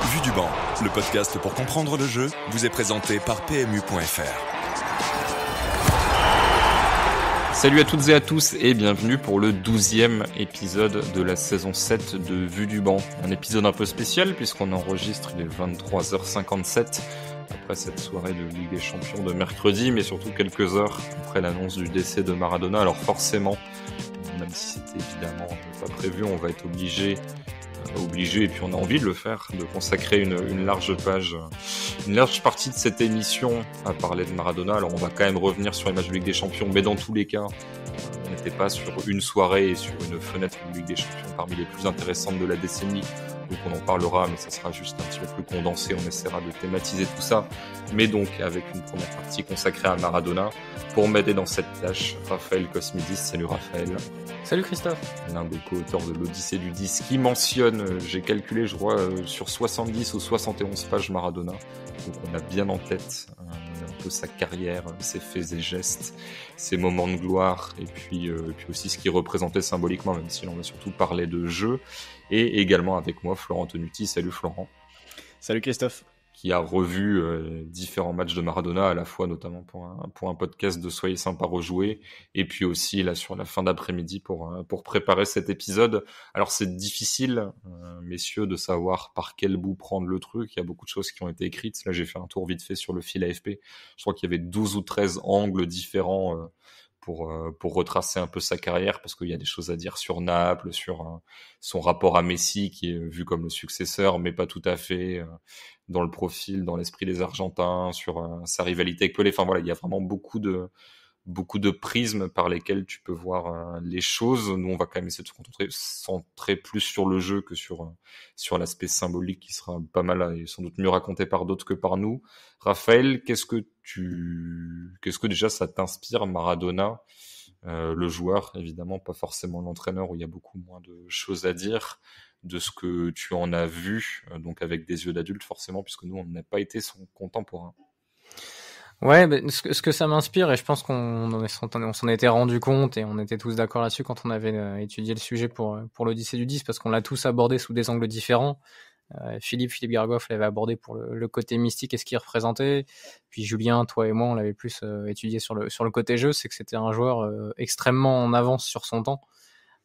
Vue du banc, le podcast pour comprendre le jeu, vous est présenté par PMU.fr. Salut à toutes et à tous et bienvenue pour le 12e épisode de la saison 7 de Vue du banc. Un épisode un peu spécial puisqu'on enregistre les 23h57 après cette soirée de Ligue des Champions de mercredi, mais surtout quelques heures après l'annonce du décès de Maradona. Alors forcément, même si c'était évidemment pas prévu, on va être obligé et puis on a envie de le faire, de consacrer une large partie de cette émission à parler de Maradona. Alors on va quand même revenir sur les matchs de Ligue des Champions, mais dans tous les cas, on n'était pas sur une soirée et sur une fenêtre de Ligue des Champions parmi les plus intéressantes de la décennie. Donc on en parlera, mais ça sera juste un petit peu plus condensé, on essaiera de thématiser tout ça. Mais donc avec une première partie consacrée à Maradona. Pour m'aider dans cette tâche, Raphaël Cosmidis. Salut Raphaël. Salut Christophe. L'un des co-auteurs de l'Odyssée du 10 qui mentionne, j'ai calculé, je crois, sur 70 ou 71 pages Maradona. Donc on a bien en tête un peu sa carrière, ses faits et gestes, ses moments de gloire, et puis aussi ce qu'il représentait symboliquement, même si l'on va surtout parler de jeu. Et également avec moi, Florent Tonuti. Salut Florent. Salut Christophe. Qui a revu différents matchs de Maradona, à la fois notamment pour un podcast de Soyez sympa rejouer, et puis aussi là sur la fin d'après-midi pour préparer cet épisode. Alors c'est difficile, messieurs, de savoir par quel bout prendre le truc. Il y a beaucoup de choses qui ont été écrites. Là j'ai fait un tour vite fait sur le fil AFP. Je crois qu'il y avait 12 ou 13 angles différents pour retracer un peu sa carrière, parce qu'il y a des choses à dire sur Naples, sur son rapport à Messi, qui est vu comme le successeur, mais pas tout à fait, dans le profil, dans l'esprit des Argentins, sur sa rivalité avec Pelé. Enfin voilà, il y a vraiment beaucoup de prismes par lesquels tu peux voir les choses. Nous, on va quand même essayer de se centrer plus sur le jeu que sur l'aspect symbolique, qui sera pas mal et sans doute mieux raconté par d'autres que par nous. Raphaël, qu'est-ce que déjà ça t'inspire, Maradona, le joueur, évidemment, pas forcément l'entraîneur, où il y a beaucoup moins de choses à dire, de ce que tu en as vu, donc avec des yeux d'adulte forcément, puisque nous, on n'a pas été son contemporain. Ouais, ce que ça m'inspire, et je pense qu'on s'en était rendu compte, et on était tous d'accord là-dessus quand on avait étudié le sujet pour l'Odyssée du 10, parce qu'on l'a tous abordé sous des angles différents. Philippe Gargoff l'avait abordé pour le côté mystique et ce qu'il représentait. Puis Julien, toi et moi, on l'avait plus étudié sur le côté jeu. C'est que c'était un joueur extrêmement en avance sur son temps,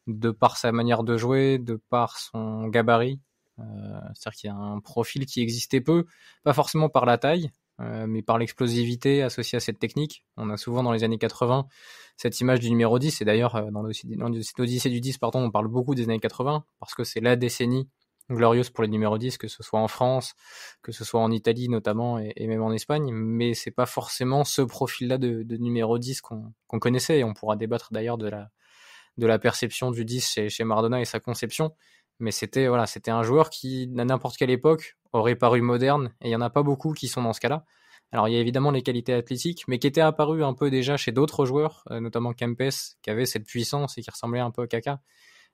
de par sa manière de jouer, de par son gabarit. C'est-à-dire qu'il y a un profil qui existait peu, pas forcément par la taille, mais par l'explosivité associée à cette technique. On a souvent dans les années 80 cette image du numéro 10, et d'ailleurs dans l'Odyssée du 10, on parle beaucoup des années 80, parce que c'est la décennie glorieuse pour les numéros 10, que ce soit en France, que ce soit en Italie notamment, et même en Espagne, mais c'est pas forcément ce profil-là de numéro 10 qu'on connaissait, et on pourra débattre d'ailleurs de la perception du 10 chez Maradona et sa conception, mais c'était un joueur qui, à n'importe quelle époque, aurait paru moderne, et il y en a pas beaucoup qui sont dans ce cas-là. Alors il y a évidemment les qualités athlétiques, mais qui étaient apparues un peu déjà chez d'autres joueurs, notamment Kempes, qui avait cette puissance et qui ressemblait un peu à Kaka,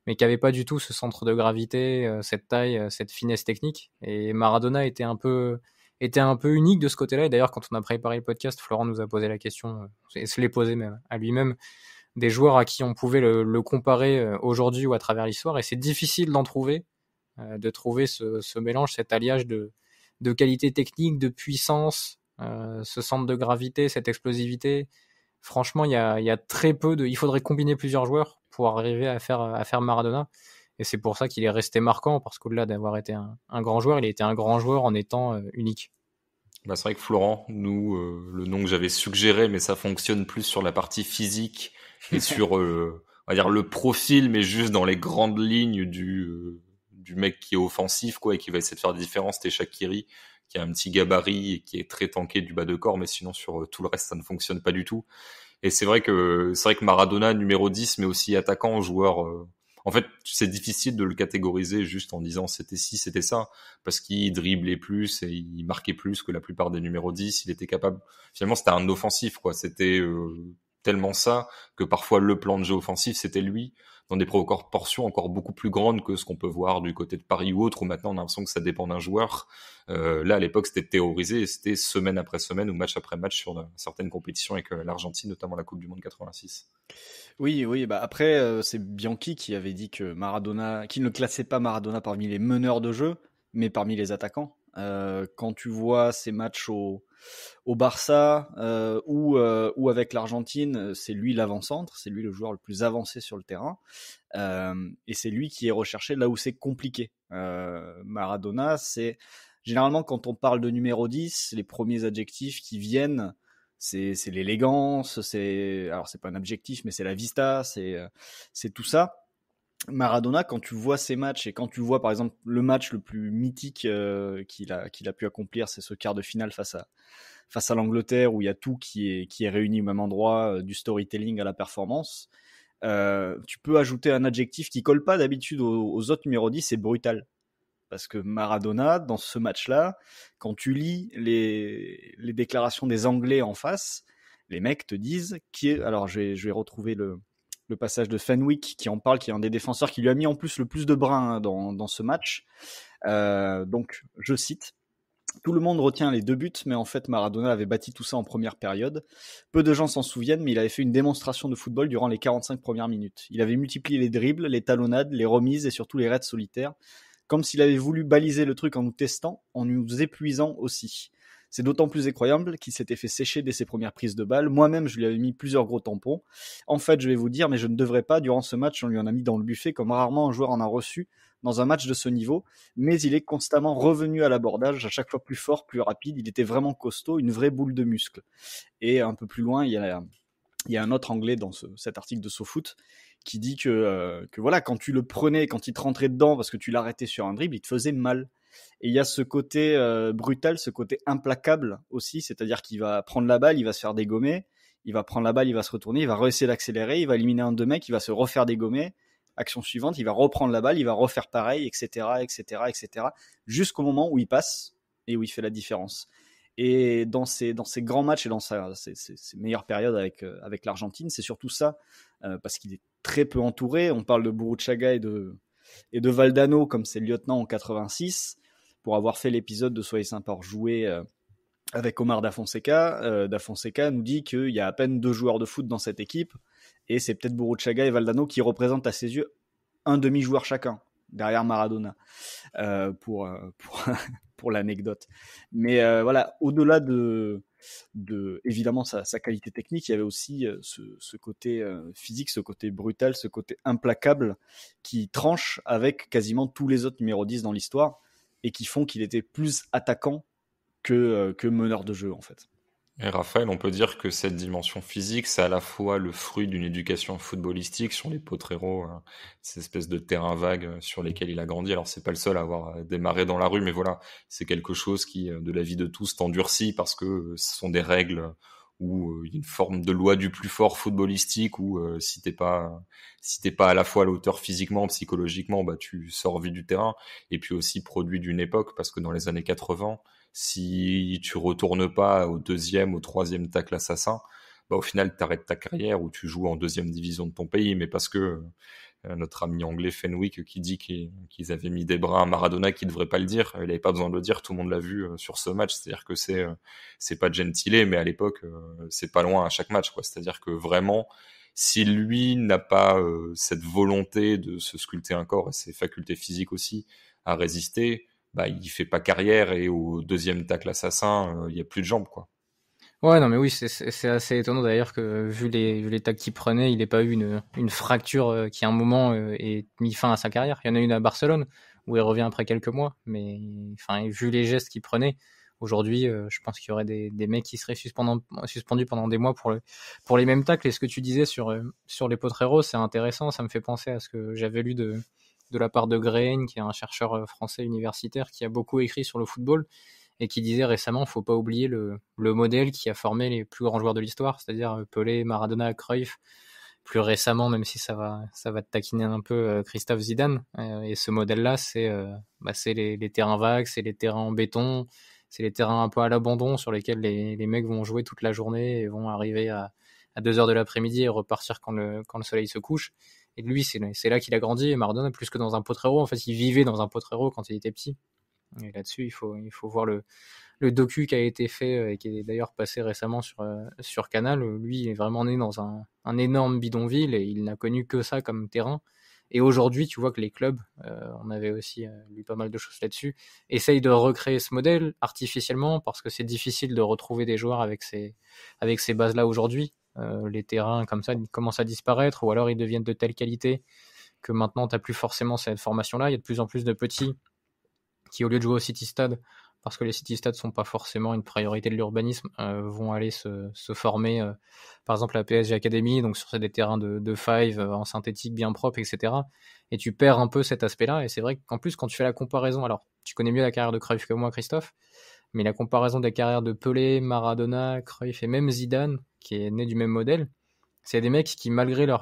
mais qui avait pas du tout ce centre de gravité, cette taille, cette finesse technique. Et Maradona était un peu unique de ce côté-là. Et d'ailleurs, quand on a préparé le podcast, Florent nous a posé la question, et se l'est posé même à lui-même, des joueurs à qui on pouvait le comparer aujourd'hui ou à travers l'histoire. Et c'est difficile d'en trouver, de trouver ce mélange, cet alliage de qualité technique, de puissance, ce centre de gravité, cette explosivité. Franchement, il y a très peu il faudrait combiner plusieurs joueurs pour arriver à faire Maradona. Et c'est pour ça qu'il est resté marquant, parce qu'au-delà d'avoir été un grand joueur, il a été un grand joueur en étant unique. Bah, c'est vrai que Florent, nous, le nom que j'avais suggéré, mais ça fonctionne plus sur la partie physique et sur, on va dire, le profil, mais juste dans les grandes lignes du mec qui est offensif, quoi, et qui va essayer de faire des différences. C'était Shaqiri, qui a un petit gabarit et qui est très tanké du bas de corps, mais sinon sur tout le reste, ça ne fonctionne pas du tout. Et c'est vrai que Maradona, numéro 10, mais aussi attaquant, joueur, en fait, c'est difficile de le catégoriser juste en disant c'était ci, c'était ça, parce qu'il driblait plus et il marquait plus que la plupart des numéros 10. Il était capable, finalement, c'était un offensif, quoi. C'était tellement ça que parfois le plan de jeu offensif, c'était lui, dans des proportions encore beaucoup plus grandes que ce qu'on peut voir du côté de Paris ou autre, où maintenant on a l'impression que ça dépend d'un joueur. Là, à l'époque, c'était théorisé, et c'était semaine après semaine ou match après match sur certaines compétitions avec l'Argentine, notamment la Coupe du Monde 86. Oui, bah après, c'est Bianchi qui avait dit que Maradona, qui ne classait pas Maradona parmi les meneurs de jeu, mais parmi les attaquants. Quand tu vois ces matchs au Barça ou avec l'Argentine, c'est lui l'avant-centre, c'est lui le joueur le plus avancé sur le terrain. Et c'est lui qui est recherché là où c'est compliqué. Maradona, c'est généralement quand on parle de numéro 10, les premiers adjectifs qui viennent, c'est l'élégance, alors c'est pas un adjectif, mais c'est la vista, c'est tout ça. Maradona, quand tu vois ses matchs et quand tu vois par exemple le match le plus mythique qu'il a pu accomplir, c'est ce quart de finale face à l'Angleterre où il y a tout qui est réuni au même endroit, du storytelling à la performance. Tu peux ajouter un adjectif qui colle pas d'habitude aux autres numéros 10, c'est brutal. Parce que Maradona, dans ce match-là, quand tu lis les déclarations des Anglais en face, les mecs te disent alors je vais retrouver le passage de Fenwick qui en parle, qui est un des défenseurs qui lui a mis en plus le plus de brins dans ce match. Donc, je cite: tout le monde retient les 2 buts, mais en fait Maradona avait bâti tout ça en première période. Peu de gens s'en souviennent, mais il avait fait une démonstration de football durant les 45 premières minutes. Il avait multiplié les dribbles, les talonnades, les remises et surtout les raids solitaires, comme s'il avait voulu baliser le truc en nous testant, en nous épuisant aussi. C'est d'autant plus incroyable qu'il s'était fait sécher dès ses premières prises de balles. Moi-même, je lui avais mis plusieurs gros tampons. En fait, je vais vous dire, mais je ne devrais pas, durant ce match, on lui en a mis dans le buffet comme rarement un joueur en a reçu dans un match de ce niveau, mais il est constamment revenu à l'abordage, à chaque fois plus fort, plus rapide. Il était vraiment costaud, une vraie boule de muscle. Et un peu plus loin, il y a un autre Anglais dans cet article de SoFoot qui dit que voilà, quand tu le prenais, quand il te rentrait dedans parce que tu l'arrêtais sur un dribble, il te faisait mal. Et il y a ce côté brutal, ce côté implacable aussi, c'est-à-dire qu'il va prendre la balle, il va se faire dégommer, il va prendre la balle, il va se retourner, il va réussir d'accélérer, il va éliminer un 2 mecs, il va se refaire dégommer. Action suivante, il va reprendre la balle, il va refaire pareil, etc., etc., etc., jusqu'au moment où il passe et où il fait la différence. Et dans ces grands matchs et dans ses meilleures périodes avec l'Argentine, c'est surtout ça, parce qu'il est très peu entouré. On parle de Burruchaga et de Valdano comme ses lieutenants en 86, pour avoir fait l'épisode de Soyez sympa jouer avec Omar Da Fonseca. Da Fonseca nous dit qu'il y a à peine 2 joueurs de foot dans cette équipe, et c'est peut-être Burruchaga et Valdano qui représentent à ses yeux un demi-joueur chacun, derrière Maradona, pour l'anecdote. Mais voilà, au-delà de évidemment sa qualité technique, il y avait aussi ce côté physique, ce côté brutal, ce côté implacable qui tranche avec quasiment tous les autres numéros 10 dans l'histoire et qui font qu'il était plus attaquant que meneur de jeu en fait. Et Raphaël, on peut dire que cette dimension physique, c'est à la fois le fruit d'une éducation footballistique sur les potreros, ces espèces de terrains vagues sur lesquels il a grandi. Alors, c'est pas le seul à avoir démarré dans la rue, mais voilà, c'est quelque chose qui, de la vie de tous, t'endurcit parce que ce sont des règles ou une forme de loi du plus fort footballistique où si t'es pas à la fois à la hauteur physiquement, psychologiquement, bah tu sors vite du terrain. Et puis aussi produit d'une époque, parce que dans les années 80, si tu retournes pas au 2e, au 3e tacle assassin, bah au final t'arrêtes ta carrière ou tu joues en 2e division de ton pays, mais parce que notre ami anglais Fenwick qui dit qu'ils avaient mis des brins à Maradona qui devrait pas le dire, il avait pas besoin de le dire, tout le monde l'a vu sur ce match, c'est-à-dire que c'est pas Gentile, mais à l'époque c'est pas loin à chaque match, quoi. C'est-à-dire que vraiment, si lui n'a pas cette volonté de se sculpter un corps et ses facultés physiques aussi à résister, bah il fait pas carrière et au 2e tacle assassin, il y a plus de jambes, quoi. Ouais, non, mais oui, c'est assez étonnant d'ailleurs que vu les tacles qu'il prenait, il n'ait pas eu une fracture qui à un moment ait mis fin à sa carrière. Il y en a une à Barcelone où il revient après quelques mois, mais enfin vu les gestes qu'il prenait, aujourd'hui, je pense qu'il y aurait des mecs qui seraient suspendus pendant des mois pour les mêmes tacles. Et ce que tu disais sur les potreros, c'est intéressant. Ça me fait penser à ce que j'avais lu de la part de Green, qui est un chercheur français universitaire qui a beaucoup écrit sur le football et qui disait récemment, faut pas oublier le modèle qui a formé les plus grands joueurs de l'histoire, c'est-à-dire Pelé, Maradona, Cruyff, plus récemment, même si ça va te taquiner un peu, Christophe Zidane. Et ce modèle-là, c'est les terrains vagues, c'est les terrains en béton, c'est les terrains un peu à l'abandon sur lesquels les mecs vont jouer toute la journée et vont arriver à 2h de l'après-midi et repartir quand le soleil se couche. Et lui, c'est là qu'il a grandi. Et Maradona, plus que dans un potrero, en fait, il vivait dans un potrero quand il était petit. Et là-dessus, il faut voir le docu qui a été fait et qui est d'ailleurs passé récemment sur Canal. Lui, il est vraiment né dans un énorme bidonville et il n'a connu que ça comme terrain. Et aujourd'hui, tu vois que les clubs, on avait aussi lu pas mal de choses là-dessus, essayent de recréer ce modèle artificiellement parce que c'est difficile de retrouver des joueurs avec ces bases-là aujourd'hui. Les terrains comme ça ils commencent à disparaître ou alors ils deviennent de telle qualité que maintenant t'as plus forcément cette formation-là. Il y a de plus en plus de petits qui, au lieu de jouer au City Stade, parce que les City Stades sont pas forcément une priorité de l'urbanisme, vont aller se former, par exemple à la PSG Academy, donc sur des terrains de five en synthétique bien propre, etc. Et tu perds un peu cet aspect-là. Et c'est vrai qu'en plus, quand tu fais la comparaison, alors tu connais mieux la carrière de Cruyff que moi, Christophe, mais la comparaison des carrières de Pelé, Maradona, Cruyff et même Zidane, qui est né du même modèle, c'est des mecs qui, malgré leur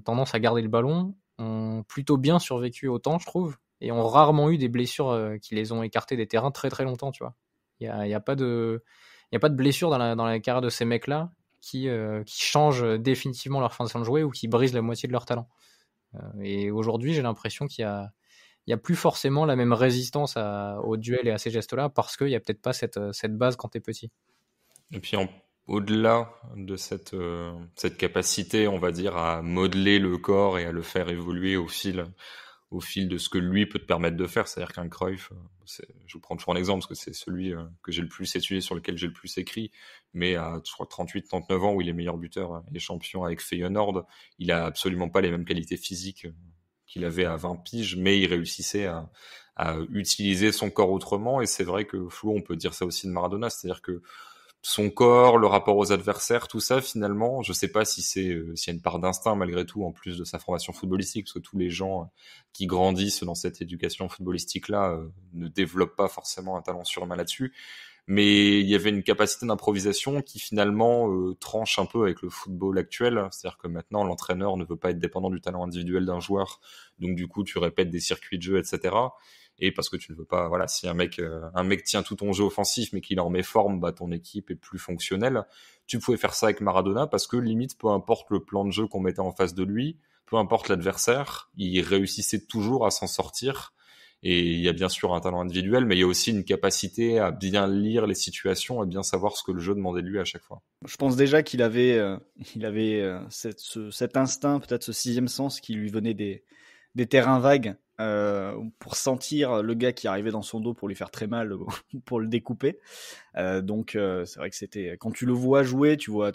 tendance à garder le ballon, ont plutôt bien survécu au temps, je trouve, et ont rarement eu des blessures qui les ont écartés des terrains très très longtemps, tu vois. Il y a pas de blessure dans la carrière de ces mecs-là qui changent définitivement leur façon de jouer ou qui brisent la moitié de leur talent. Et aujourd'hui, j'ai l'impression qu'il y a plus forcément la même résistance au duel et à ces gestes-là parce qu'il y a peut-être pas cette base quand t'es petit. Et puis au-delà de cette capacité, on va dire, à modeler le corps et à le faire évoluer au fil de ce que lui peut te permettre de faire. C'est-à-dire qu'un Cruyff, je vous prends toujours un exemple parce que c'est celui que j'ai le plus étudié, sur lequel j'ai le plus écrit, mais à 38-39 ans où il est meilleur buteur et champion avec Feyenoord, il a absolument pas les mêmes qualités physiques qu'il avait à 20 piges, mais il réussissait à utiliser son corps autrement. Et c'est vrai que Flo, on peut dire ça aussi de Maradona, c'est-à-dire que son corps, le rapport aux adversaires, tout ça, finalement, je sais pas si s'il y a une part d'instinct malgré tout, en plus de sa formation footballistique, parce que tous les gens qui grandissent dans cette éducation footballistique-là ne développent pas forcément un talent surhumain là-dessus. Mais il y avait une capacité d'improvisation qui finalement tranche un peu avec le football actuel. C'est-à-dire que maintenant, l'entraîneur ne veut pas être dépendant du talent individuel d'un joueur. Donc du coup, tu répètes des circuits de jeu, etc. Et parce que tu ne veux pas, voilà, si un mec tient tout ton jeu offensif mais qu'il en met forme, bah ton équipe est plus fonctionnelle. Tu pouvais faire ça avec Maradona parce que limite, peu importe le plan de jeu qu'on mettait en face de lui, peu importe l'adversaire, il réussissait toujours à s'en sortir. Et il y a bien sûr un talent individuel, mais il y a aussi une capacité à bien lire les situations, à bien savoir ce que le jeu demandait de lui à chaque fois. Je pense déjà qu'il avait, cet instinct, peut-être ce sixième sens qui lui venait des terrains vagues pour sentir le gars qui arrivait dans son dos pour lui faire très mal, pour le découper. Donc c'est vrai que c'était, quand tu le vois jouer, tu vois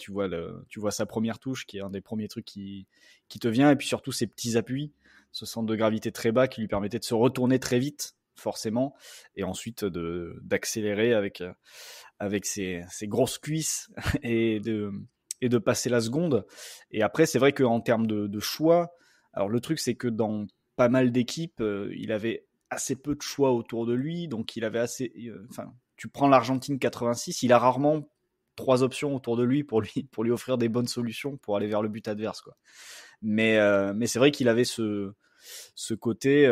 sa première touche qui est un des premiers trucs qui te vient, et puis surtout ses petits appuis, ce centre de gravité très bas qui lui permettait de se retourner très vite, forcément, et ensuite d'accélérer avec ses grosses cuisses et de passer la seconde. Et après, c'est vrai qu'en termes de choix, alors le truc, c'est que dans pas mal d'équipes, il avait assez peu de choix autour de lui, donc il avait assez. Tu prends l'Argentine 86, il a rarement 3 options autour de lui pour lui offrir des bonnes solutions pour aller vers le but adverse, quoi. Mais c'est vrai qu'il avait ce côté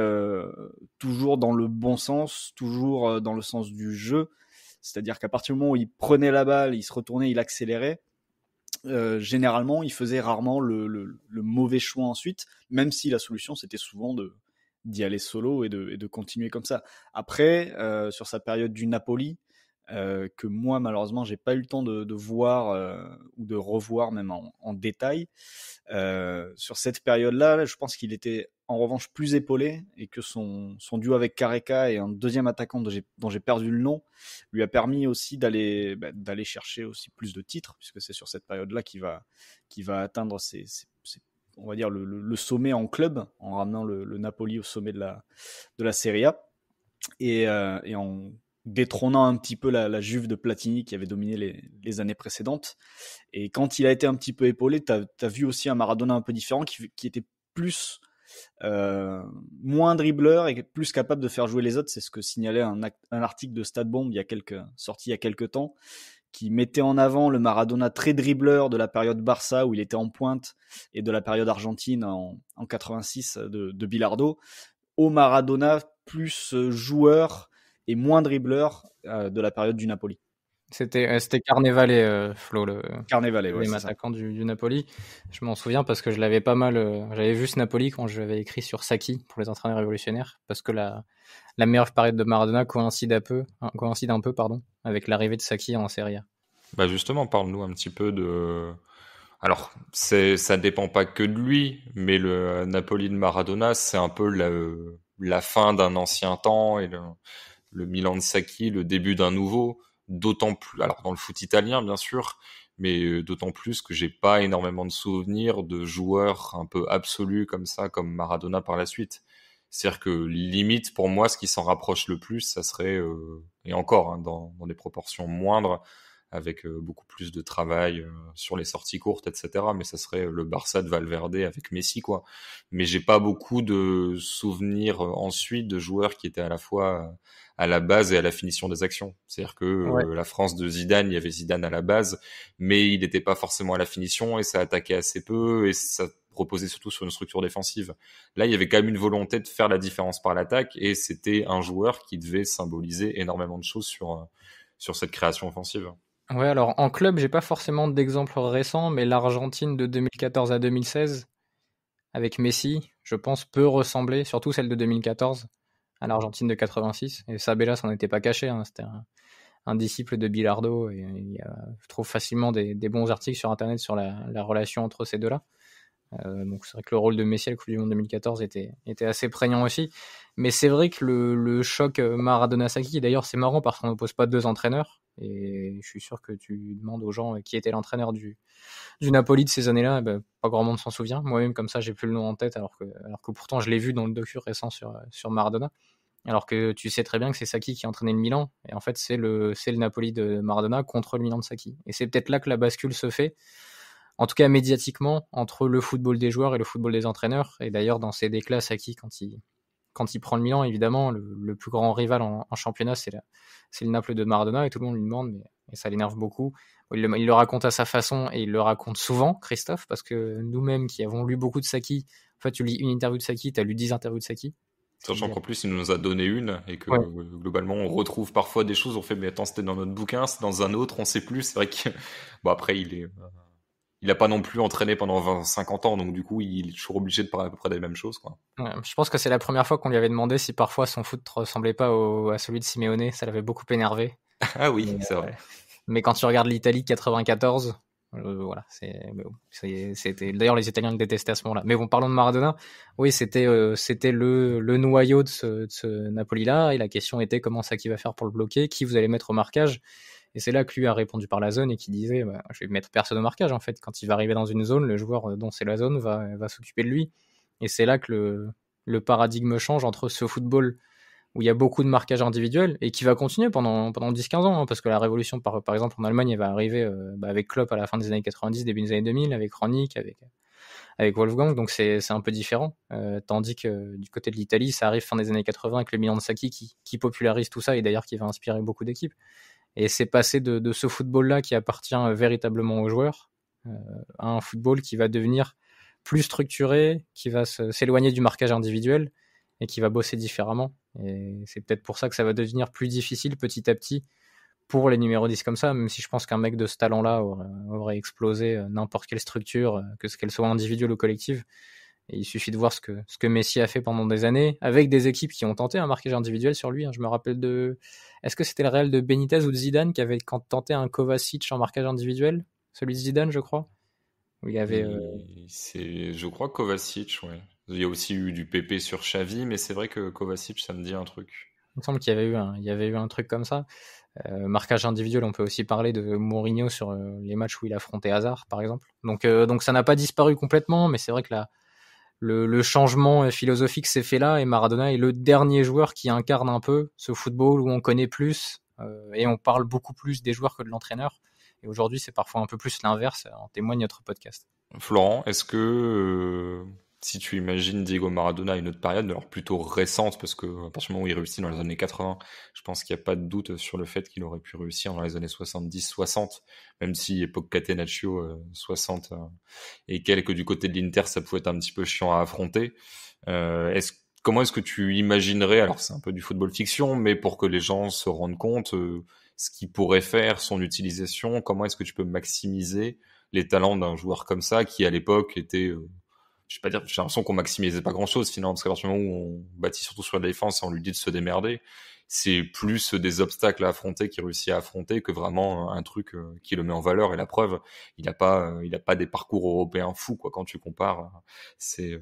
toujours dans le bon sens, toujours dans le sens du jeu. C'est-à-dire qu'à partir du moment où il prenait la balle, il se retournait, il accélérait, généralement, il faisait rarement le mauvais choix ensuite, même si la solution, c'était souvent d'y aller solo et de continuer comme ça. Après, sur sa période du Napoli, que moi, malheureusement, j'ai pas eu le temps de voir ou de revoir même en détail. Sur cette période-là, je pense qu'il était en revanche plus épaulé et que son duo avec Careca et un deuxième attaquant dont j'ai perdu le nom lui a permis aussi d'aller chercher aussi plus de titres, puisque c'est sur cette période-là qu'il va atteindre on va dire le sommet en club, en ramenant le Napoli au sommet de la Serie A et en détrônant un petit peu la Juve de Platini qui avait dominé les années précédentes. Et quand il a été un petit peu épaulé, t'as vu aussi un Maradona un peu différent qui était plus moins dribbleur et plus capable de faire jouer les autres. C'est ce que signalait un article de Stade Bombe sorti il y a quelques temps, qui mettait en avant le Maradona très dribbleur de la période Barça où il était en pointe et de la période Argentine en 86 de Bilardo, au Maradona plus joueur et moins dribbleur de la période du Napoli. C'était Carnevale, Flo, Carnevale, ouais, attaquant du Napoli. Je m'en souviens parce que je l'avais pas mal. J'avais vu ce Napoli quand je l'avais écrit sur Sacchi pour les entraîneurs révolutionnaires, parce que la meilleure période de Maradona coïncide un peu, avec l'arrivée de Sacchi en Serie A. Bah justement, parle-nous un petit peu Alors, ça dépend pas que de lui, mais le Napoli de Maradona, c'est un peu la fin d'un ancien temps et le Milan de Sacchi, le début d'un nouveau. D'autant plus, alors dans le foot italien bien sûr, mais d'autant plus que j'ai pas énormément de souvenirs de joueurs un peu absolus comme ça, comme Maradona par la suite. C'est-à-dire que limite pour moi, ce qui s'en rapproche le plus, ça serait et encore dans des proportions moindres, avec beaucoup plus de travail sur les sorties courtes, etc. Mais ça serait le Barça de Valverde avec Messi, quoi. Mais j'ai pas beaucoup de souvenirs ensuite de joueurs qui étaient à la fois à la base et à la finition des actions. C'est-à-dire que Ouais. la France de Zidane, il y avait Zidane à la base, mais il n'était pas forcément à la finition et ça attaquait assez peu et ça reposait surtout sur une structure défensive. Là, il y avait quand même une volonté de faire la différence par l'attaque et c'était un joueur qui devait symboliser énormément de choses sur cette création offensive. Ouais, alors en club, j'ai pas forcément d'exemples récents, mais l'Argentine de 2014 à 2016, avec Messi, je pense, peut ressembler, surtout celle de 2014, à l'Argentine de 86. Et Sabella s'en était pas caché, hein, c'était un disciple de Bilardo, et je trouve facilement des bons articles sur Internet sur la relation entre ces deux-là. Donc c'est vrai que le rôle de Messi à la Coupe du Monde 2014 était assez prégnant aussi. Mais c'est vrai que le choc Maradona-Sacchi, d'ailleurs c'est marrant parce qu'on n'oppose pas deux entraîneurs, et je suis sûr que tu demandes aux gens qui était l'entraîneur du Napoli de ces années-là, ben, pas grand monde s'en souvient. Moi-même comme ça j'ai plus le nom en tête alors que pourtant je l'ai vu dans le docu récent sur Maradona. Alors que tu sais très bien que c'est Sacchi qui a entraîné le Milan, et en fait c'est le Napoli de Maradona contre le Milan de Sacchi. Et c'est peut-être là que la bascule se fait, en tout cas médiatiquement, entre le football des joueurs et le football des entraîneurs. Et d'ailleurs, dans ses déclats, Sacchi, quand il prend le Milan, évidemment, le plus grand rival en championnat, c'est le Naples de Maradona, et tout le monde lui demande, et ça l'énerve beaucoup. Il le raconte à sa façon, et il le raconte souvent, Christophe, parce que nous-mêmes qui avons lu beaucoup de Sacchi, en fait, tu lis une interview de Sacchi, tu as lu 10 interviews de Sacchi. Sachant qu'en plus, il nous a donné une et que Ouais. globalement, on retrouve parfois des choses. On fait, mais attends, c'était dans notre bouquin, c'est dans un autre, on sait plus. C'est vrai que, bon, après, il a pas non plus entraîné pendant 50 ans, donc du coup, il est toujours obligé de parler à peu près des mêmes choses, quoi. Ouais, je pense que c'est la première fois qu'on lui avait demandé si parfois son foot ne ressemblait pas à celui de Simeone. Ça l'avait beaucoup énervé. Ah oui, Mais, c'est vrai. mais quand tu regardes l'Italie 94, voilà, c'était. D'ailleurs, les Italiens le détestaient à ce moment-là. Mais bon, parlons de Maradona. Oui, c'était le noyau de ce Napoli-là. Et la question était comment ça qui va faire pour le bloquer, qui vous allez mettre au marquage. Et c'est là que lui a répondu par la zone et qui disait bah, je vais mettre personne au marquage en fait. Quand il va arriver dans une zone, le joueur dont c'est la zone va s'occuper de lui. Et c'est là que le paradigme change entre ce football où il y a beaucoup de marquage individuel et qui va continuer pendant 10-15 ans, hein, parce que la révolution, par exemple, en Allemagne, elle va arriver avec Klopp à la fin des années 90, début des années 2000, avec Rangnick, avec Wolfgang, donc c'est un peu différent. Tandis que du côté de l'Italie, ça arrive fin des années 80 avec le Milan de Sacchi qui popularise tout ça et d'ailleurs qui va inspirer beaucoup d'équipes. Et c'est passé de ce football-là qui appartient véritablement aux joueurs à un football qui va devenir plus structuré, qui va s'éloigner du marquage individuel et qui va bosser différemment. Et c'est peut-être pour ça que ça va devenir plus difficile petit à petit pour les numéros 10 comme ça, même si je pense qu'un mec de ce talent-là aurait explosé n'importe quelle structure, que ce qu'elle soit individuelle ou collective. Et il suffit de voir ce que Messi a fait pendant des années, avec des équipes qui ont tenté un marquage individuel sur lui. Je me rappelle est-ce que c'était le Real de Benitez ou de Zidane qui avait tenté un Kovacic en marquage individuel? Celui de Zidane, je crois. Où il y avait... Je crois, Kovacic, ouais. Il y a aussi eu du PP sur Xavi, mais c'est vrai que Kovacic, ça me dit un truc. Il me semble qu'il y avait eu un truc comme ça. Marquage individuel, on peut aussi parler de Mourinho sur les matchs où il affrontait Hazard, par exemple. Donc ça n'a pas disparu complètement, mais c'est vrai que le changement philosophique s'est fait là, et Maradona est le dernier joueur qui incarne un peu ce football où on connaît plus et on parle beaucoup plus des joueurs que de l'entraîneur. Et aujourd'hui, c'est parfois un peu plus l'inverse, en témoigne notre podcast. Florent, est-ce que si tu imagines Diego Maradona à une autre période, alors plutôt récente, parce que à partir du moment où il réussit dans les années 80, je pense qu'il n'y a pas de doute sur le fait qu'il aurait pu réussir dans les années 70-60, même si époque Catenaccio 60 et quelques du côté de l'Inter, ça pouvait être un petit peu chiant à affronter. Comment est-ce que tu imaginerais, alors c'est un peu du football fiction, mais pour que les gens se rendent compte ce qu'il pourrait faire, son utilisation, comment est-ce que tu peux maximiser les talents d'un joueur comme ça qui à l'époque était je vais pas dire, j'ai l'impression qu'on maximisait pas grand chose finalement, parce qu'à partir du moment où on bâtit surtout sur la défense et on lui dit de se démerder, c'est plus des obstacles à affronter qu'il réussit à affronter que vraiment un truc qui le met en valeur. Et la preuve, il a pas des parcours européens fous, quoi, quand tu compares ses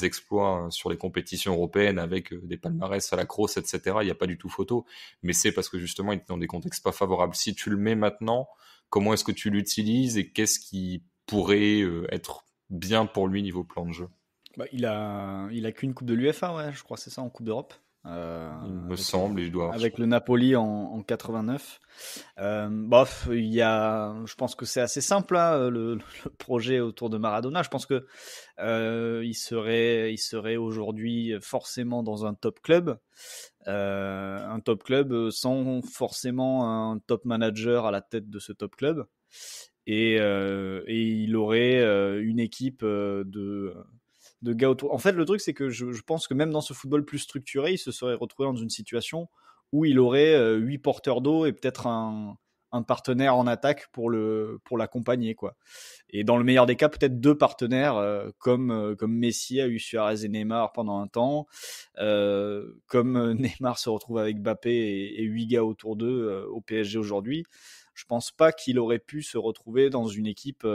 exploits sur les compétitions européennes avec des palmarès à la Cross, etc. Il n'y a pas du tout photo. Mais c'est parce que justement, il est dans des contextes pas favorables. Si tu le mets maintenant, comment est-ce que tu l'utilises et qu'est-ce qui pourrait être bien pour lui niveau plan de jeu? Bah, il a qu'une coupe de l'UEFA, ouais, je crois que c'est ça, en Coupe d'Europe. Il me Avec, semble, et je dois avoir avec le Napoli en 89. Bof, je pense que c'est assez simple, hein, le projet autour de Maradona. Je pense que il serait aujourd'hui forcément dans un top club, sans forcément un top manager à la tête de ce top club, et il aurait une équipe de gars autour. En fait, le truc, c'est que je pense que même dans ce football plus structuré, il se serait retrouvé dans une situation où il aurait 8 porteurs d'eau et peut-être un partenaire en attaque pour l'accompagner, quoi. Et dans le meilleur des cas, peut-être 2 partenaires, comme Messi a eu Suarez et Neymar pendant un temps, comme Neymar se retrouve avec Mbappé et 8 gars autour d'eux au PSG aujourd'hui. Je pense pas qu'il aurait pu se retrouver dans une équipe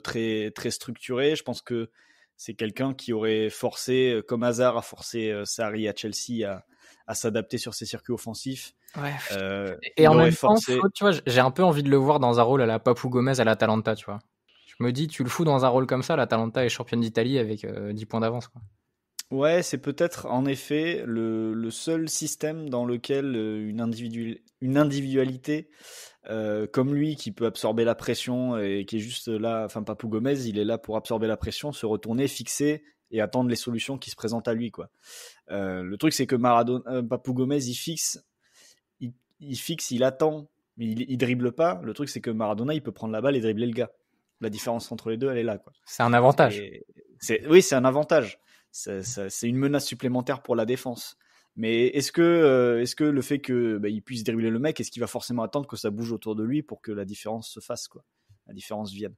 très, très structurée. Je pense que c'est quelqu'un qui aurait forcé, comme Hazard a forcé Sarri à Chelsea à s'adapter sur ses circuits offensifs. Ouais. Il Et en aurait même temps, forcé. tu vois, j'ai un peu envie de le voir dans un rôle à la Papou Gomez à l'Atalanta, tu vois. Je me dis, tu le fous dans un rôle comme ça, l'Atalanta est championne d'Italie avec 10 points d'avance, quoi. Ouais, c'est peut-être en effet le seul système dans lequel une individualité comme lui qui peut absorber la pression et qui est juste là, enfin Papou Gomez, il est là pour absorber la pression, se retourner, fixer et attendre les solutions qui se présentent à lui, quoi. Le truc c'est que Papou Gomez il fixe, il attend, mais il dribble pas. Le truc c'est que Maradona il peut prendre la balle et dribbler le gars. La différence entre les deux, elle est là, quoi. C'est un avantage. Oui, c'est un avantage. C'est une menace supplémentaire pour la défense. Mais est-ce que le fait que il puisse dribbler le mec, est-ce qu'il va forcément attendre que ça bouge autour de lui pour que la différence se fasse, quoi, la différence vienne.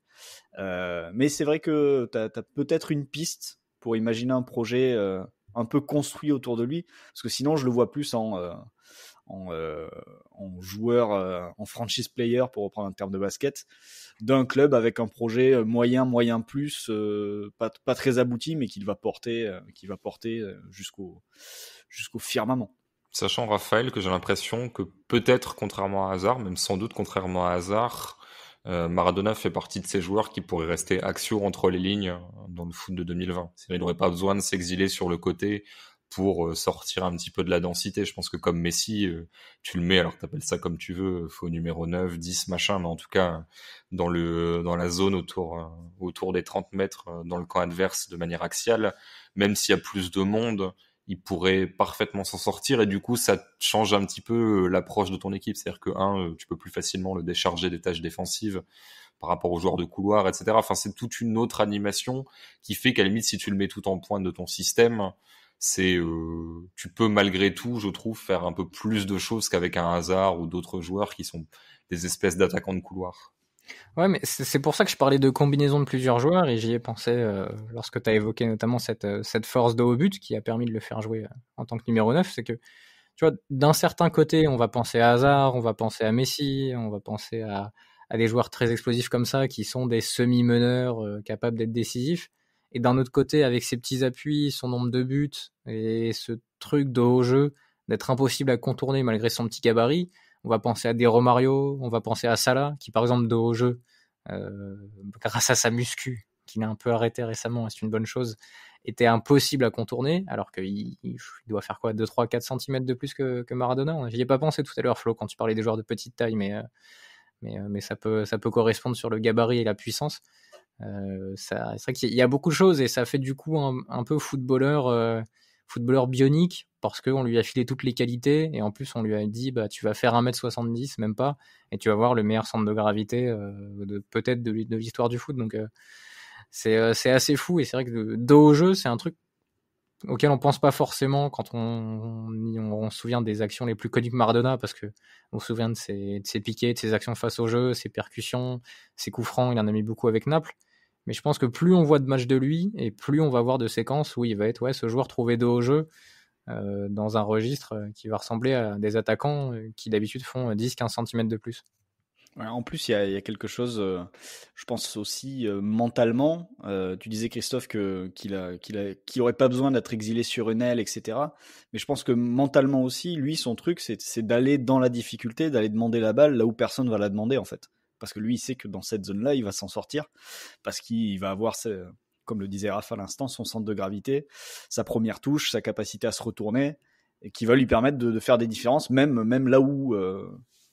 Mais c'est vrai que t'as peut-être une piste pour imaginer un projet un peu construit autour de lui, parce que sinon je le vois plus en joueur, en franchise player, pour reprendre un terme de basket, d'un club avec un projet moyen plus, pas très abouti, mais qu'il va porter jusqu'au firmament. Sachant, Raphaël, que j'ai l'impression que peut-être, contrairement à Hazard, même sans doute contrairement à Hazard, Maradona fait partie de ces joueurs qui pourraient rester axiaux entre les lignes dans le foot de 2020. Il n'aurait pas besoin de s'exiler sur le côté pour sortir un petit peu de la densité. Je pense que comme Messi, tu le mets, alors t'appelles ça comme tu veux, faux numéro 9, 10, machin, mais en tout cas, dans la zone autour des 30 mètres, dans le camp adverse de manière axiale, même s'il y a plus de monde, il pourrait parfaitement s'en sortir, et du coup ça change un petit peu l'approche de ton équipe. C'est-à-dire que tu peux plus facilement le décharger des tâches défensives par rapport aux joueurs de couloir, etc. Enfin, c'est toute une autre animation qui fait qu'à la limite, si tu le mets tout en pointe de ton système, tu peux malgré tout, je trouve, faire un peu plus de choses qu'avec un Hazard ou d'autres joueurs qui sont des espèces d'attaquants de couloir. Ouais, mais c'est pour ça que je parlais de combinaison de plusieurs joueurs, et j'y ai pensé lorsque tu as évoqué notamment cette force de haut but qui a permis de le faire jouer en tant que numéro 9. C'est que, tu vois, d'un certain côté, on va penser à Hazard, on va penser à Messi, on va penser à des joueurs très explosifs comme ça, qui sont des semi-meneurs capables d'être décisifs. Et d'un autre côté, avec ses petits appuis, son nombre de buts, et ce truc de haut jeu, d'être impossible à contourner malgré son petit gabarit, on va penser à des Romario, on va penser à Salah, qui par exemple de haut jeu, grâce à sa muscu, qu'il a un peu arrêté récemment, et c'est une bonne chose, était impossible à contourner, alors qu'il doit faire quoi, 2, 3, 4 cm de plus que Maradona. J'y ai pas pensé tout à l'heure, Flo, quand tu parlais des joueurs de petite taille, mais ça peut correspondre sur le gabarit et la puissance. C'est vrai qu'il y a beaucoup de choses, et ça fait du coup un peu footballeur bionique, parce qu'on lui a filé toutes les qualités, et en plus on lui a dit tu vas faire 1m70, même pas, et tu vas voir le meilleur centre de gravité peut-être de l'histoire du foot. Donc c'est assez fou, et c'est vrai que le dos au jeu, c'est un truc auquel on pense pas forcément quand on se souvient des actions les plus connues que Maradona, parce que on se souvient de ses piquets, de ses actions face au jeu, ses percussions, ses coups francs. Il en a mis beaucoup avec Naples. Mais je pense que plus on voit de matchs de lui, et plus on va voir de séquences où il va être ce joueur trouvé dos au jeu, dans un registre qui va ressembler à des attaquants qui d'habitude font 10-15 cm de plus. Ouais, en plus, il y a quelque chose, je pense aussi mentalement. Tu disais, Christophe, qu'il aurait pas besoin d'être exilé sur une aile, etc. Mais je pense que mentalement aussi, lui, son truc, c'est d'aller dans la difficulté, d'aller demander la balle là où personne va la demander, en fait. Parce que lui, il sait que dans cette zone-là, il va s'en sortir. Parce qu'il va avoir, comme le disait Raph à l'instant, son centre de gravité, sa première touche, sa capacité à se retourner, et qui va lui permettre de faire des différences, même là où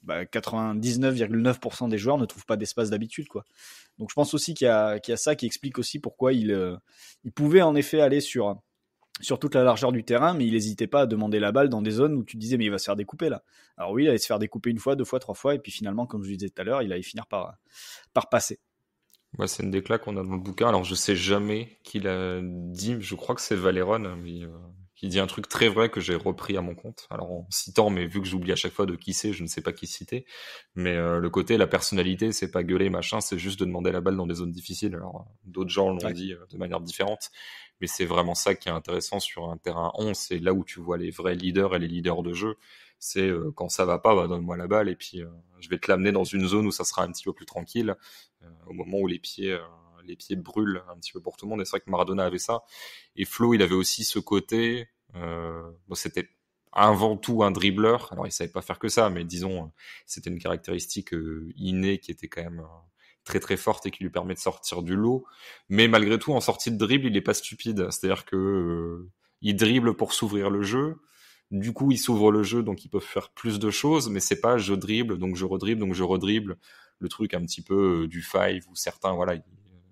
99,9% des joueurs ne trouvent pas d'espace d'habitude, quoi. Donc je pense aussi qu'il y a ça qui explique aussi pourquoi il pouvait en effet aller sur toute la largeur du terrain, mais il n'hésitait pas à demander la balle dans des zones où tu disais mais il va se faire découper là. Alors oui, il allait se faire découper une fois, deux fois, trois fois, et puis finalement, comme je le disais tout à l'heure, il allait finir par passer. Ouais, c'est une des claques qu'on a dans le bouquin. Alors, je sais jamais qui l'a dit. Je crois que c'est Valéron, mais, qui dit un truc très vrai que j'ai repris à mon compte. Alors, en citant, mais vu que j'oublie à chaque fois de qui c'est, je ne sais pas qui citer. Mais le côté, la personnalité, c'est pas gueuler, machin, c'est juste de demander la balle dans des zones difficiles. Alors, d'autres gens l'ont dit de manière différente. Mais c'est vraiment ça qui est intéressant sur un terrain 11. C'est là où tu vois les vrais leaders et les leaders de jeu. C'est quand ça va pas, bah, donne-moi la balle et puis je vais te l'amener dans une zone où ça sera un petit peu plus tranquille, au moment où les pieds brûlent un petit peu pour tout le monde. Et c'est vrai que Maradona avait ça. Et Flo, il avait aussi ce côté, c'était avant tout un dribbleur. Alors il savait pas faire que ça, mais disons, c'était une caractéristique innée qui était quand même très très forte et qui lui permet de sortir du lot. Mais malgré tout, en sortie de dribble, il est pas stupide. C'est-à-dire que il dribble pour s'ouvrir le jeu. Du coup, il s'ouvre le jeu, donc ils peuvent faire plus de choses, mais c'est pas je dribble, donc je redribble, donc je redribble. Le truc un petit peu du five où certains, voilà,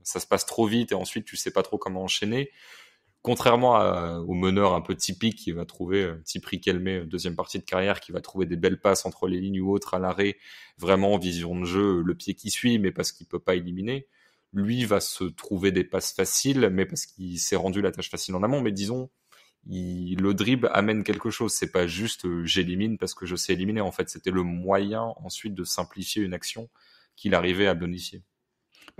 ça se passe trop vite et ensuite tu sais pas trop comment enchaîner. Contrairement au meneur un peu typique qui va trouver, type Riquelme, deuxième partie de carrière, qui va trouver des belles passes entre les lignes ou autres à l'arrêt, vraiment en vision de jeu, le pied qui suit, mais parce qu'il peut pas éliminer. Lui va se trouver des passes faciles, mais parce qu'il s'est rendu la tâche facile en amont. Mais disons, le dribble amène quelque chose. C'est pas juste j'élimine parce que je sais éliminer. En fait, c'était le moyen ensuite de simplifier une action qu'il arrivait à bonifier.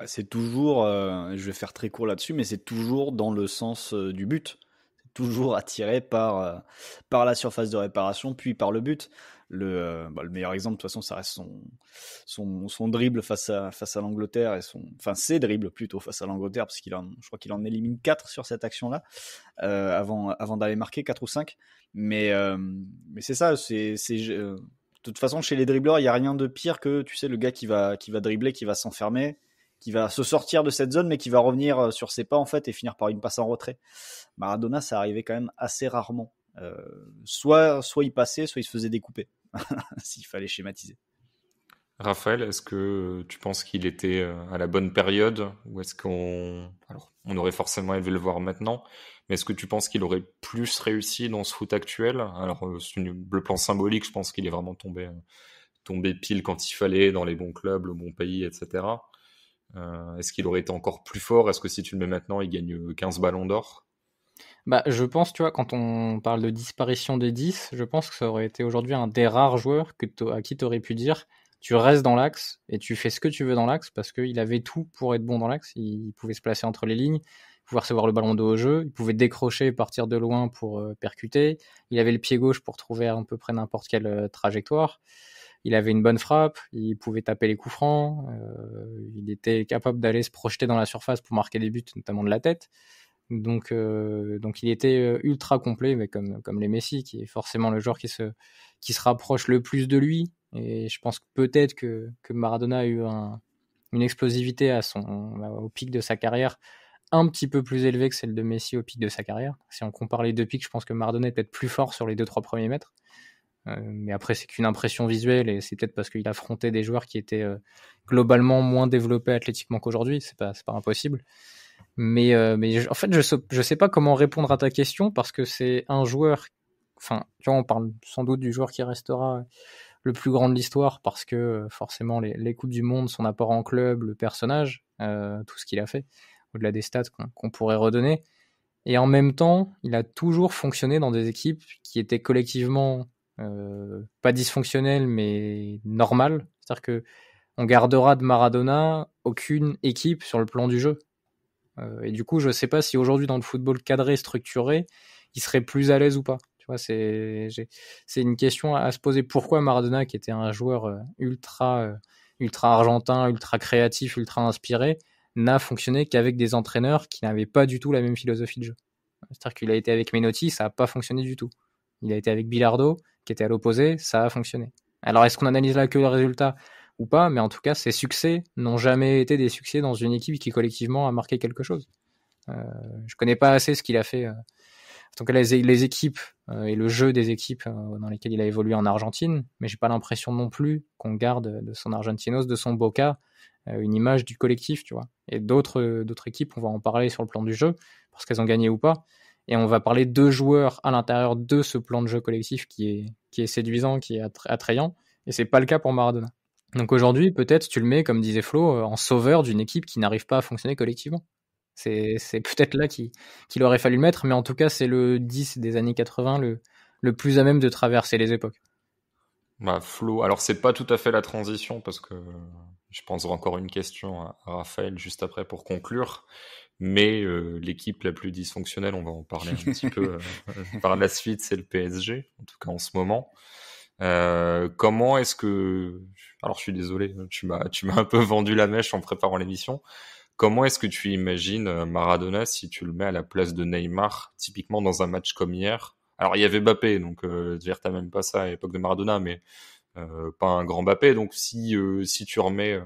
C'est toujours, je vais faire très court là-dessus, mais c'est toujours dans le sens du but. C'est toujours attiré par la surface de réparation, puis par le but. Le meilleur exemple, de toute façon, ça reste son dribble face à l'Angleterre et ses dribbles plutôt face à l'Angleterre, parce je crois qu'il en élimine 4 sur cette action-là, avant d'aller marquer 4 ou 5. Mais c'est ça, de toute façon, chez les dribbleurs, il n'y a rien de pire que, tu sais, le gars qui va dribbler, qui va s'enfermer, qui va se sortir de cette zone, mais qui va revenir sur ses pas, en fait, et finir par une passe en retrait. Maradona, ça arrivait quand même assez rarement. Soit il passait, soit il se faisait découper, s'il fallait schématiser. Raphaël, est-ce que tu penses qu'il était à la bonne période, ou est-ce on aurait forcément aimé le voir maintenant, mais est-ce que tu penses qu'il aurait plus réussi dans ce foot actuel? Alors, le plan symbolique, je pense qu'il est vraiment tombé pile quand il fallait, dans les bons clubs, le bon pays, etc. Est-ce qu'il aurait été encore plus fort? Est-ce que si tu le mets maintenant, il gagne 15 ballons d'or? Je pense, tu vois, quand on parle de disparition des 10, je pense que ça aurait été aujourd'hui un des rares joueurs à qui tu aurais pu dire tu restes dans l'axe et tu fais ce que tu veux dans l'axe, parce qu'il avait tout pour être bon dans l'axe. Il pouvait se placer entre les lignes, il pouvait recevoir le ballon de haut jeu, il pouvait décrocher et partir de loin pour percuter, il avait le pied gauche pour trouver à peu près n'importe quelle trajectoire, il avait une bonne frappe, il pouvait taper les coups francs, il était capable d'aller se projeter dans la surface pour marquer des buts, notamment de la tête. Donc il était ultra complet, mais comme les Messi, qui est forcément le joueur qui se rapproche le plus de lui. Et je pense que peut-être que Maradona a eu une explosivité au pic de sa carrière un petit peu plus élevée que celle de Messi au pic de sa carrière. Si on compare les deux pics, je pense que Maradona est peut-être plus fort sur les 2-3 premiers mètres. Mais après, c'est qu'une impression visuelle, et c'est peut-être parce qu'il affrontait des joueurs qui étaient globalement moins développés athlétiquement qu'aujourd'hui. C'est pas impossible. Mais en fait, je sais pas comment répondre à ta question, parce que c'est un joueur. Enfin, tu vois, on parle sans doute du joueur qui restera le plus grand de l'histoire, parce que forcément les Coupes du Monde, son apport en club, le personnage, tout ce qu'il a fait, au-delà des stats qu'on pourrait redonner. Et en même temps, il a toujours fonctionné dans des équipes qui étaient collectivement pas dysfonctionnelles, mais normales. C'est-à-dire que on gardera de Maradona aucune équipe sur le plan du jeu. Et du coup, je sais pas si aujourd'hui, dans le football cadré, structuré, il serait plus à l'aise ou pas. Tu vois, c'est une question à se poser. Pourquoi Maradona, qui était un joueur ultra argentin, ultra créatif, ultra inspiré, n'a fonctionné qu'avec des entraîneurs qui n'avaient pas du tout la même philosophie de jeu. C'est-à-dire qu'il a été avec Menotti, ça n'a pas fonctionné du tout. Il a été avec Bilardo, qui était à l'opposé, ça a fonctionné. Alors, est-ce qu'on analyse là que le résultat ou pas? Mais en tout cas, ses succès n'ont jamais été des succès dans une équipe qui collectivement a marqué quelque chose. Je connais pas assez ce qu'il a fait. En tout cas, les équipes et le jeu des équipes dans lesquelles il a évolué en Argentine, mais j'ai pas l'impression non plus qu'on garde de son Argentinos, de son Boca, une image du collectif, tu vois. Et d'autres équipes, on va en parler sur le plan du jeu, parce qu'elles ont gagné ou pas. Et on va parler de joueurs à l'intérieur de ce plan de jeu collectif qui est séduisant, qui est attrayant. Et c'est pas le cas pour Maradona. Donc aujourd'hui, peut-être, tu le mets, comme disait Flo, en sauveur d'une équipe qui n'arrive pas à fonctionner collectivement. C'est peut-être là qu'il aurait fallu le mettre, mais en tout cas, c'est le 10 des années 80 le plus à même de traverser les époques. Bah, Flo, alors c'est pas tout à fait la transition parce que je pense encore une question à Raphaël juste après pour conclure. Mais l'équipe la plus dysfonctionnelle, on va en parler un petit peu par la suite, c'est le PSG, en tout cas en ce moment. Comment est-ce que... Alors je suis désolé, tu m'as un peu vendu la mèche en préparant l'émission. Comment est-ce que tu imagines Maradona si tu le mets à la place de Neymar, typiquement dans un match comme hier? Alors il y avait Mbappé, donc t'as même pas ça à l'époque de Maradona, mais pas un grand Mbappé. Donc si tu remets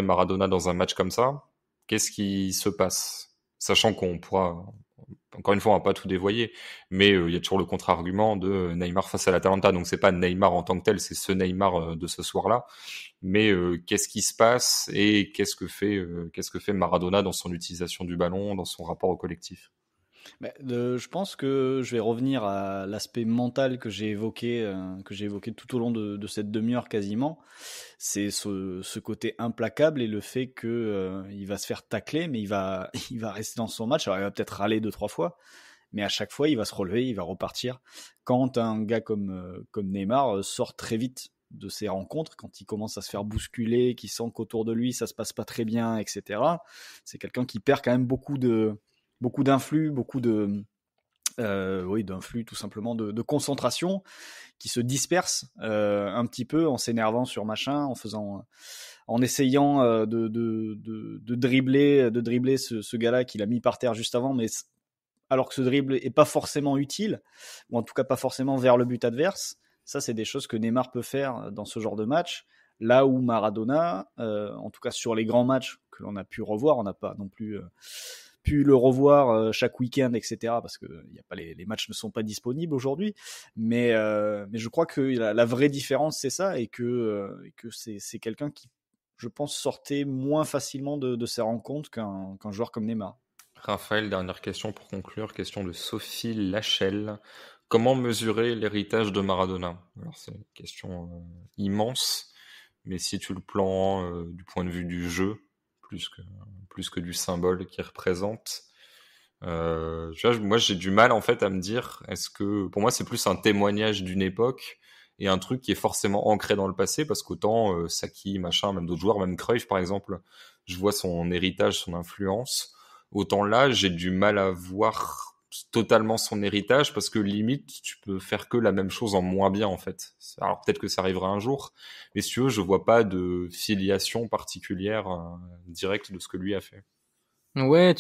Maradona dans un match comme ça, qu'est-ce qui se passe? Sachant qu'on pourra, encore une fois, on va pas tout dévoyer, mais il y a toujours le contre-argument de Neymar face à l'Atalanta. Donc c'est pas Neymar en tant que tel, c'est ce Neymar de ce soir-là. Mais qu'est-ce qui se passe et qu'est-ce que fait Maradona dans son utilisation du ballon, dans son rapport au collectif? Je pense que je vais revenir à l'aspect mental que j'ai évoqué tout au long de cette demi-heure quasiment. C'est ce côté implacable et le fait que il va se faire tacler, mais il va rester dans son match. Alors il va peut-être râler 2-3 fois, mais à chaque fois il va se relever, il va repartir. Quand un gars comme Neymar sort très vite de ses rencontres, quand il commence à se faire bousculer, qu'il sent qu'autour de lui ça se passe pas très bien, etc. C'est quelqu'un qui perd quand même beaucoup d'influx, d'influx tout simplement, de concentration, qui se disperse un petit peu en s'énervant sur machin, en essayant de dribbler ce gars-là qu'il a mis par terre juste avant, mais alors que ce dribble est pas forcément utile, ou en tout cas pas forcément vers le but adverse. Ça, c'est des choses que Neymar peut faire dans ce genre de match. Là où Maradona, en tout cas sur les grands matchs que l'on a pu revoir, on n'a pas non plus pu le revoir chaque week-end, etc. Parce que les matchs ne sont pas disponibles aujourd'hui. Mais je crois que la vraie différence, c'est ça, et que c'est quelqu'un qui, je pense, sortait moins facilement de ses rencontres qu'un joueur comme Neymar. Raphaël, dernière question pour conclure, question de Sophie Lachelle. Comment mesurer l'héritage de Maradona? Alors c'est une question immense, mais si tu le prends du point de vue du jeu, plus que du symbole qu'il représente, moi j'ai du mal en fait à me dire, est-ce que pour moi c'est plus un témoignage d'une époque et un truc qui est forcément ancré dans le passé, parce qu'autant Saki, machin, même d'autres joueurs, même Cruyff par exemple, je vois son héritage, son influence. Autant là, j'ai du mal à voir totalement son héritage, parce que limite, tu peux faire que la même chose en moins bien, en fait. Alors peut-être que ça arrivera un jour, mais si tu veux, je vois pas de filiation particulière directe de ce que lui a fait. Ouais,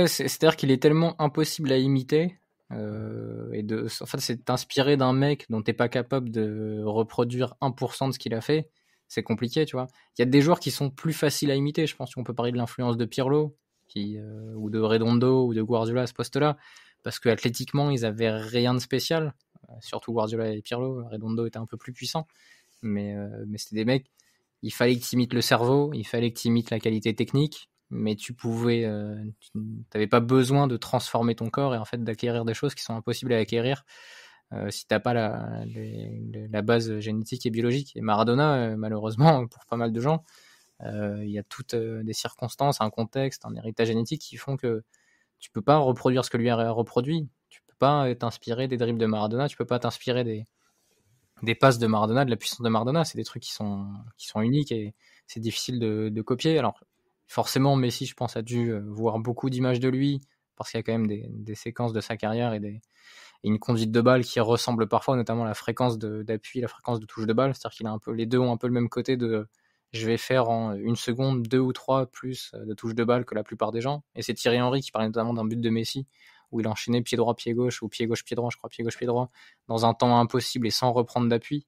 c'est-à-dire qu'il est tellement impossible à imiter, en fait, c'est t'inspirer d'un mec dont t'es pas capable de reproduire 1% de ce qu'il a fait. C'est compliqué, tu vois. Il y a des joueurs qui sont plus faciles à imiter. Je pense qu'on peut parler de l'influence de Pirlo, ou de Redondo ou de Guardiola à ce poste-là, parce que athlétiquement ils avaient rien de spécial, surtout Guardiola et Pirlo. Redondo était un peu plus puissant, mais c'était des mecs, il fallait que tu imites le cerveau, il fallait que tu imites la qualité technique, mais tu n'avais pas besoin de transformer ton corps et en fait d'acquérir des choses qui sont impossibles à acquérir si t'as pas la base génétique et biologique. Et Maradona, malheureusement pour pas mal de gens, il y a toutes des circonstances, un contexte, un héritage génétique qui font que tu peux pas reproduire ce que lui a reproduit. Tu peux pas t'inspirer des dribbles de Maradona, tu peux pas t'inspirer des passes de Maradona, de la puissance de Maradona. C'est des trucs qui sont uniques et c'est difficile de copier. Alors forcément, Messi, je pense, a dû voir beaucoup d'images de lui, parce qu'il y a quand même des séquences de sa carrière et et une conduite de balle qui ressemble parfois, notamment la fréquence d'appui, la fréquence de touche de balle. C'est-à-dire qu'il a les deux ont un peu le même côté de je vais faire en 1 seconde 2 ou 3 plus de touche de balle que la plupart des gens. Et c'est Thierry Henry qui parlait notamment d'un but de Messi où il enchaînait pied droit, pied gauche, ou pied gauche, pied droit, je crois, pied gauche, pied droit, dans un temps impossible et sans reprendre d'appui.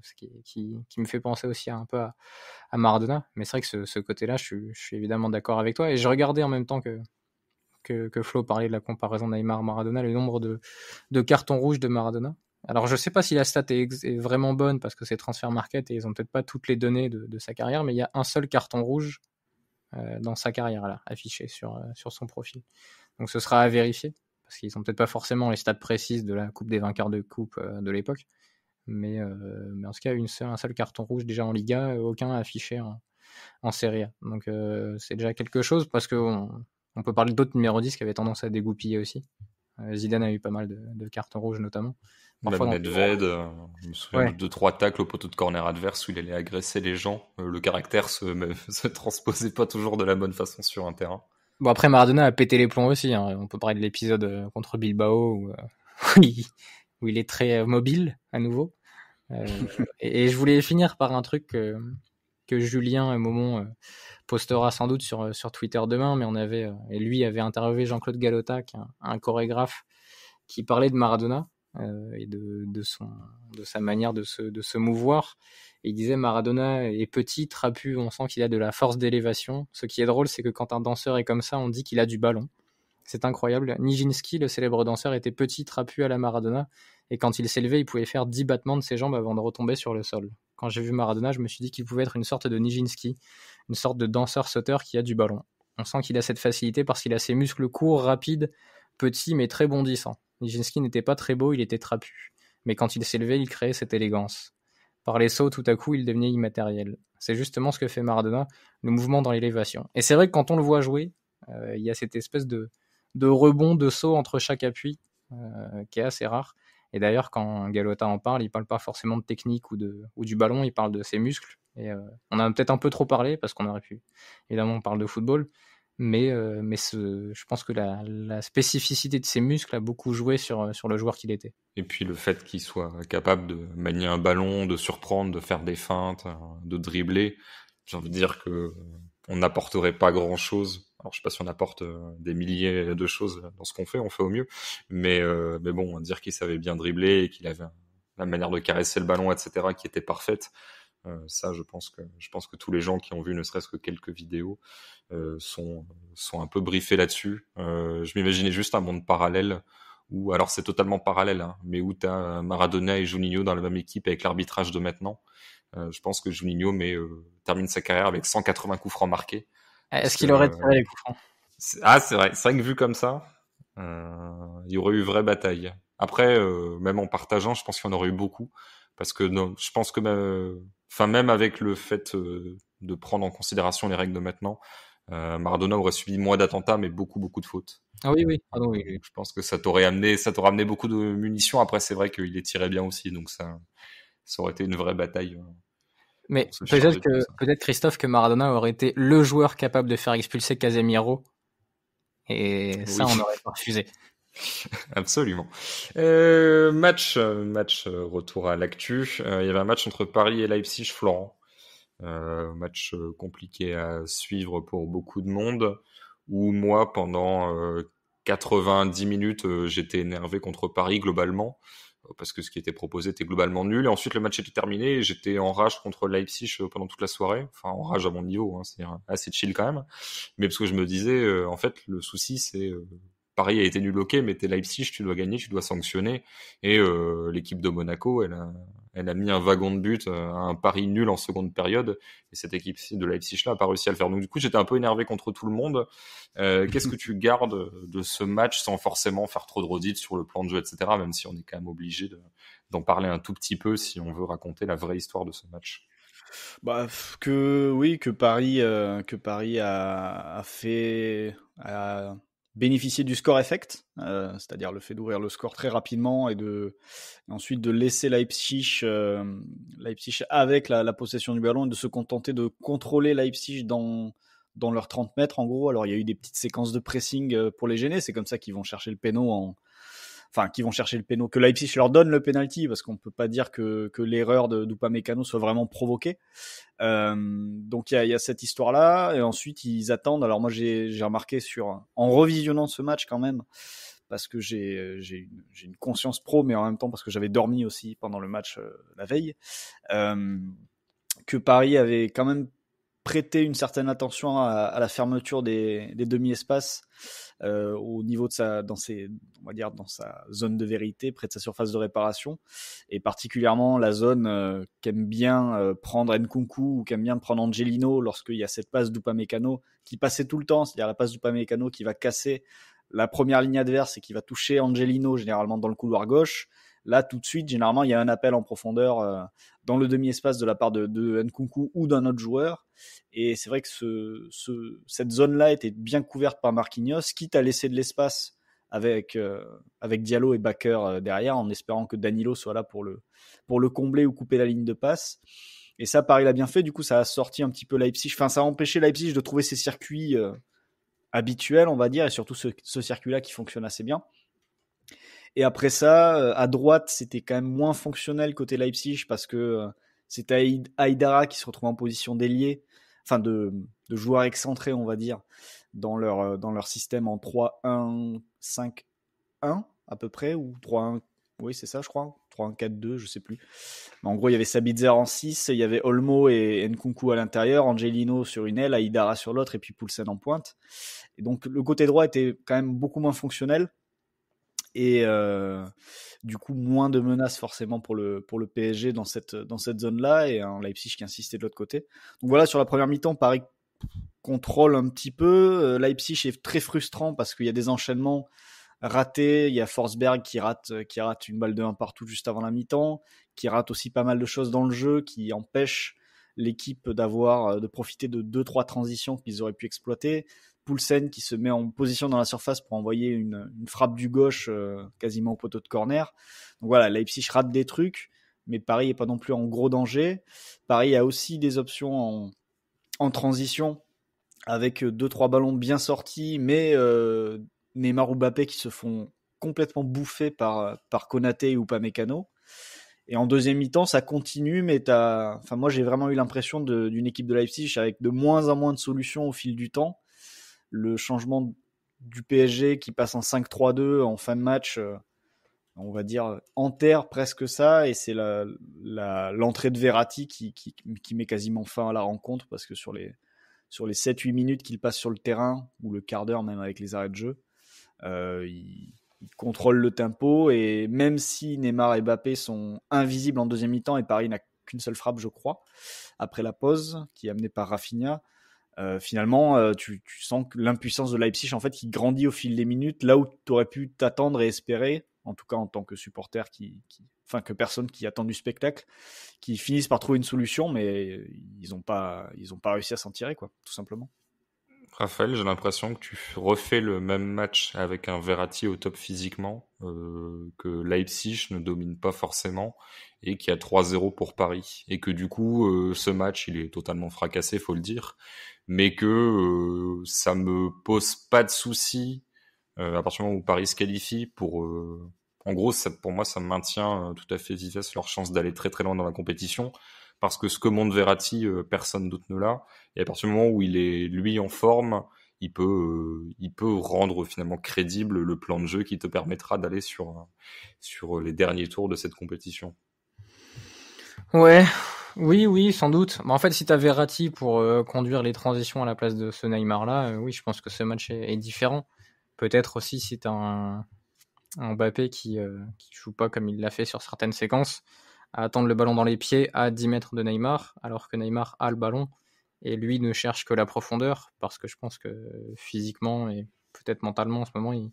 Ce qui me fait penser aussi un peu à Maradona. Mais c'est vrai que ce côté-là, je suis évidemment d'accord avec toi. Et je regardais en même temps que Flo parlait de la comparaison Neymar-Maradona, le nombre de cartons rouges de Maradona. Alors je sais pas si la stat est vraiment bonne parce que c'est Transfer Market et ils ont peut-être pas toutes les données de sa carrière, mais il y a un seul carton rouge dans sa carrière là, affiché sur son profil. Donc ce sera à vérifier parce qu'ils ont peut-être pas forcément les stats précises de la Coupe des vainqueurs de coupe de l'époque, mais en tout cas un seul carton rouge déjà en Liga, aucun affiché en Serie A. Donc c'est déjà quelque chose parce que on peut parler d'autres numéros 10 qui avaient tendance à dégoupiller aussi. Zidane a eu pas mal de cartons rouges notamment. Parfois même Nedved, je me souviens de 2-3 tacles au poteau de corner adverse où il allait agresser les gens. Le caractère se transposait pas toujours de la bonne façon sur un terrain. Bon, après Maradona a pété les plombs aussi. Hein. On peut parler de l'épisode contre Bilbao où il est très mobile à nouveau. Et je voulais finir par un truc que Julien Momon postera sans doute sur Twitter demain, mais et lui avait interviewé Jean-Claude Galota, qui est un chorégraphe qui parlait de Maradona et de sa manière de se mouvoir. Et il disait Maradona est petit, trapu, on sent qu'il a de la force d'élévation. Ce qui est drôle, c'est que quand un danseur est comme ça, on dit qu'il a du ballon. C'est incroyable. Nijinsky, le célèbre danseur, était petit, trapu à la Maradona, et quand il s'élevait, il pouvait faire 10 battements de ses jambes avant de retomber sur le sol. Quand j'ai vu Maradona, je me suis dit qu'il pouvait être une sorte de Nijinsky, une sorte de danseur-sauteur qui a du ballon. On sent qu'il a cette facilité parce qu'il a ses muscles courts, rapides, petits, mais très bondissants. Nijinsky n'était pas très beau, il était trapu. Mais quand il s'élevait, il créait cette élégance. Par les sauts, tout à coup, il devenait immatériel. C'est justement ce que fait Maradona, le mouvement dans l'élévation. Et c'est vrai que quand on le voit jouer, il y a cette espèce de rebond, de saut entre chaque appui, qui est assez rare. Et d'ailleurs, quand Galota en parle, il parle pas forcément de technique ou du ballon, il parle de ses muscles. Et on a peut-être un peu trop parlé, parce qu'on aurait pu... Évidemment, on parle de football, mais je pense que la spécificité de ses muscles a beaucoup joué sur le joueur qu'il était. Et puis le fait qu'il soit capable de manier un ballon, de surprendre, de faire des feintes, de dribbler, j'ai envie de dire que on n'apporterait pas grand-chose. Alors je sais pas si on apporte des milliers de choses dans ce qu'on fait, on fait au mieux, mais bon, dire qu'il savait bien dribbler et qu'il avait la manière de caresser le ballon, etc., qui était parfaite. Ça, je pense que tous les gens qui ont vu ne serait-ce que quelques vidéos sont un peu briefés là-dessus. Je m'imaginais juste un monde parallèle où, alors c'est totalement parallèle, hein, mais où tu as Maradona et Juninho dans la même équipe avec l'arbitrage de maintenant. Je pense que Juninho termine sa carrière avec 180 coups francs marqués. Est-ce qu'il aurait tiré les coups francs ? C'est vrai que vu comme ça, il y aurait eu vraie bataille. Après, même en partageant, je pense qu'il y en aurait eu beaucoup. Parce que non, je pense que même avec le fait de prendre en considération les règles de maintenant, Maradona aurait subi moins d'attentats, mais beaucoup de fautes. Ah oui. Oui. Je pense que ça t'aurait amené beaucoup de munitions. Après, c'est vrai qu'il les tirait bien aussi, donc ça aurait été une vraie bataille. Mais peut-être Christophe, que Maradona aurait été le joueur capable de faire expulser Casemiro, et ça, on n'aurait pas refusé. Absolument. Match retour à l'actu. Il y avait un match entre Paris et Leipzig, Florent. Match compliqué à suivre pour beaucoup de monde, où moi, pendant 90 minutes, j'étais énervé contre Paris globalement, parce que ce qui était proposé était globalement nul. Et ensuite, le match était terminé et j'étais en rage contre Leipzig pendant toute la soirée. Enfin, en rage à mon niveau, hein, c'est assez chill quand même. Mais parce que je me disais, en fait, le souci, c'est... Paris a été nul, ok, mais t'es Leipzig, tu dois gagner, tu dois sanctionner. Et l'équipe de Monaco, elle a mis un wagon de but à un Paris nul en seconde période. Et cette équipe de Leipzig-là n'a pas réussi à le faire. Donc du coup, j'étais un peu énervé contre tout le monde. Qu'est-ce que tu gardes de ce match sans forcément faire trop de redites sur le plan de jeu, etc., même si on est quand même obligé d'en parler un tout petit peu si on veut raconter la vraie histoire de ce match. Bah, que Paris a bénéficier du score effect, c'est-à-dire le fait d'ouvrir le score très rapidement et ensuite de laisser Leipzig avec la possession du ballon et de se contenter de contrôler Leipzig dans leurs 30 mètres en gros. Alors il y a eu des petites séquences de pressing pour les gêner, c'est comme ça qu'ils vont chercher le péno enfin qui vont chercher le péno, que Leipzig leur donne le penalty, parce qu'on peut pas dire que l'erreur d'Upamecano soit vraiment provoquée. Donc il y a cette histoire-là, et ensuite ils attendent. Alors moi j'ai remarqué en revisionnant ce match quand même, parce que j'ai une conscience pro, mais en même temps parce que j'avais dormi aussi pendant le match la veille, que Paris avait quand même prêté une certaine attention à la fermeture des demi-espaces au niveau de dans sa zone de vérité, près de sa surface de réparation, et particulièrement la zone qu'aime bien prendre Nkunku ou qu'aime bien prendre Angelino lorsqu'il y a cette passe d'Upamecano qui passait tout le temps, c'est-à-dire la passe d'Upamecano qui va casser la première ligne adverse et qui va toucher Angelino généralement dans le couloir gauche. Là, tout de suite, généralement, il y a un appel en profondeur dans le demi-espace de la part de Nkunku ou d'un autre joueur. Et c'est vrai que cette zone-là était bien couverte par Marquinhos, quitte à laisser de l'espace avec Diallo et Bakker derrière, en espérant que Danilo soit là pour le combler ou couper la ligne de passe. Et ça, Paris l'a bien fait. Du coup, ça a sorti un petit peu Leipzig. Enfin, ça a empêché Leipzig de trouver ses circuits habituels, on va dire, et surtout ce circuit-là qui fonctionne assez bien. Et après ça, à droite, c'était quand même moins fonctionnel côté Leipzig, parce que c'était Aïdara qui se retrouvait en position d'ailier, enfin de joueur excentré, on va dire, dans leur système en 3-1-5-1 à peu près, ou 3-1, oui c'est ça je crois, 3-1-4-2, je sais plus. Mais en gros, il y avait Sabitzer en 6, il y avait Olmo et Nkunku à l'intérieur, Angelino sur une aile, Aïdara sur l'autre, et puis Poulsen en pointe. Et donc le côté droit était quand même beaucoup moins fonctionnel. Et du coup moins de menaces forcément pour le PSG dans cette zone-là, et un Leipzig qui insistait de l'autre côté. Donc voilà, sur la première mi-temps, Paris contrôle un petit peu. Leipzig est très frustrant parce qu'il y a des enchaînements ratés. Il y a Forsberg qui rate une balle de 1 partout juste avant la mi-temps, qui rate aussi pas mal de choses dans le jeu, qui empêche l'équipe de profiter de 2-3 transitions qu'ils auraient pu exploiter. Poulsen qui se met en position dans la surface pour envoyer une frappe du gauche quasiment au poteau de corner. Donc voilà, Leipzig rate des trucs, mais Paris n'est pas non plus en gros danger. Paris a aussi des options en transition, avec 2-3 ballons bien sortis, mais Neymar ou Mbappé qui se font complètement bouffer par Konaté ou Upamecano. Et en deuxième mi-temps, ça continue, mais moi j'ai vraiment eu l'impression d'une équipe de Leipzig avec de moins en moins de solutions au fil du temps. Le changement du PSG qui passe en 5-3-2 en fin de match, on va dire, enterre presque ça, et c'est l'entrée de Verratti qui met quasiment fin à la rencontre, parce que sur les 7-8 minutes qu'il passe sur le terrain, ou le quart d'heure même avec les arrêts de jeu, il contrôle le tempo, et même si Neymar et Mbappé sont invisibles en deuxième mi-temps, et Paris n'a qu'une seule frappe, je crois, après la pause, qui est amenée par Rafinha, finalement, tu sens que l'impuissance de Leipzig, en fait, qui grandit au fil des minutes, là où tu aurais pu t'attendre et espérer, en tout cas en tant que supporter, que personne qui attend du spectacle, qui finissent par trouver une solution, mais ils ont pas réussi à s'en tirer, quoi, tout simplement. Raphaël, j'ai l'impression que tu refais le même match avec un Verratti au top physiquement, que Leipzig ne domine pas forcément, et qu'il y a 3-0 pour Paris. Et que du coup, ce match, il est totalement fracassé, faut le dire, mais que ça me pose pas de soucis à partir du moment où Paris se qualifie en gros, pour moi, ça maintient tout à fait vivace leur chance d'aller très très loin dans la compétition, parce que ce que montre Verratti, personne d'autre ne l'a. Et à partir du moment où il est lui en forme, il peut rendre finalement crédible le plan de jeu qui te permettra d'aller sur les derniers tours de cette compétition. Ouais, oui, sans doute. Mais en fait, si t'as Verratti pour conduire les transitions à la place de ce Neymar-là, oui, je pense que ce match est différent. Peut-être aussi si t'as un Mbappé qui joue pas comme il l'a fait sur certaines séquences, à attendre le ballon dans les pieds à 10 mètres de Neymar, alors que Neymar a le ballon, et lui ne cherche que la profondeur, parce que je pense que physiquement et peut-être mentalement en ce moment, il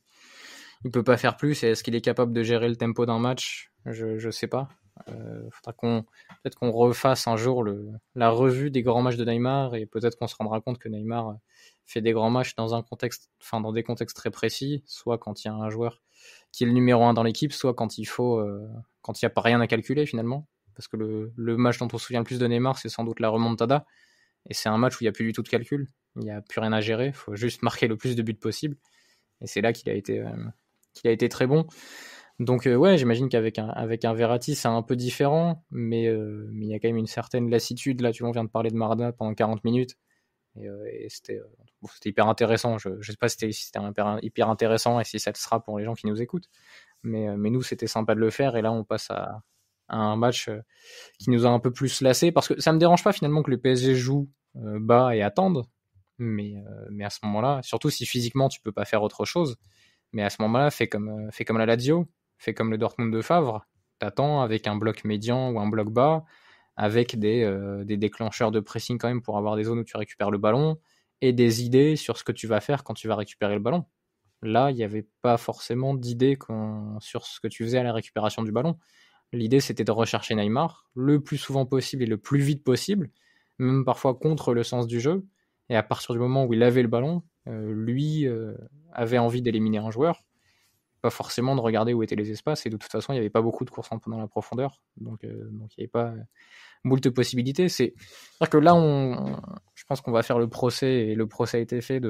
peut pas faire plus. Et est-ce qu'il est capable de gérer le tempo d'un match ? Je sais pas. Faudra peut-être qu'on refasse un jour la revue des grands matchs de Neymar, et peut-être qu'on se rendra compte que Neymar fait des grands matchs dans dans des contextes très précis, soit quand il y a un joueur qui est le numéro 1 dans l'équipe, soit quand il n'y a pas rien à calculer finalement, parce que le match dont on se souvient le plus de Neymar, c'est sans doute la remontada, et c'est un match où il n'y a plus du tout de calcul, il n'y a plus rien à gérer, il faut juste marquer le plus de buts possible, et c'est là qu'il a été très bon. Donc ouais, j'imagine qu'avec un Verratti, c'est un peu différent, mais il y a quand même une certaine lassitude. Là, tu vois, on vient de parler de Maradona pendant 40 minutes, et c'était hyper intéressant. Je sais pas si c'était hyper intéressant et si ça le sera pour les gens qui nous écoutent, mais nous, c'était sympa de le faire, et là, on passe à un match qui nous a un peu plus lassé, parce que ça me dérange pas finalement que le PSG joue bas et attende, mais à ce moment-là, surtout si physiquement tu peux pas faire autre chose, mais à ce moment-là, fais comme la Lazio, fais comme le Dortmund de Favre, t'attends avec un bloc médian ou un bloc bas, avec des déclencheurs de pressing quand même pour avoir des zones où tu récupères le ballon, et des idées sur ce que tu vas faire quand tu vas récupérer le ballon. Là, il n'y avait pas forcément d'idées sur ce que tu faisais à la récupération du ballon. L'idée, c'était de rechercher Neymar le plus souvent possible et le plus vite possible, même parfois contre le sens du jeu. Et à partir du moment où il avait le ballon, lui avait envie d'éliminer un joueur, pas forcément de regarder où étaient les espaces. Et de toute façon, il n'y avait pas beaucoup de courses dans la profondeur, donc il n'y avait pas moult possibilités. C'est-à-dire que là, je pense qu'on va faire le procès, et le procès a été fait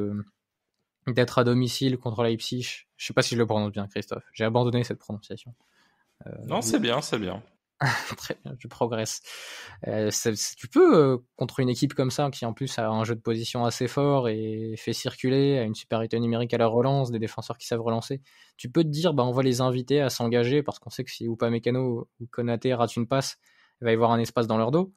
d'être à domicile contre Leipzig. Je sais pas si je le prononce bien, Christophe. J'ai abandonné cette prononciation. Non, c'est bien. Très bien, je progresse. Tu peux, contre une équipe comme ça, qui en plus a un jeu de position assez fort et fait circuler, a une supériorité numérique à la relance, des défenseurs qui savent relancer, tu peux te dire, on va les inviter à s'engager, parce qu'on sait que si Upamecano ou Konaté ratent une passe, il va y avoir un espace dans leur dos.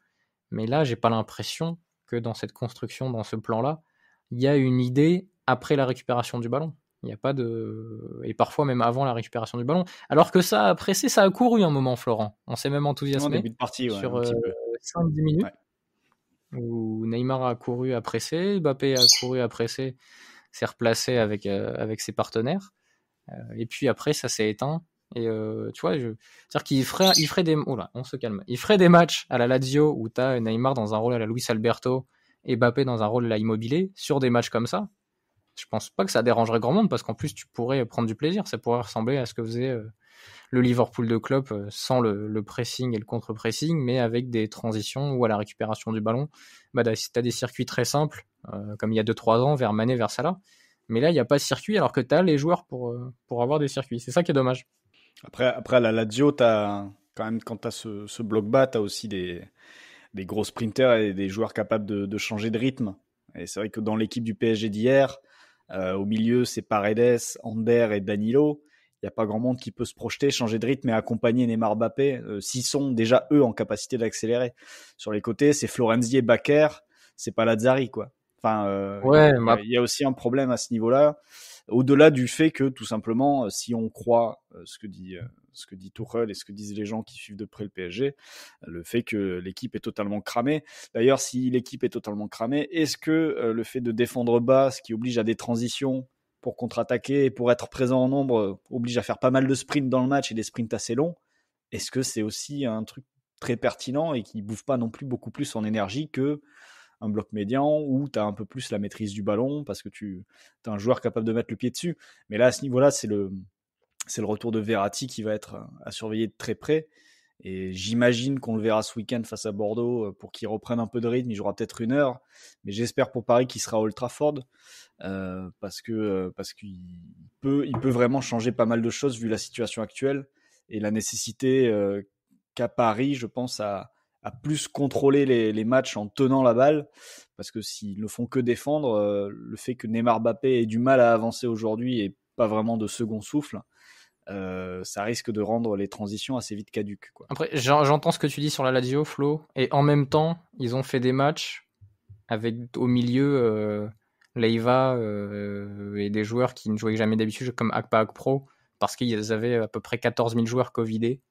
Mais là, j'ai pas l'impression que dans cette construction, dans ce plan-là, il y a une idée après la récupération du ballon. Il n'y a pas de... Et parfois même avant la récupération du ballon. Alors que ça a pressé, ça a couru un moment, Florent. On s'est même enthousiasmé début de partie, ouais, sur un petit peu. 5-10 minutes, Ouais. Où Neymar a couru à presser, Mbappé a couru à presser, s'est replacé avec ses partenaires. Et puis après, ça s'est éteint. Et tu vois, c'est-à-dire qu'il ferait des... Oh là, on se calme. Il ferait des matchs à la Lazio où tu as Neymar dans un rôle à la Luis Alberto et Mbappé dans un rôle à la Immobilier. Sur des matchs comme ça, je pense pas que ça dérangerait grand monde, parce qu'en plus tu pourrais prendre du plaisir. Ça pourrait ressembler à ce que faisait le Liverpool de Klopp, sans le pressing et le contre-pressing, mais avec des transitions ou à la récupération du ballon. T'as des circuits très simples, comme il y a 2-3 ans, vers Mané, vers Salah. Mais là, il n'y a pas de circuit, alors que tu as les joueurs pour avoir des circuits. C'est ça qui est dommage. Après, à la Lazio, quand tu as ce bloc bas, tu as aussi des gros sprinters et des joueurs capables de changer de rythme. Et c'est vrai que dans l'équipe du PSG d'hier, au milieu, c'est Paredes, Ander et Danilo. Il n'y a pas grand monde qui peut se projeter, changer de rythme et accompagner Neymar, Mbappé, s'ils sont déjà, eux, en capacité d'accélérer. Sur les côtés, c'est Florenzi et Bakker, c'est pas Lazzari, quoi. Enfin, ouais, il y a aussi un problème à ce niveau-là, au-delà du fait que, tout simplement, si on croit ce que dit Tuchel et ce que disent les gens qui suivent de près le PSG, le fait que l'équipe est totalement cramée. D'ailleurs, si l'équipe est totalement cramée, est-ce que le fait de défendre bas, ce qui oblige à des transitions pour contre-attaquer et pour être présent en nombre, oblige à faire pas mal de sprints dans le match et des sprints assez longs, est-ce que c'est aussi un truc très pertinent et qui bouffe pas non plus beaucoup plus en énergie que un bloc médian où tu as un peu plus la maîtrise du ballon parce que tu as un joueur capable de mettre le pied dessus. Mais là, à ce niveau-là, c'est le retour de Verratti qui va être à surveiller de très près. Et j'imagine qu'on le verra ce week-end face à Bordeaux pour qu'il reprenne un peu de rythme. Il jouera peut-être 1 heure, mais j'espère pour Paris qu'il sera à Old Trafford parce qu'il peut vraiment changer pas mal de choses vu la situation actuelle et la nécessité qu'a Paris, je pense, à plus contrôler les matchs en tenant la balle, parce que s'ils ne font que défendre, le fait que Neymar, Mbappé ait du mal à avancer aujourd'hui et pas vraiment de second souffle, ça risque de rendre les transitions assez vite caduques, quoi. Après, j'entends ce que tu dis sur la Lazio, Flo, et en même temps, ils ont fait des matchs avec au milieu Leiva et des joueurs qui ne jouaient jamais d'habitude, comme Akpa Akpro, parce qu'ils avaient à peu près 14 000 joueurs Covidés.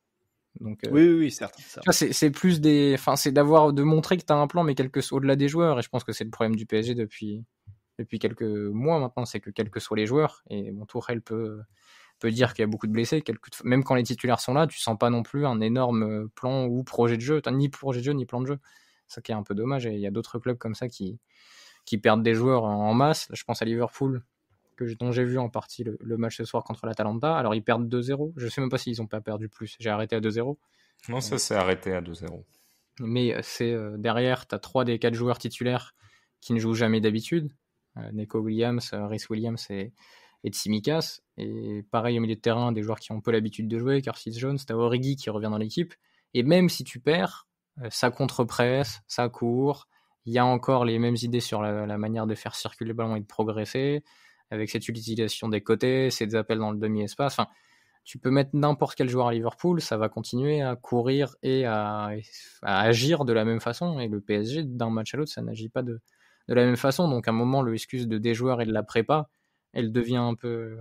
Donc, oui, certes. C'est plus c'est de montrer que tu as un plan, mais au-delà des joueurs. Et je pense que c'est le problème du PSG depuis quelques mois maintenant, c'est que quels que soient les joueurs, et Tuchel peut dire qu'il y a beaucoup de blessés, même quand les titulaires sont là, tu sens pas non plus un énorme plan ou projet de jeu. T'as ni projet de jeu ni plan de jeu. Ça qui est un peu dommage. Et il y a d'autres clubs comme ça qui perdent des joueurs en masse. Là, je pense à Liverpool, dont j'ai vu en partie le match ce soir contre l'Atalanta. Alors ils perdent 2-0. Je sais même pas s'ils ont pas perdu plus. J'ai arrêté à 2-0. Non, ça s'est arrêté à 2-0. Mais c'est derrière, tu as 3 des 4 joueurs titulaires qui ne jouent jamais d'habitude. Neco Williams, Rhys Williams et et Tsimikas. Et pareil au milieu de terrain, des joueurs qui ont un peu l'habitude de jouer, Curtis Jones, t'as Origi qui revient dans l'équipe. Et même si tu perds, ça contre-presse, ça court. Il y a encore les mêmes idées sur la manière de faire circuler le ballon et de progresser, avec cette utilisation des côtés, ces appels dans le demi-espace. Enfin, tu peux mettre n'importe quel joueur à Liverpool, ça va continuer à courir et à agir de la même façon. Et le PSG, d'un match à l'autre, ça n'agit pas de la même façon. Donc à un moment, l'excuse de des joueurs et de la prépa, elle devient un peu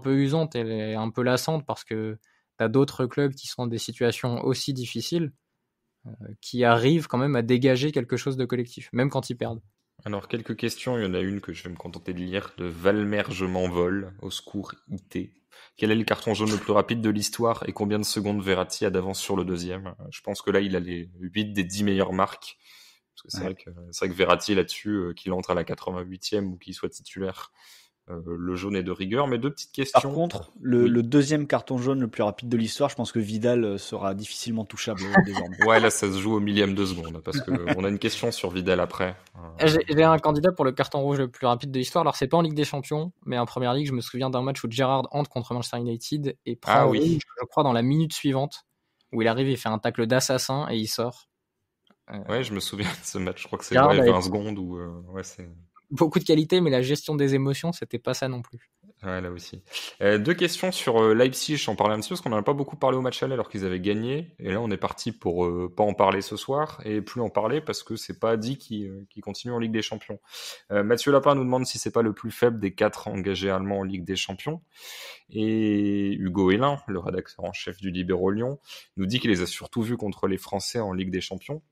usante, elle est un peu lassante parce que tu as d'autres clubs qui sont dans des situations aussi difficiles qui arrivent quand même à dégager quelque chose de collectif, même quand ils perdent. Alors, quelques questions. Il y en a une que je vais me contenter de lire, de Valmer Je m'envole, au secours IT. Quel est le carton jaune le plus rapide de l'histoire et combien de secondes Verratti a d'avance sur le deuxième? Je pense que là, il a les 8 des 10 meilleures marques. Parce que c'est vrai que Verratti, là-dessus, qu'il entre à la 88e ou qu'il soit titulaire, le jaune est de rigueur. Mais deux petites questions. Par contre, le deuxième carton jaune le plus rapide de l'histoire, je pense que Vidal sera difficilement touchable désormais. Ouais, là, ça se joue au millième de seconde, parce que on a une question sur Vidal après. J'ai un candidat pour le carton rouge le plus rapide de l'histoire. Alors, c'est pas en Ligue des Champions, mais en Première Ligue, je me souviens d'un match où Gerrard entre contre Manchester United et prend rouge, je crois, dans la minute suivante, où il arrive, il fait un tacle d'assassin et il sort. Ouais, je me souviens de ce match. Je crois que c'est 20 secondes ou c'est beaucoup de qualité, mais la gestion des émotions, c'était pas ça non plus. Ouais, là aussi. Deux questions sur Leipzig, j'en parlais un petit peu parce qu'on n'en a pas beaucoup parlé au match aller alors qu'ils avaient gagné. Et là, on est parti pour pas en parler ce soir et plus en parler parce que c'est pas dit qu'ils continuent en Ligue des Champions. Mathieu Lapin nous demande si c'est pas le plus faible des 4 engagés allemands en Ligue des Champions. Et Hugo Hélin, le rédacteur en chef du Libéro Lyon, nous dit qu'il les a surtout vus contre les Français en Ligue des Champions,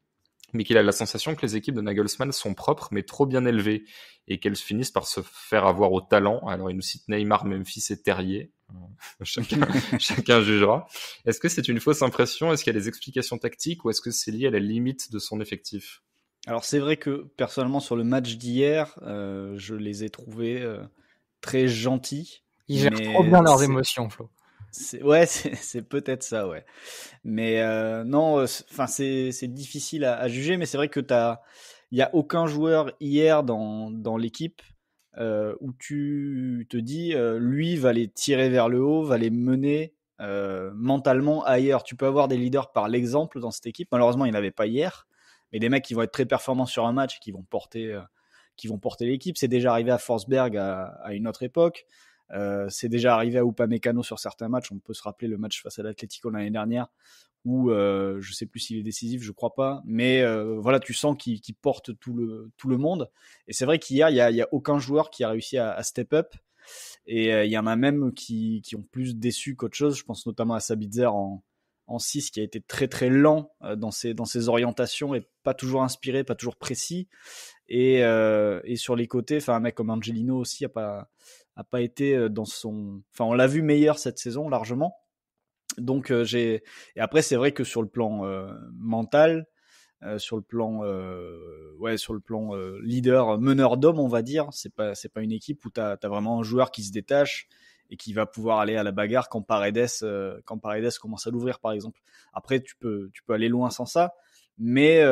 mais qu'il a la sensation que les équipes de Nagelsmann sont propres mais trop bien élevées et qu'elles finissent par se faire avoir au talent. Alors il nous cite Neymar, Memphis et Terrier. Chacun jugera. Est-ce que c'est une fausse impression? Est-ce qu'il y a des explications tactiques ou est-ce que c'est lié à la limite de son effectif? Alors c'est vrai que personnellement sur le match d'hier, je les ai trouvés très gentils. Ils gèrent trop bien leurs émotions, Flo. C'est peut-être ça, ouais. Mais non, enfin c'est difficile à juger, mais c'est vrai que il y a aucun joueur hier dans l'équipe où tu te dis lui va les tirer vers le haut, va les mener mentalement ailleurs. Tu peux avoir des leaders par l'exemple dans cette équipe. Malheureusement, il n'y en avait pas hier, mais des mecs qui vont être très performants sur un match, qui vont porter l'équipe. C'est déjà arrivé à Forsberg à une autre époque. C'est déjà arrivé à Upamecano sur certains matchs. On peut se rappeler le match face à l'Atlético l'année dernière où je sais plus s'il est décisif, je crois pas, mais voilà, tu sens qu'il porte tout le monde. Et c'est vrai qu'hier il y a aucun joueur qui a réussi à step up. Et il y en a même qui ont plus déçu qu'autre chose. Je pense notamment à Sabitzer en 6 qui a été très très lent dans ses orientations et pas toujours inspiré, pas toujours précis. Et sur les côtés, enfin un mec comme Angelino aussi a pas été dans son... Enfin, on l'a vu meilleur cette saison, largement. Donc, et après, c'est vrai que sur le plan mental, sur le plan leader, meneur d'homme, on va dire, c'est pas une équipe où t'as vraiment un joueur qui se détache et qui va pouvoir aller à la bagarre quand Paredes commence à l'ouvrir, par exemple. Après, tu peux aller loin sans ça. Mais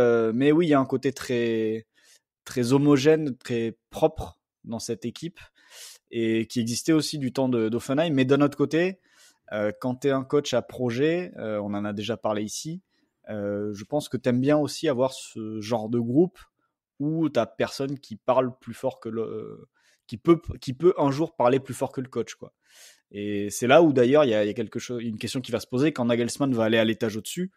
oui, il y a un côté très, très homogène, très propre dans cette équipe et qui existait aussi du temps d'Offenheim. Mais d'un autre côté, quand tu es un coach à projet, on en a déjà parlé ici, je pense que tu aimes bien aussi avoir ce genre de groupe où tu n'as personne qui parle plus fort que qui peut un jour parler plus fort que le coach, quoi. Et c'est là où d'ailleurs il y a une question qui va se poser quand Nagelsmann va aller à l'étage au-dessus.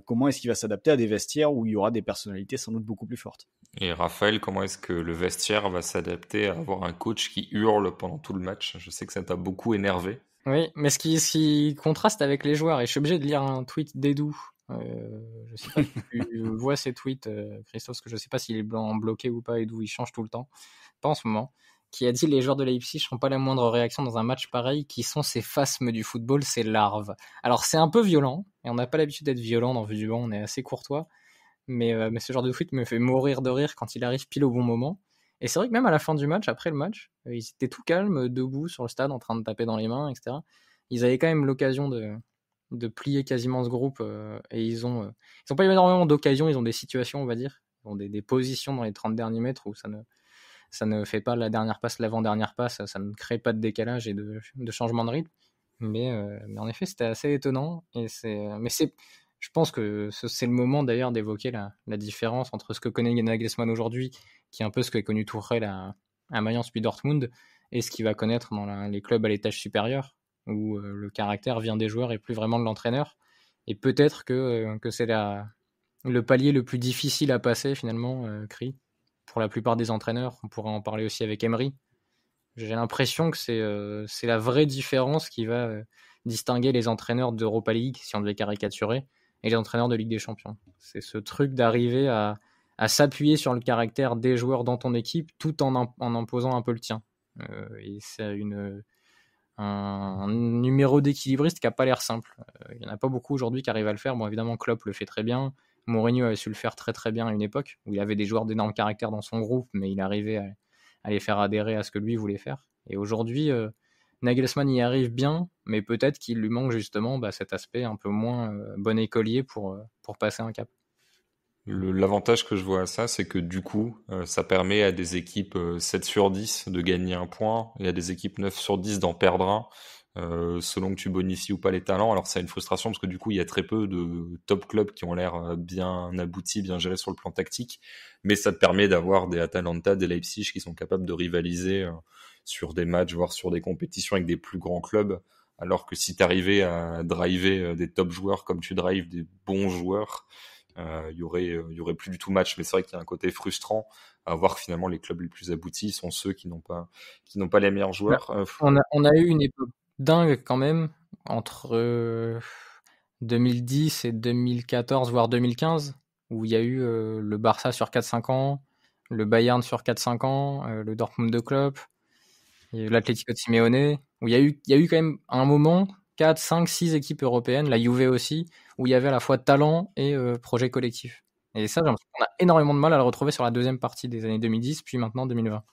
Comment est-ce qu'il va s'adapter à des vestiaires où il y aura des personnalités sans doute beaucoup plus fortes? Et Raphaël, comment est-ce que le vestiaire va s'adapter à avoir un coach qui hurle pendant tout le match? Je sais que ça t'a beaucoup énervé. Oui, mais ce qui contraste avec les joueurs, et je suis obligé de lire un tweet d'Edu. Je sais pas si tu vois ces tweets, Christophe, parce que je sais pas s'il est bloqué ou pas. Edu, il change tout le temps, pas en ce moment. Qui a dit les joueurs de Leipzig n'ont pas la moindre réaction dans un match pareil, qui sont ces phasmes du football, ces larves. Alors c'est un peu violent, et on n'a pas l'habitude d'être violent dans Vue du Banc, on est assez courtois, mais ce genre de tweet me fait mourir de rire quand il arrive pile au bon moment. Et c'est vrai que même à la fin du match, après le match, ils étaient tout calmes, debout sur le stade, en train de taper dans les mains, etc. Ils avaient quand même l'occasion de plier quasiment ce groupe, et ils ont pas énormément d'occasions, ils ont des situations, on va dire, ils ont des positions dans les 30 derniers mètres où ça ça ne fait pas la dernière passe, l'avant-dernière passe, ça ne crée pas de décalage et de changement de rythme. Mais en effet, c'était assez étonnant. Je pense que c'est le moment d'ailleurs d'évoquer la différence entre ce que connaît Nagelsmann aujourd'hui, qui est un peu ce que connu Tuchel à Mayence puis Dortmund, et ce qu'il va connaître dans les clubs à l'étage supérieur, où le caractère vient des joueurs et plus vraiment de l'entraîneur. Et peut-être que c'est le palier le plus difficile à passer finalement, Cri, pour la plupart des entraîneurs. On pourrait en parler aussi avec Emery. J'ai l'impression que c'est la vraie différence qui va distinguer les entraîneurs d'Europa League, si on devait caricaturer, et les entraîneurs de Ligue des Champions. C'est ce truc d'arriver à s'appuyer sur le caractère des joueurs dans ton équipe tout en imposant un peu le tien. Et c'est un numéro d'équilibriste qui n'a pas l'air simple. Il n'y en a pas beaucoup aujourd'hui qui arrivent à le faire. Bon, évidemment, Klopp le fait très bien. Mourinho a su le faire très très bien à une époque où il avait des joueurs d'énorme caractère dans son groupe, mais il arrivait à les faire adhérer à ce que lui voulait faire. Et aujourd'hui, Nagelsmann y arrive bien, mais peut-être qu'il lui manque justement cet aspect un peu moins bon écolier pour passer un cap. L'avantage que je vois à ça, c'est que du coup, ça permet à des équipes 7 sur 10 de gagner un point et à des équipes 9 sur 10 d'en perdre un, selon que tu bonifies ou pas les talents. Alors ça a une frustration parce que du coup, il y a très peu de top clubs qui ont l'air bien aboutis, bien gérés sur le plan tactique, mais ça te permet d'avoir des Atalanta, des Leipzig qui sont capables de rivaliser sur des matchs, voire sur des compétitions avec des plus grands clubs. Alors que si tu arrivais à driver des top joueurs comme tu drives des bons joueurs, il y aurait plus du tout match. Mais c'est vrai qu'il y a un côté frustrant à voir que finalement les clubs les plus aboutis sont ceux qui n'ont pas les meilleurs joueurs. On a eu une époque dingue quand même entre 2010 et 2014 voire 2015 où il y a eu le Barça sur 4-5 ans, le Bayern sur 4-5 ans, le Dortmund de Klopp, l'Atlético de Simeone, où il y a eu quand même un moment 4, 5, 6 équipes européennes, la Juve aussi, où il y avait à la fois talent et projet collectif. Et ça, j'ai l'impression qu'on a énormément de mal à le retrouver sur la deuxième partie des années 2010, puis maintenant 2020.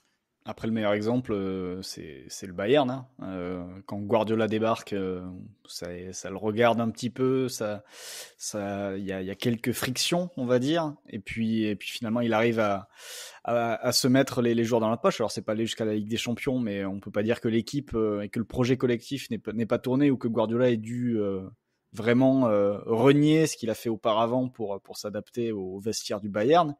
Après, le meilleur exemple, c'est le Bayern. Hein. Quand Guardiola débarque, ça le regarde un petit peu. Il y a quelques frictions, on va dire. Et puis finalement, il arrive à se mettre les joueurs dans la poche. Alors, c'est pas aller jusqu'à la Ligue des Champions, mais on peut pas dire que l'équipe et que le projet collectif n'est pas tourné ou que Guardiola ait dû vraiment renier ce qu'il a fait auparavant pour s'adapter au vestiaire du Bayern.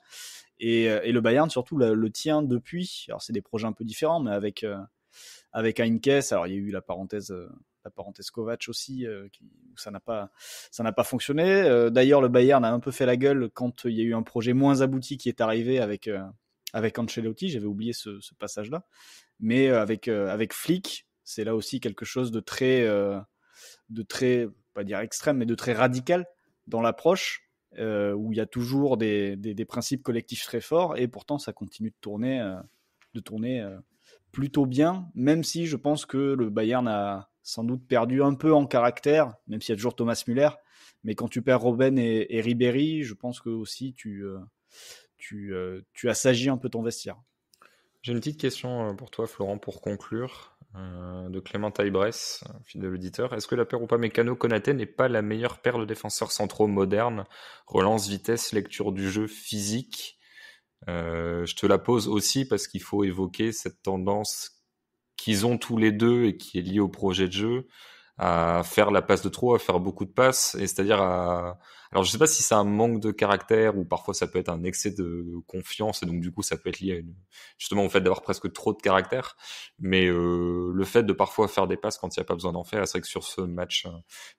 Et le Bayern surtout le tient depuis. Alors c'est des projets un peu différents, mais avec Heinkes. Alors il y a eu la parenthèse Kovac aussi, où ça n'a pas fonctionné. D'ailleurs le Bayern a un peu fait la gueule quand il y a eu un projet moins abouti qui est arrivé avec Ancelotti. J'avais oublié ce passage-là, mais avec Flick, c'est là aussi quelque chose de très pas dire extrême, mais de très radical dans l'approche. Où il y a toujours des principes collectifs très forts et pourtant ça continue de tourner plutôt bien, même si je pense que le Bayern a sans doute perdu un peu en caractère, même s'il y a toujours Thomas Müller, mais quand tu perds Robben et Ribéry, je pense que aussi tu assagis un peu ton vestiaire. J'ai une petite question pour toi, Florent, pour conclure, de Clément Taillebresse, fidèle auditeur. Est-ce que la paire Upamecano-Konaté n'est pas la meilleure paire de défenseurs centraux modernes? Relance, vitesse, lecture du jeu, physique. Je te la pose aussi parce qu'il faut évoquer cette tendance qu'ils ont tous les deux et qui est liée au projet de jeu, à faire la passe de trop, à faire beaucoup de passes, et c'est-à-dire alors je sais pas si c'est un manque de caractère ou parfois ça peut être un excès de confiance et donc du coup ça peut être lié justement au fait d'avoir presque trop de caractère, mais le fait de parfois faire des passes quand il n'y a pas besoin d'en faire, c'est vrai que sur ce match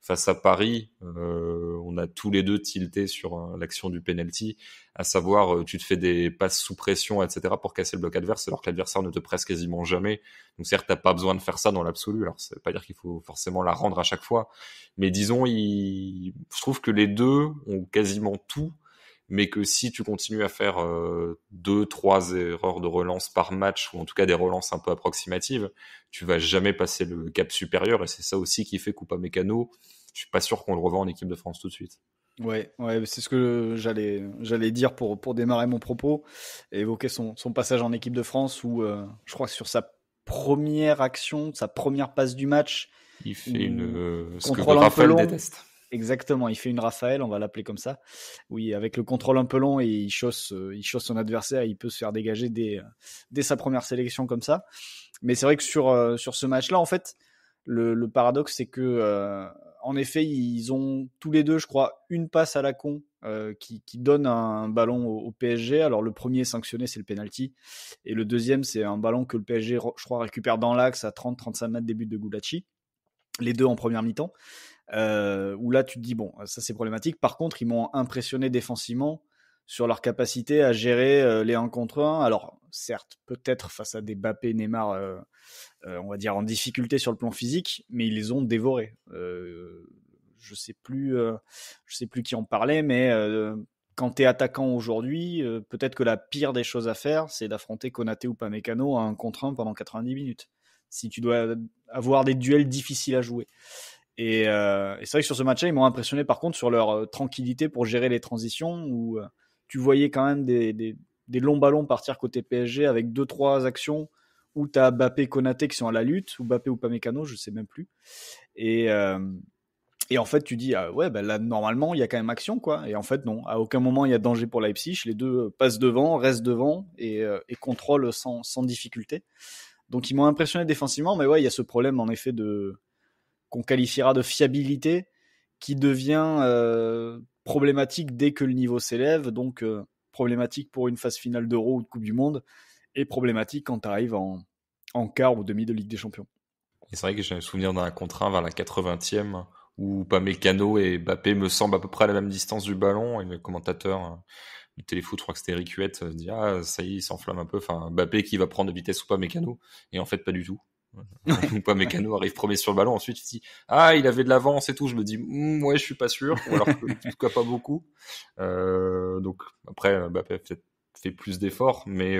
face à Paris, on a tous les deux tilté sur l'action du penalty, à savoir tu te fais des passes sous pression, etc. pour casser le bloc adverse alors que l'adversaire ne te presse quasiment jamais. Donc certes, t'as pas besoin de faire ça dans l'absolu. Alors ça veut pas dire qu'il faut forcément la rendre à chaque fois, mais disons, je trouve que les deux ont quasiment tout, mais que si tu continues à faire 2-3 erreurs de relance par match, ou en tout cas des relances un peu approximatives, tu vas jamais passer le cap supérieur, et c'est ça aussi qui fait qu'Upamecano, je suis pas sûr qu'on le revoit en équipe de France tout de suite. Ouais, c'est ce que j'allais dire pour démarrer mon propos, et évoquer son passage en équipe de France où je crois que sur sa première action, sa première passe du match, il fait ce que Raphaël déteste. Exactement, il fait une Raphaël, on va l'appeler comme ça. Oui, avec le contrôle un peu long et il chausse son adversaire, il peut se faire dégager dès sa première sélection comme ça. Mais c'est vrai que sur ce match-là, en fait, le paradoxe, c'est que, en effet, ils ont tous les deux, je crois, une passe à la con qui donne un ballon au PSG. Alors le premier sanctionné, c'est le penalty, et le deuxième, c'est un ballon que le PSG, je crois, récupère dans l'axe à 30-35 mètres des buts de Gulacsi. Les deux en première mi-temps. Où là, tu te dis, bon, ça c'est problématique. Par contre, ils m'ont impressionné défensivement sur leur capacité à gérer les 1 contre 1. Alors, certes, peut-être face à des Mbappé, Neymar, on va dire en difficulté sur le plan physique, mais ils les ont dévorés. Je sais plus qui en parlait, mais quand tu es attaquant aujourd'hui, peut-être que la pire des choses à faire, c'est d'affronter Konaté ou Upamecano à 1 contre 1 pendant 90 minutes. Si tu dois avoir des duels difficiles à jouer. Et c'est vrai que sur ce match-là, ils m'ont impressionné par contre sur leur tranquillité pour gérer les transitions, où tu voyais quand même des longs ballons partir côté PSG avec 2-3 actions où tu as Mbappé et Konaté qui sont à la lutte, ou Mbappé ou Upamecano, je sais même plus. Et en fait, tu dis, ah ouais, là, normalement, il y a quand même action, quoi. Et en fait, non. À aucun moment, il y a danger pour Leipzig. Les deux passent devant, restent devant et contrôlent sans difficulté. Donc, ils m'ont impressionné défensivement, mais ouais, il y a ce problème, en effet, qu'on qualifiera de fiabilité, qui devient problématique dès que le niveau s'élève, donc problématique pour une phase finale d'Euro ou de Coupe du Monde, et problématique quand tu arrives en quart ou demi de Ligue des Champions. Et c'est vrai que j'ai un souvenir d'un contre 1 vers la 80e, où Upamecano et Mbappé me semblent à peu près à la même distance du ballon, et le commentateur du téléfoot, je crois que c'était Eric Huette, dit « Ah, ça y est, il s'enflamme un peu, enfin, Mbappé qui va prendre de vitesse Upamecano », et en fait, pas du tout. Upamecano arrive premier sur le ballon, ensuite il dit ah il avait de l'avance et tout, je me dis ouais je suis pas sûr, ou alors que, en tout cas pas beaucoup. Donc après Mbappé a peut-être fait plus d'efforts, mais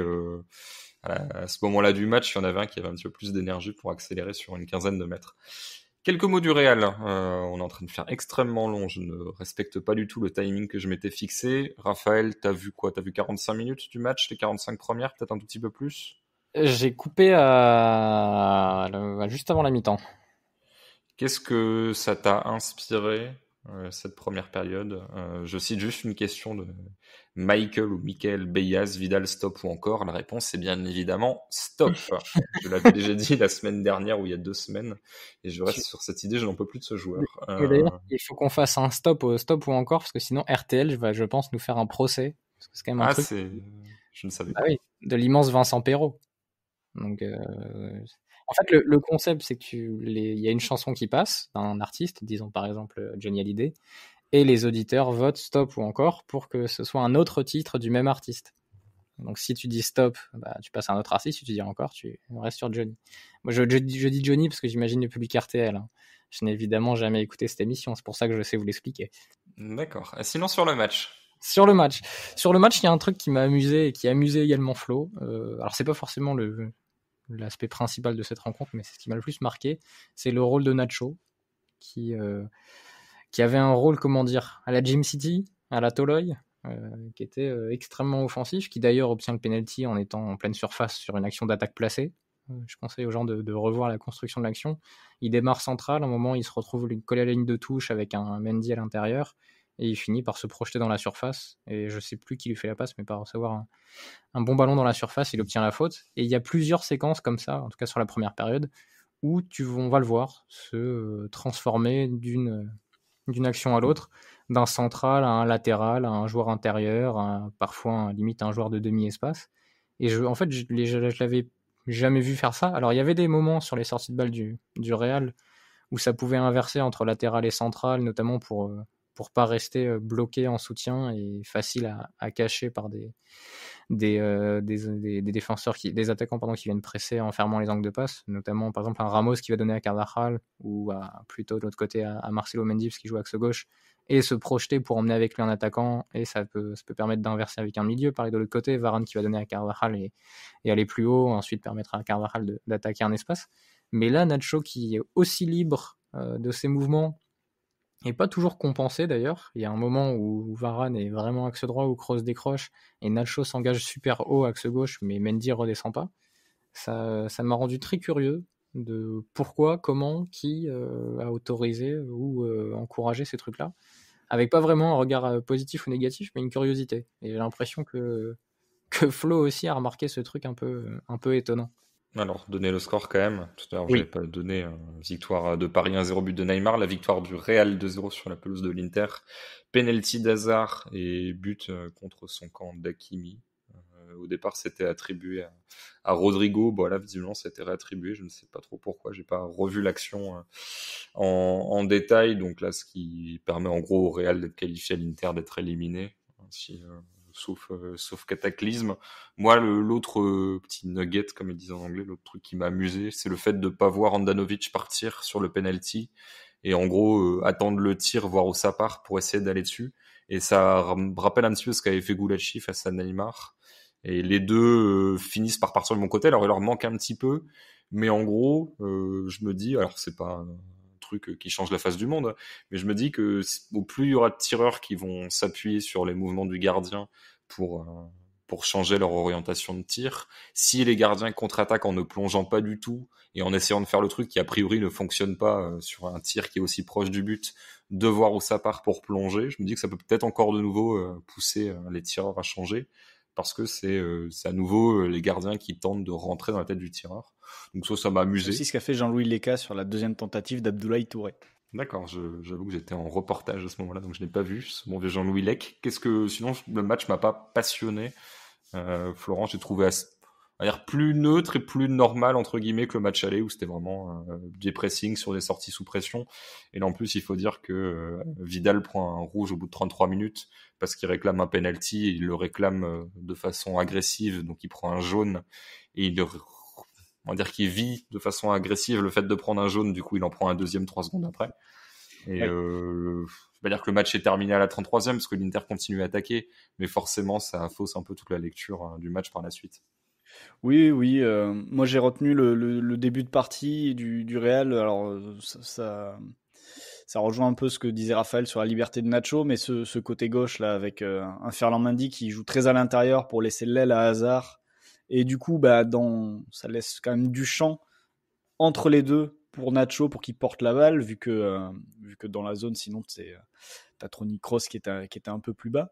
à ce moment-là du match il y en avait un qui avait un petit peu plus d'énergie pour accélérer sur une quinzaine de mètres. Quelques mots du Real. On est en train de faire extrêmement long, je ne respecte pas du tout le timing que je m'étais fixé. Raphaël, t'as vu quoi? T'as vu 45 minutes du match, les 45 premières, peut-être un tout petit peu plus? J'ai coupé juste avant la mi-temps. Qu'est-ce que ça t'a inspiré, cette première période? Je cite juste une question de Michael ou Michael Beyaz, Vidal stop ou encore? La réponse c'est bien évidemment stop. Je l'avais déjà dit la semaine dernière ou il y a 2 semaines, et je reste sur cette idée, je n'en peux plus de ce joueur. Mais d'ailleurs, il faut qu'on fasse un stop ou encore, parce que sinon RTL va, je pense, nous faire un procès. Parce que c'est quand même un truc. Je ne savais Ah pas. oui, de l'immense Vincent Perrault. Donc, en fait, le concept, c'est que il y a une chanson qui passe d'un artiste, disons par exemple Johnny Hallyday, et les auditeurs votent stop ou encore pour que ce soit un autre titre du même artiste. Donc, si tu dis stop, tu passes à un autre artiste. Si tu dis encore, tu restes sur Johnny. Moi, je dis Johnny parce que j'imagine le public RTL. Hein. Je n'ai évidemment jamais écouté cette émission, c'est pour ça que je sais vous l'expliquer. D'accord. Et sinon, sur le match, il y a un truc qui m'a amusé et qui a amusé également Flo. Alors, c'est pas forcément l'aspect principal de cette rencontre, mais c'est ce qui m'a le plus marqué. C'est le rôle de Nacho, qui avait un rôle, à la Gym City, à la Toloy, qui était extrêmement offensif, qui d'ailleurs obtient le penalty en étant en pleine surface sur une action d'attaque placée. Je conseille aux gens de revoir la construction de l'action. Il démarre central, à un moment il se retrouve collé à la ligne de touche avec un Mendy à l'intérieur, et il finit par se projeter dans la surface, et je sais plus qui lui fait la passe, mais par recevoir un bon ballon dans la surface, il obtient la faute. Et il y a plusieurs séquences comme ça, en tout cas sur la première période, où on va le voir se transformer d'une action à l'autre, d'un central à un latéral, à un joueur intérieur, parfois limite un joueur de demi-espace. Et en fait, je l'avais jamais vu faire ça. Alors il y avait des moments sur les sorties de balle du Real où ça pouvait inverser entre latéral et central, notamment pour pas rester bloqué en soutien et facile à cacher par des défenseurs, des attaquants qui viennent presser en fermant les angles de passe, notamment par exemple un Ramos qui va donner à Carvajal, ou plutôt de l'autre côté à Marcelo Mendy qui joue axe gauche, et se projeter pour emmener avec lui un attaquant, et ça peut permettre d'inverser avec un milieu. Pareil de l'autre côté, Varane qui va donner à Carvajal et aller plus haut, ensuite permettre à Carvajal d'attaquer un espace. Mais là, Nacho qui est aussi libre de ses mouvements, et pas toujours compensé d'ailleurs. Il y a un moment où Varane est vraiment axe droit, où Kroos décroche, et Nacho s'engage super haut axe gauche, mais Mendy redescend pas. Ça m'a rendu très curieux de pourquoi, comment, qui a autorisé ou encouragé ces trucs-là, avec pas vraiment un regard positif ou négatif, mais une curiosité. Et j'ai l'impression que Flo aussi a remarqué ce truc un peu étonnant. Alors, donner le score quand même. Tout à l'heure, Oui. j'avais pas donné victoire de Paris 1-0, but de Neymar, la victoire du Real 2-0 sur la pelouse de l'Inter, penalty d'Hazard et but contre son camp d'Hakimi. Au départ, c'était attribué à Rodrigo. Bon, là, visiblement, c'était réattribué. Je ne sais pas trop pourquoi. J'ai pas revu l'action en détail. Donc là, ce qui permet en gros au Real d'être qualifié, à l'Inter d'être éliminé. Sauf cataclysme. Moi, l'autre petit nugget, comme ils disent en anglais, l'autre truc qui m'a amusé, c'est le fait de pas voir Handanovic partir sur le penalty et en gros attendre le tir, voir où ça part pour essayer d'aller dessus. Et ça me rappelle un petit peu ce qu'avait fait Gulacsi face à Neymar. Et les deux finissent par partir de mon côté. Alors il leur manque un petit peu, mais en gros, je me dis, alors c'est pas un truc qui change la face du monde, mais je me dis que au plus il y aura de tireurs qui vont s'appuyer sur les mouvements du gardien pour changer leur orientation de tir, si les gardiens contre-attaquent en ne plongeant pas du tout et en essayant de faire le truc qui a priori ne fonctionne pas sur un tir qui est aussi proche du but, de voir où ça part pour plonger, je me dis que ça peut peut-être encore de nouveau pousser les tireurs à changer, parce que c'est à nouveau les gardiens qui tentent de rentrer dans la tête du tireur. Donc ça m'a amusé. C'est aussi ce qu'a fait Jean-Louis Leca sur la deuxième tentative d'Abdoulaye Touré. D'accord, j'avoue que j'étais en reportage à ce moment-là, donc je n'ai pas vu ce bon vieux Jean-Louis Lec. Sinon, le match m'a pas passionné. Florent, j'ai trouvé à dire plus neutre et plus normal entre guillemets que le match aller, où c'était vraiment des pressings sur des sorties sous pression. Et là en plus il faut dire que Vidal prend un rouge au bout de 33 minutes parce qu'il réclame un penalty, et il le réclame de façon agressive, donc il prend un jaune et on va dire qu'il vit de façon agressive le fait de prendre un jaune, du coup il en prend un deuxième 3 secondes après. Et je vais pas dire que le match est terminé à la 33e parce que l'Inter continue à attaquer, mais forcément ça fausse un peu toute la lecture du match par la suite. Oui, moi j'ai retenu le début de partie du Real. Alors ça rejoint un peu ce que disait Raphaël sur la liberté de Nacho, mais ce côté gauche là avec un Ferland Mendy qui joue très à l'intérieur pour laisser l'aile à Hazard, et du coup ça laisse quand même du champ entre les deux pour Nacho pour qu'il porte la balle, vu que dans la zone sinon t'as Toni Kroos qui était un peu plus bas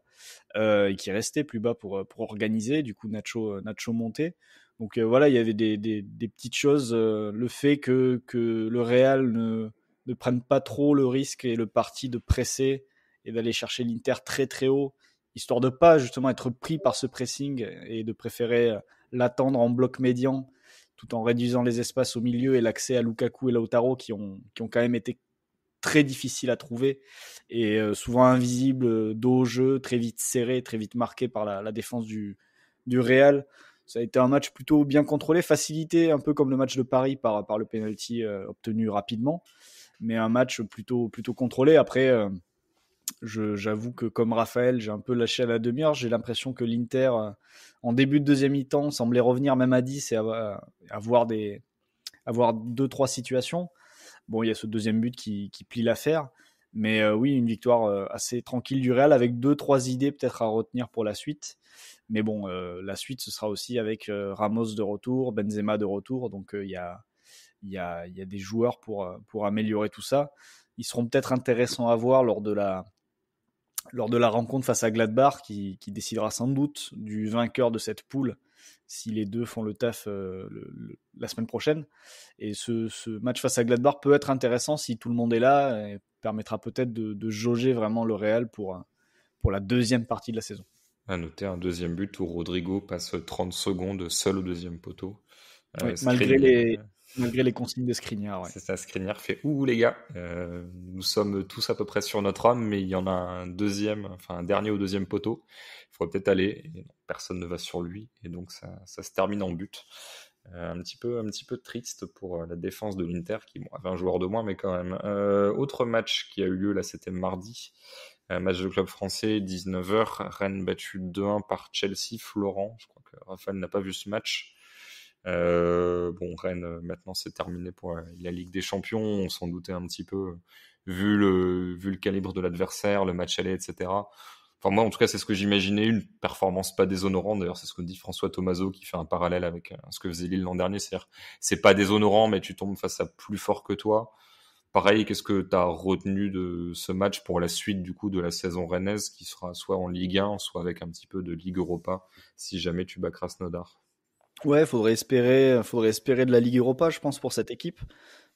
et qui restait plus bas pour organiser. Du coup Nacho montait. Donc voilà, il y avait des petites choses, le fait que le Real ne prenne pas trop le risque et le parti de presser et d'aller chercher l'Inter très très haut, histoire de pas justement être pris par ce pressing et de préférer l'attendre en bloc médian tout en réduisant les espaces au milieu et l'accès à Lukaku et Lautaro qui ont quand même été très difficiles à trouver et souvent invisibles, dos au jeu, très vite serré, très vite marqué par la défense du Real. Ça a été un match plutôt bien contrôlé, facilité un peu comme le match de Paris par le penalty obtenu rapidement, mais un match plutôt contrôlé. Après, j'avoue que comme Raphaël, j'ai un peu lâché à la demi-heure. J'ai l'impression que l'Inter, en début de deuxième mi-temps, semblait revenir même à 10 et avoir 2-3 situations. Bon, il y a ce deuxième but qui plie l'affaire. Mais oui, une victoire assez tranquille du Real avec 2-3 idées peut-être à retenir pour la suite. Mais bon, la suite, ce sera aussi avec Ramos de retour, Benzema de retour. Donc il y a des joueurs pour améliorer tout ça. Ils seront peut-être intéressants à voir lors de la rencontre face à Gladbach, qui décidera sans doute du vainqueur de cette poule si les deux font le taf la semaine prochaine. Et ce match face à Gladbach peut être intéressant si tout le monde est là, et permettra peut-être de jauger vraiment le Real pour la deuxième partie de la saison. À noter un deuxième but où Rodrigo passe 30 secondes seul au deuxième poteau. Oui, malgré les consignes de Skriniar. Ouais. C'est ça, Skriniar fait « Ouh les gars, nous sommes tous à peu près sur notre homme, mais il y en a un dernier au deuxième poteau. Il faudrait peut-être aller. » Et non, personne ne va sur lui, et donc ça se termine en but. Un petit peu triste pour la défense de l'Inter, qui avait un joueur de moins, mais quand même. Autre match qui a eu lieu, là, c'était mardi. Match de club français, 19h. Rennes battu 2-1 par Chelsea. Florent, je crois que Raphaël n'a pas vu ce match. Rennes, maintenant c'est terminé pour la Ligue des Champions. On s'en doutait un petit peu, vu le calibre de l'adversaire, le match aller, etc. Enfin, moi, en tout cas, c'est ce que j'imaginais, une performance pas déshonorante. D'ailleurs, c'est ce que dit François Thomazeau, qui fait un parallèle avec ce que faisait Lille l'an dernier. C'est-à-dire, c'est pas déshonorant, mais tu tombes face à plus fort que toi. Pareil, qu'est-ce que tu as retenu de ce match pour la suite, du coup, de la saison rennaise, qui sera soit en Ligue 1, soit avec un petit peu de Ligue Europa, si jamais tu bats Krasnodar? Ouais, faudrait espérer de la Ligue Europa, je pense, pour cette équipe,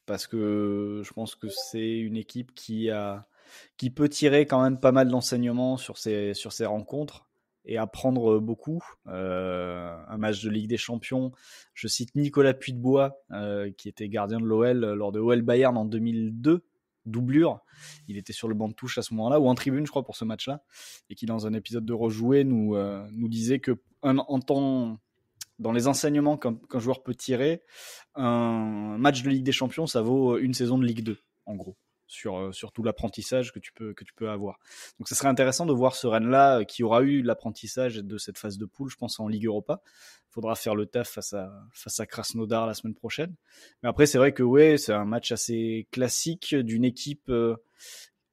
parce que je pense que c'est une équipe qui peut tirer quand même pas mal d'enseignements sur ces rencontres et apprendre beaucoup. Un match de Ligue des Champions, je cite Nicolas Puydebois, qui était gardien de l'OL lors de OL Bayern en 2002, doublure. Il était sur le banc de touche à ce moment-là, ou en tribune, je crois, pour ce match-là, et qui, dans un épisode de Rejoué, nous disait que dans les enseignements qu'un joueur peut tirer, un match de Ligue des Champions, ça vaut une saison de Ligue 2, en gros, sur tout l'apprentissage que tu peux avoir. Donc ce serait intéressant de voir ce Rennes-là qui aura eu l'apprentissage de cette phase de poule, je pense, en Ligue Europa. Il faudra faire le taf face à Krasnodar la semaine prochaine. Mais après, c'est vrai que ouais, c'est un match assez classique d'une équipe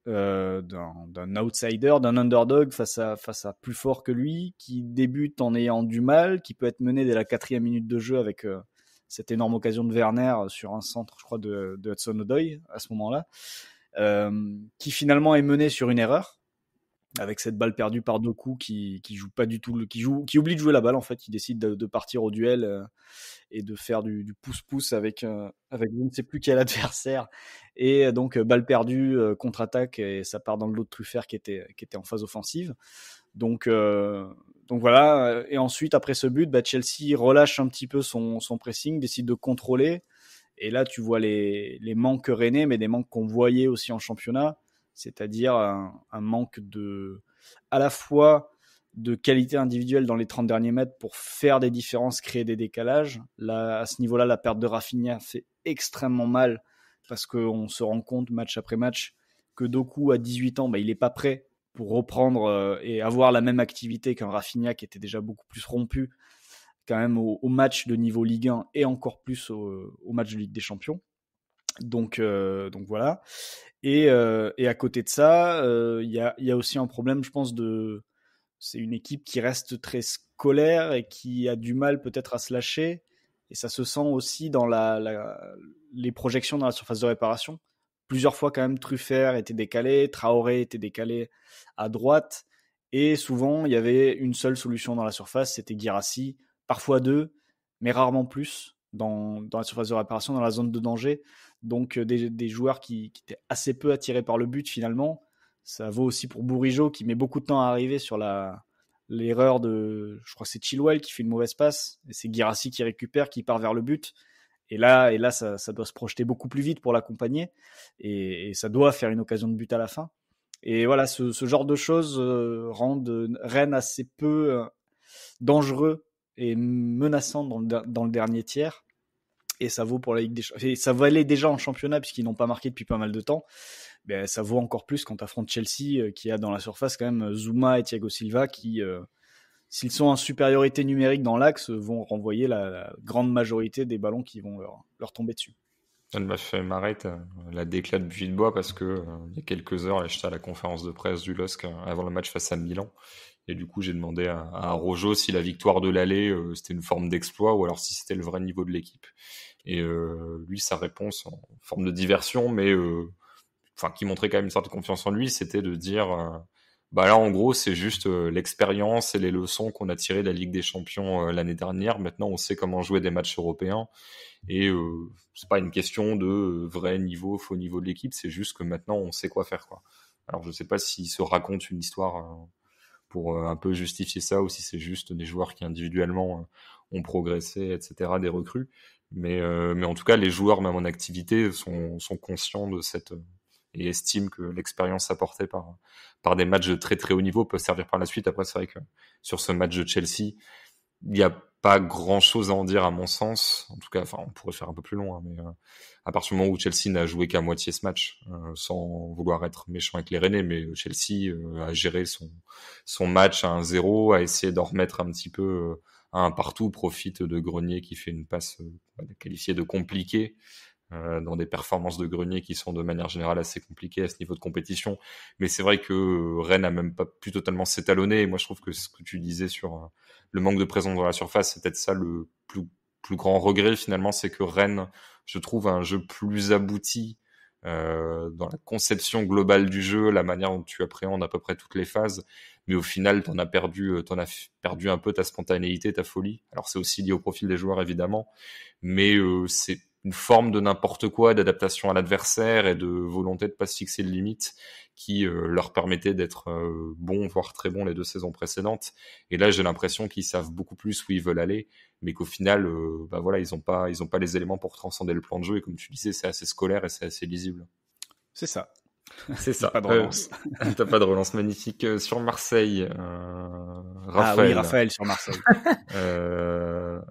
d'un outsider, d'un underdog face à plus fort que lui, qui débute en ayant du mal, qui peut être mené dès la 4e minute de jeu avec cette énorme occasion de Werner sur un centre, je crois, de Hudson-Odoi à ce moment-là, qui finalement est mené sur une erreur, avec cette balle perdue par Doku qui joue pas du tout, qui oublie de jouer la balle en fait, il décide de partir au duel et de faire du pouce-pouce avec je ne sais plus quel adversaire, et donc balle perdue, contre-attaque, et ça part dans le lot de Truffert qui était en phase offensive. Donc voilà, et ensuite après ce but, Chelsea relâche un petit peu son pressing, décide de contrôler, et là tu vois les manques rennais, mais des manques qu'on voyait aussi en championnat, c'est-à-dire un manque à la fois de qualité individuelle dans les 30 derniers mètres pour faire des différences, créer des décalages. Là, à ce niveau-là, la perte de Rafinha fait extrêmement mal, parce qu'on se rend compte match après match que Doku, à 18 ans, il n'est pas prêt pour reprendre et avoir la même activité qu'un Rafinha qui était déjà beaucoup plus rompu quand même au match de niveau Ligue 1 et encore plus au match de Ligue des Champions. Donc voilà. Et à côté de ça, il y a aussi un problème, je pense, c'est une équipe qui reste très scolaire et qui a du mal peut-être à se lâcher. Et ça se sent aussi dans les projections dans la surface de réparation. Plusieurs fois, quand même, Truffert était décalé, Traoré était décalé à droite. Et souvent, il y avait une seule solution dans la surface, c'était Guirassy. Parfois deux, mais rarement plus dans la surface de réparation, dans la zone de danger. Donc des joueurs qui étaient assez peu attirés par le but finalement. Ça vaut aussi pour Bourigeaud qui met beaucoup de temps à arriver sur l'erreur de, je crois que c'est Chilwell qui fait une mauvaise passe, et c'est Guirassy qui récupère, qui part vers le but. Et là ça doit se projeter beaucoup plus vite pour l'accompagner, et ça doit faire une occasion de but à la fin. Et voilà, ce genre de choses rendent Rennes assez peu dangereux et menaçant dans le dernier tiers. Et ça vaut pour la Ligue des Champions. Ça valait déjà en championnat puisqu'ils n'ont pas marqué depuis pas mal de temps. Ben, ça vaut encore plus quand tu affrontes Chelsea qui a dans la surface quand même Zouma et Thiago Silva qui, s'ils sont en supériorité numérique dans l'axe, vont renvoyer la grande majorité des ballons qui vont leur tomber dessus. Ça m'a fait marrer la déclat de Puydebois parce que il y a quelques heures, là, j'étais à la conférence de presse du LOSC avant le match face à Milan. Et du coup, j'ai demandé à Rojo si la victoire de l'aller, c'était une forme d'exploit ou alors si c'était le vrai niveau de l'équipe. Et lui, sa réponse en forme de diversion, mais qui montrait quand même une certaine confiance en lui, c'était de dire là, en gros, c'est juste l'expérience et les leçons qu'on a tirées de la Ligue des Champions l'année dernière. Maintenant, on sait comment jouer des matchs européens. Et c'est pas une question de vrai niveau, faux niveau de l'équipe, c'est juste que maintenant, on sait quoi faire, quoi. Alors, je sais pas s'il se raconte une histoire pour un peu justifier ça, ou si c'est juste des joueurs qui individuellement ont progressé, etc., des recrues. Mais en tout cas, les joueurs, même en activité, sont conscients de cette et estiment que l'expérience apportée par des matchs de très très haut niveau peut servir par la suite. Après, c'est vrai que sur ce match de Chelsea, il n'y a pas grand chose à en dire à mon sens. En tout cas, on pourrait faire un peu plus long, hein, mais à partir du moment où Chelsea n'a joué qu'à moitié ce match, sans vouloir être méchant avec les Rennais, mais Chelsea a géré son match à 1-0, a essayé d'en remettre un petit peu à un partout, profite de Grenier qui fait une passe qualifiée de compliquée, dans des performances de grenier qui sont de manière générale assez compliquées à ce niveau de compétition. Mais c'est vrai que Rennes a même pas pu totalement s'étalonner. Et moi, je trouve que ce que tu disais sur le manque de présence dans la surface, c'est peut-être ça le plus grand regret finalement, c'est que Rennes, je trouve, a un jeu plus abouti dans la conception globale du jeu, la manière dont tu appréhendes à peu près toutes les phases. Mais au final, t'en as perdu un peu ta spontanéité, ta folie. Alors c'est aussi lié au profil des joueurs évidemment, mais c'est une forme de n'importe quoi, d'adaptation à l'adversaire et de volonté de pas se fixer de limites qui leur permettait d'être bons, voire très bons les 2 saisons précédentes. Et là, j'ai l'impression qu'ils savent beaucoup plus où ils veulent aller, mais qu'au final, voilà, ils ont pas les éléments pour transcender le plan de jeu. Et comme tu disais, c'est assez scolaire et c'est assez lisible. C'est ça. C'est ça. Pas de relance. T'as pas de relance magnifique sur Marseille, Raphaël. Ah oui, Raphaël sur Marseille.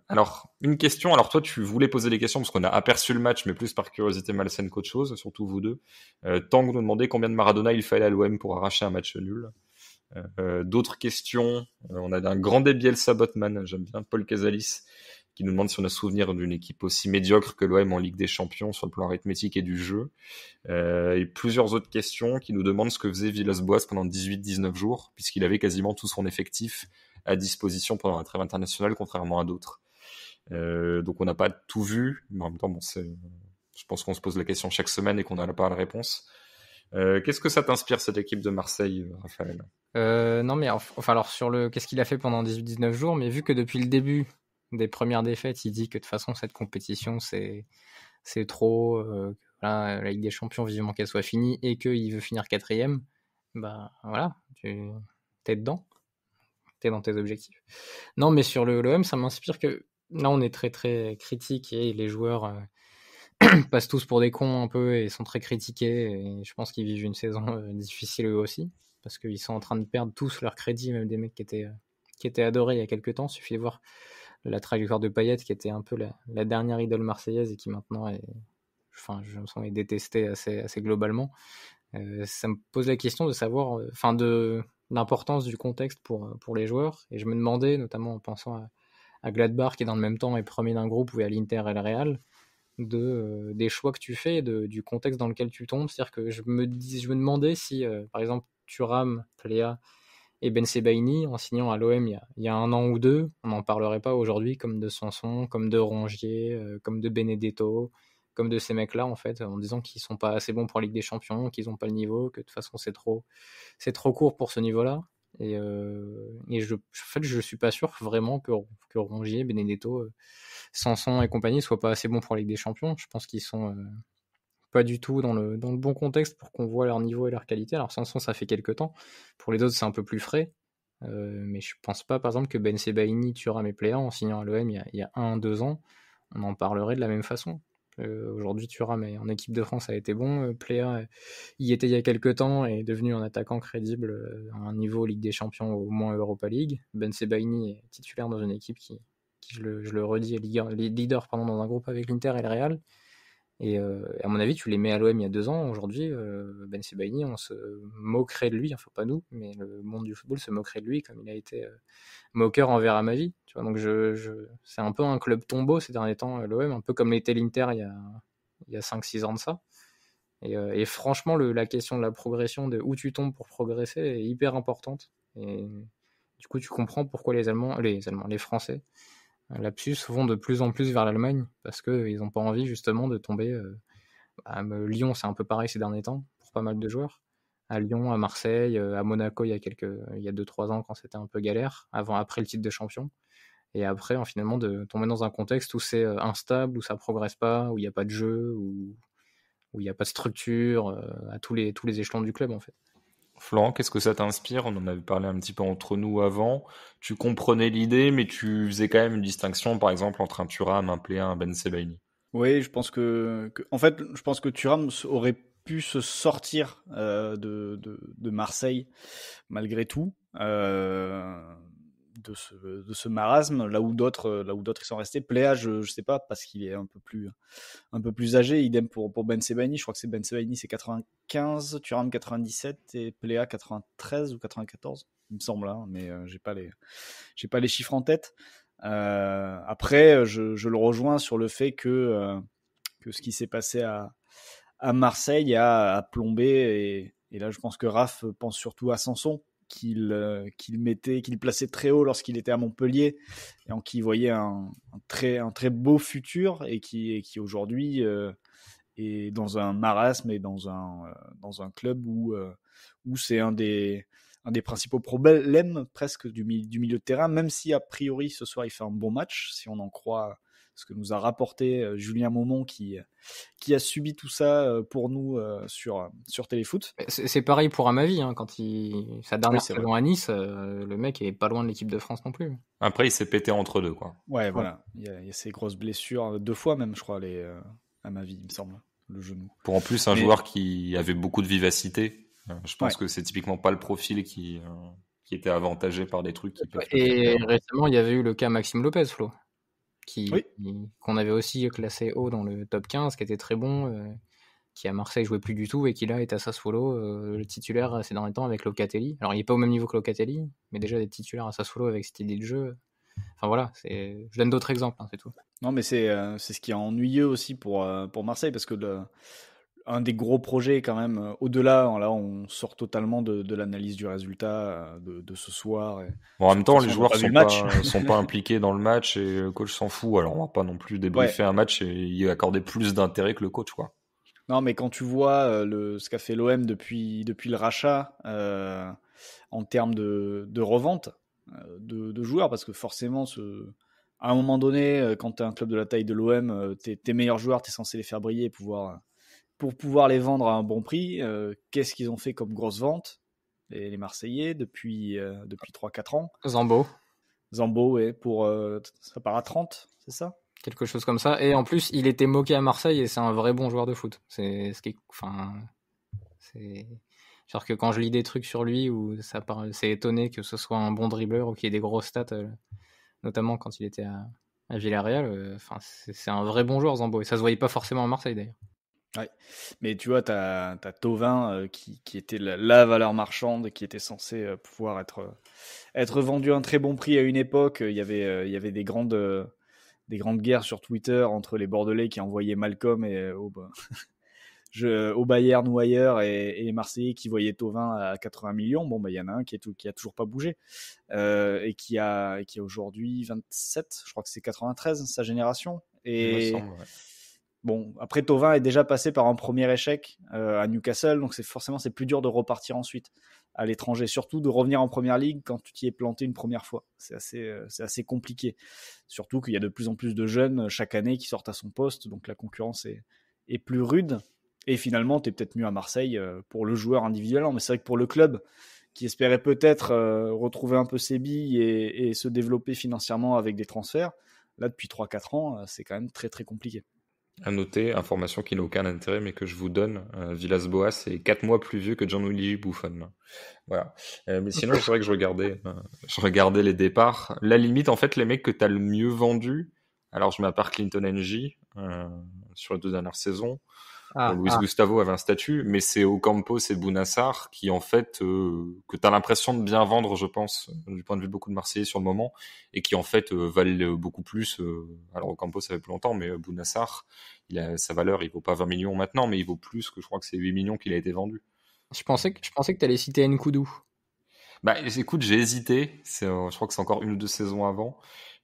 Alors, une question. Alors toi, tu voulais poser des questions parce qu'on a aperçu le match, mais plus par curiosité malsaine qu'autre chose, surtout vous deux. Tanguy nous demandait combien de Maradona il fallait à l'OM pour arracher un match nul. D'autres questions. On a un grand Bielsa Botman. J'aime bien Paul Casalis qui nous demande si on a souvenir d'une équipe aussi médiocre que l'OM en Ligue des Champions sur le plan arithmétique et du jeu. Et plusieurs autres questions qui nous demandent ce que faisait Villas-Boas pendant 18-19 jours, puisqu'il avait quasiment tout son effectif à disposition pendant la trêve internationale, contrairement à d'autres. Donc on n'a pas tout vu, mais en même temps, je pense qu'on se pose la question chaque semaine et qu'on n'a pas la réponse. Qu'est-ce que ça t'inspire, cette équipe de Marseille, Raphaël ? Non, mais enfin, alors sur qu'est-ce qu'il a fait pendant 18-19 jours, mais vu que depuis le début des premières défaites, il dit que de toute façon, cette compétition, c'est trop, voilà, la Ligue des Champions, vivement qu'elle soit finie, et qu'il veut finir 4e, bah voilà, t'es dedans, t'es dans tes objectifs. Non, mais sur l'OM, ça m'inspire que là, on est très très critique et les joueurs passent tous pour des cons un peu et sont très critiqués, et je pense qu'ils vivent une saison difficile eux aussi, parce qu'ils sont en train de perdre tous leur crédit, même des mecs qui étaient adorés il y a quelques temps. Il suffit de voir la trajectoire de Payet, qui était un peu la dernière idole marseillaise et qui maintenant est détestée assez globalement. Ça me pose la question de savoir, de l'importance du contexte pour les joueurs, et je me demandais, notamment en pensant à Gladbach, qui dans le même temps est premier d'un groupe où il y a l'Inter et le Real, des choix que tu fais, du contexte dans lequel tu tombes. C'est-à-dire que je me demandais si, par exemple, Thuram, Plea et Ben Sebaini, en signant à l'OM il y a 1 an ou 2, on n'en parlerait pas aujourd'hui comme de Sanson, comme de Rongier, comme de Benedetto, comme de ces mecs-là, en fait, en disant qu'ils sont pas assez bons pour la Ligue des Champions, qu'ils n'ont pas le niveau, que de toute façon c'est trop court pour ce niveau-là. Et je suis pas sûr vraiment que Rongier, Benedetto, Sanson et compagnie soient pas assez bons pour la Ligue des Champions. Je pense qu'ils sont pas du tout dans le bon contexte pour qu'on voit leur niveau et leur qualité. Alors Sanson, ça fait quelques temps. Pour les autres, c'est un peu plus frais. Mais je pense pas, par exemple, que Ben Sebaini, Thuram et Plea, en signant à l'OM il y a 1-2 ans, on en parlerait de la même façon. Aujourd'hui, Thuram en équipe de France a été bon. Plea y était il y a quelques temps et est devenu un attaquant crédible à un niveau Ligue des Champions, au moins Europa League. Ben Sebaini est titulaire dans une équipe qui je le redis, est leader dans un groupe avec l'Inter et le Real. Et à mon avis, tu les mets à l'OM il y a 2 ans. Aujourd'hui, Ben Sebaini, on se moquerait de lui, enfin pas nous, mais le monde du football se moquerait de lui comme il a été moqueur envers Amavi. Tu vois, donc c'est un peu un club tombeau ces derniers temps, l'OM, un peu comme l'était l'Inter il y a 5-6 ans de ça. Et franchement, la question de la progression, de où tu tombes pour progresser, est hyper importante. Et du coup, tu comprends pourquoi les Français, lapsus, vont de plus en plus vers l'Allemagne, parce qu'ils n'ont pas envie justement de tomber. Lyon, c'est un peu pareil ces derniers temps, pour pas mal de joueurs. À Lyon, à Marseille, à Monaco, il y a 2-3 ans, quand c'était un peu galère, après le titre de champion. Et après, finalement, de tomber dans un contexte où c'est instable, où ça progresse pas, où il n'y a pas de jeu, où il n'y a pas de structure à tous les échelons du club, en fait. Florent, qu'est-ce que ça t'inspire ? On en avait parlé un petit peu entre nous avant. Tu comprenais l'idée, mais tu faisais quand même une distinction, par exemple, entre un Thuram, un Plea, un Ben Sebaini. Oui, je pense en fait, je pense que Thuram aurait pu se sortir de Marseille malgré tout, de ce marasme, là où d'autres ils sont restés. Plea, je sais pas, parce qu'il est un peu plus âgé. Idem pour Ben Sebaini. Je crois que c'est Ben Sebaini, c'est 95, Thuram 97 et Plea 93 ou 94, il me semble, hein, mais j'ai pas les chiffres en tête. Après, je le rejoins sur le fait que que ce qui s'est passé à Marseille a plombé. Et là, je pense que Raph pense surtout à Sanson, qu'il plaçait très haut lorsqu'il était à Montpellier, et en qui il voyait un très beau futur, et qui aujourd'hui est dans un marasme et dans un club où c'est un des principaux problèmes presque du milieu de terrain, même si a priori ce soir il fait un bon match, si on en croit ce que nous a rapporté Julien Maumont, qui a subi tout ça pour nous sur Téléfoot. C'est pareil pour Amavi, hein, quand sa dernière c'est saison à Nice, le mec est pas loin de l'équipe de France non plus. Après, il s'est pété entre deux, quoi. Ouais, voilà. Il y a ces grosses blessures, 2 fois même, je crois, Amavi, il me semble, le genou. Pour en plus un joueur qui avait beaucoup de vivacité. Je pense que c'est typiquement pas le profil qui était avantagé par des trucs qui peuvent. Et récemment, il y avait eu le cas Maxime Lopez, Flo, qu'on avait aussi classé haut dans le top 15, qui était très bon, qui à Marseille jouait plus du tout et qui là est à Sassuolo, le titulaire ces derniers temps avec Locatelli. Alors il est pas au même niveau que Locatelli, mais déjà des titulaires à Sassuolo avec cette idée de jeu. Enfin voilà, je donne d'autres exemples, hein, c'est tout. Non, mais c'est ce qui est ennuyeux aussi pour Marseille, parce que un des gros projets quand même, au-delà, là on sort totalement de l'analyse du résultat de ce soir. En même temps, les joueurs sont pas impliqués dans le match et le coach s'en fout, alors on va pas non plus débriefer un match et y accorder plus d'intérêt que le coach, quoi. Non, mais quand tu vois ce qu'a fait l'OM depuis le rachat en termes de revente de joueurs, parce que forcément à un moment donné, quand tu es un club de la taille de l'OM, tes meilleurs joueurs, tu es censé les faire briller pour pouvoir les vendre à un bon prix. Qu'est-ce qu'ils ont fait comme grosse vente, les Marseillais, depuis 3-4 ans? Zambo, ouais, ça part à 30, c'est ça? Quelque chose comme ça. Et en plus, il était moqué à Marseille et c'est un vrai bon joueur de foot. C'est genre que quand je lis des trucs sur lui où c'est étonné que ce soit un bon dribbleur ou qu'il ait des grosses stats, notamment quand il était à Villarreal. C'est un vrai bon joueur, Zambo, et ça se voyait pas forcément à Marseille d'ailleurs. Ouais, mais tu vois, t'as Thauvin qui était la valeur marchande, qui était censé pouvoir être vendu à un très bon prix à une époque. Il y avait des grandes guerres sur Twitter entre les Bordelais qui envoyaient Malcolm au Bayern ou ailleurs, et les Marseillais qui voyaient Thauvin à 80 millions. Bon, il y en a un qui a toujours pas bougé, et qui a aujourd'hui 27, je crois que c'est 93 sa génération. Et bon, après Thauvin est déjà passé par un premier échec à Newcastle, donc c'est plus dur de repartir ensuite à l'étranger, surtout de revenir en première ligue quand tu t'y es planté une première fois. C'est assez compliqué, surtout qu'il y a de plus en plus de jeunes chaque année qui sortent à son poste, donc la concurrence est plus rude. Et finalement, tu es peut-être mieux à Marseille pour le joueur individuellement, mais c'est vrai que pour le club qui espérait peut-être retrouver un peu ses billes et se développer financièrement avec des transferts, là depuis 3-4 ans, c'est quand même très très compliqué. À noter, information qui n'a aucun intérêt, mais que je vous donne, Villas-Boas est 4 mois plus vieux que Gianluigi Buffon. Voilà. Mais sinon, c'est vrai que je regardais les départs. La limite, en fait, les mecs que tu as le mieux vendu, alors je mets à part Clinton Ng sur les 2 dernières saisons. Luis Gustavo avait un statut, mais c'est Ocampos et Bounassar qui, en fait, que tu as l'impression de bien vendre, je pense, du point de vue de beaucoup de Marseillais sur le moment, et qui, en fait, valent beaucoup plus. Alors, Ocampos, ça fait plus longtemps, mais Bounassar, sa valeur, il vaut pas 20 millions maintenant, mais il vaut plus que je crois que c'est 8 millions qu'il a été vendu. Je pensais que tu allais citer Nkoudou. Bah, écoute, j'ai hésité. Je crois que c'est encore 1 ou 2 saisons avant.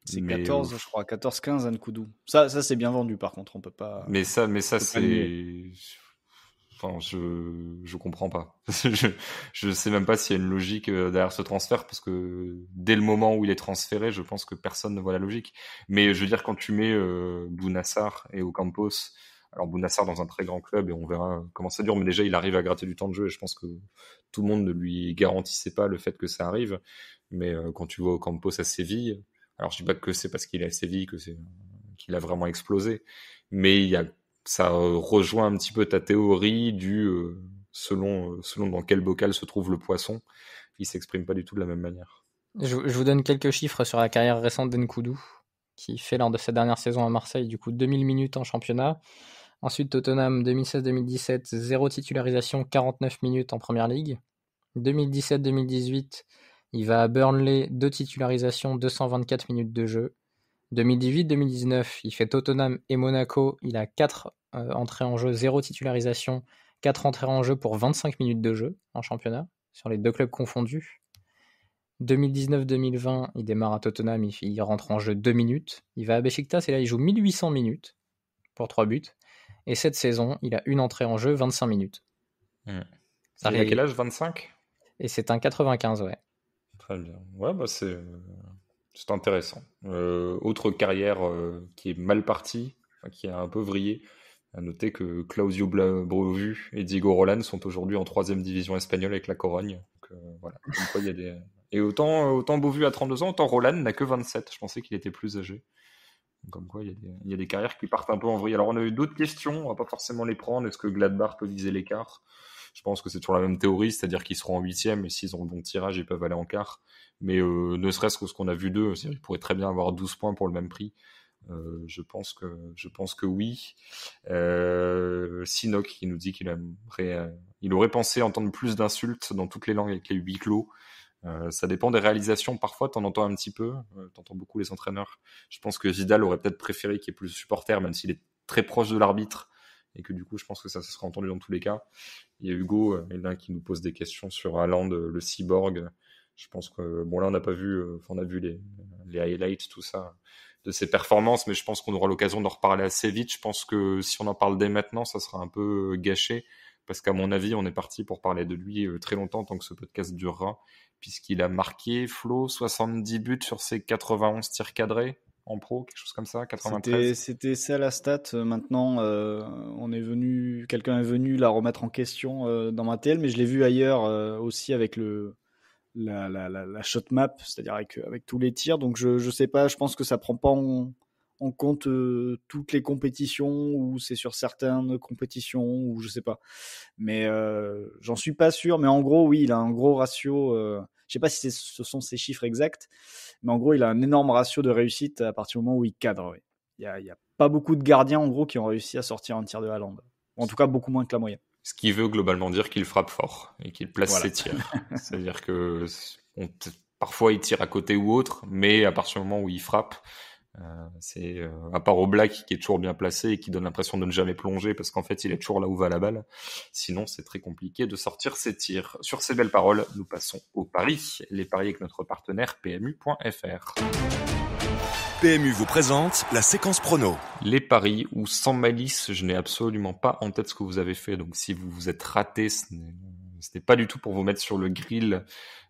C'est 14, je crois, 14-15 Nkoudou. Ça c'est bien vendu, par contre, on peut pas. Mais ça c'est. Enfin, je comprends pas. je sais même pas s'il y a une logique derrière ce transfert, parce que dès le moment où il est transféré, je pense que personne ne voit la logique. Mais je veux dire, quand tu mets Bounassar et Ocampos, alors Bounassar dans un très grand club, et on verra comment ça dure, mais déjà il arrive à gratter du temps de jeu, et je pense que tout le monde ne lui garantissait pas le fait que ça arrive. Mais quand tu vois Ocampos à Séville, alors je dis pas que c'est parce qu'il est à Séville qu'il a vraiment explosé, mais ça rejoint un petit peu ta théorie selon dans quel bocal se trouve le poisson, il s'exprime pas du tout de la même manière. Je vous donne quelques chiffres sur la carrière récente d'Nkoudou, qui fait lors de sa dernière saison à Marseille, du coup 2000 minutes en championnat. Ensuite Tottenham 2016-2017, 0 titularisation, 49 minutes en première ligue. 2017-2018, il va à Burnley, 2 titularisations, 224 minutes de jeu. 2018-2019, il fait Tottenham et Monaco, il a 4 entrées en jeu, 0 titularisation, 4 entrées en jeu pour 25 minutes de jeu en championnat, sur les 2 clubs confondus. 2019-2020, il démarre à Tottenham, il rentre en jeu 2 minutes. Il va à Beşiktaş et là, il joue 1800 minutes pour 3 buts. Et cette saison, il a une entrée en jeu, 25 minutes. Il a quel âge, 25 ? Et c'est un 95, ouais. Très bien. Ouais, bah c'est intéressant. Autre carrière qui est mal partie, qui a un peu vrillé. À noter que Claudio Brovu et Diego Roland sont aujourd'hui en 3e division espagnole avec la Corogne. Donc, voilà. Comme quoi, il y a des... Et autant Brovu a 32 ans, autant Roland n'a que 27. Je pensais qu'il était plus âgé. Donc, comme quoi, il y a des carrières qui partent un peu en vrille. Alors, on a eu d'autres questions. On va pas forcément les prendre. Est-ce que Gladbach peut viser l'écart ? Je pense que c'est toujours la même théorie, c'est-à-dire qu'ils seront en 8e et s'ils ont le bon tirage, ils peuvent aller en quart. Mais ne serait-ce que ce qu'on a vu d'eux, ils pourraient très bien avoir 12 points pour le même prix. Je pense que oui. Sinok qui nous dit qu'il aurait pensé entendre plus d'insultes dans toutes les langues avec les huis clos. Ça dépend des réalisations. Parfois, t'en entends un petit peu. T'entends beaucoup les entraîneurs. Je pense que Vidal aurait peut-être préféré qu'il y ait plus de supporters, même s'il est très proche de l'arbitre. Et que du coup, je pense que ça se sera entendu dans tous les cas. Il y a Hugo, l'un qui nous pose des questions sur Haaland, le cyborg. Je pense que, bon là, on n'a pas vu, on a vu les highlights, tout ça, de ses performances, mais je pense qu'on aura l'occasion d'en reparler assez vite. Je pense que si on en parle dès maintenant, ça sera un peu gâché, parce qu'à mon avis, on est parti pour parler de lui très longtemps, tant que ce podcast durera, puisqu'il a marqué, Flo, 70 buts sur ses 91 tirs cadrés en pro, quelque chose comme ça, 93. C'était ça la stat. Maintenant, quelqu'un est venu la remettre en question dans ma TL, mais je l'ai vu ailleurs aussi avec la shot map, c'est-à-dire avec tous les tirs. Donc je sais pas, je pense que ça prend pas en compte toutes les compétitions, ou c'est sur certaines compétitions, ou je sais pas. Mais j'en suis pas sûr. Mais en gros, oui, il a un gros ratio. Je sais pas si ce sont ces chiffres exacts, mais en gros, il a un énorme ratio de réussite à partir du moment où il cadre. Oui. Il y a pas beaucoup de gardiens en gros qui ont réussi à sortir un tir de Haaland. En tout cas, beaucoup moins que la moyenne. Ce qui veut globalement dire qu'il frappe fort et qu'il place ses tirs. C'est-à-dire que parfois il tire à côté ou autre, mais à partir du moment où il frappe, c'est à part Oblak qui est toujours bien placé et qui donne l'impression de ne jamais plonger parce qu'en fait il est toujours là où va la balle. Sinon c'est très compliqué de sortir ses tirs. Sur ces belles paroles, nous passons aux paris. Les paris avec notre partenaire PMU.fr. PMU vous présente la séquence prono. Les paris où sans malice, je n'ai absolument pas en tête ce que vous avez fait. Donc si vous vous êtes raté, ce n'est pas du tout pour vous mettre sur le grill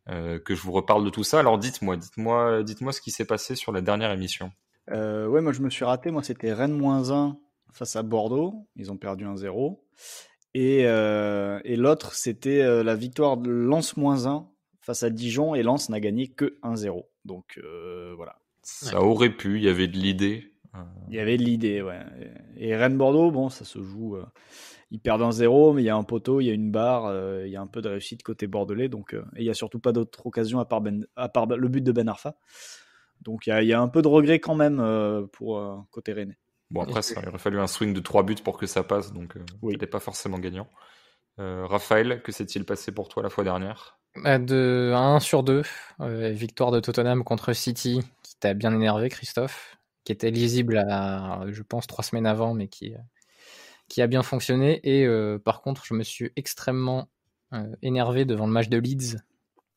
que je vous reparle de tout ça. Alors dites-moi ce qui s'est passé sur la dernière émission. Ouais, moi je me suis raté. Moi c'était Rennes -1 face à Bordeaux. Ils ont perdu 1-0. Et l'autre c'était la victoire de Lens -1 face à Dijon. Et Lens n'a gagné que 1-0. Donc voilà. Ça aurait pu, il y avait de l'idée. Il y avait de l'idée, ouais. Et Rennes-Bordeaux, bon, ça se joue. Ils perdent 1-0, mais il y a un poteau, il y a une barre, il y a un peu de réussite côté bordelais. Donc, et il n'y a surtout pas d'autres occasions à part le but de Ben Arfa. Donc, il y a un peu de regret quand même pour côté rennais. Bon, après, il aurait fallu un swing de 3 buts pour que ça passe, donc oui. C'était pas forcément gagnant. Raphaël, que s'est-il passé pour toi la fois dernière ? De 1 sur 2, victoire de Tottenham contre City, qui t'a bien énervé, Christophe, qui était lisible à, je pense, 3 semaines avant, mais qui a bien fonctionné. Et par contre, je me suis extrêmement énervé devant le match de Leeds,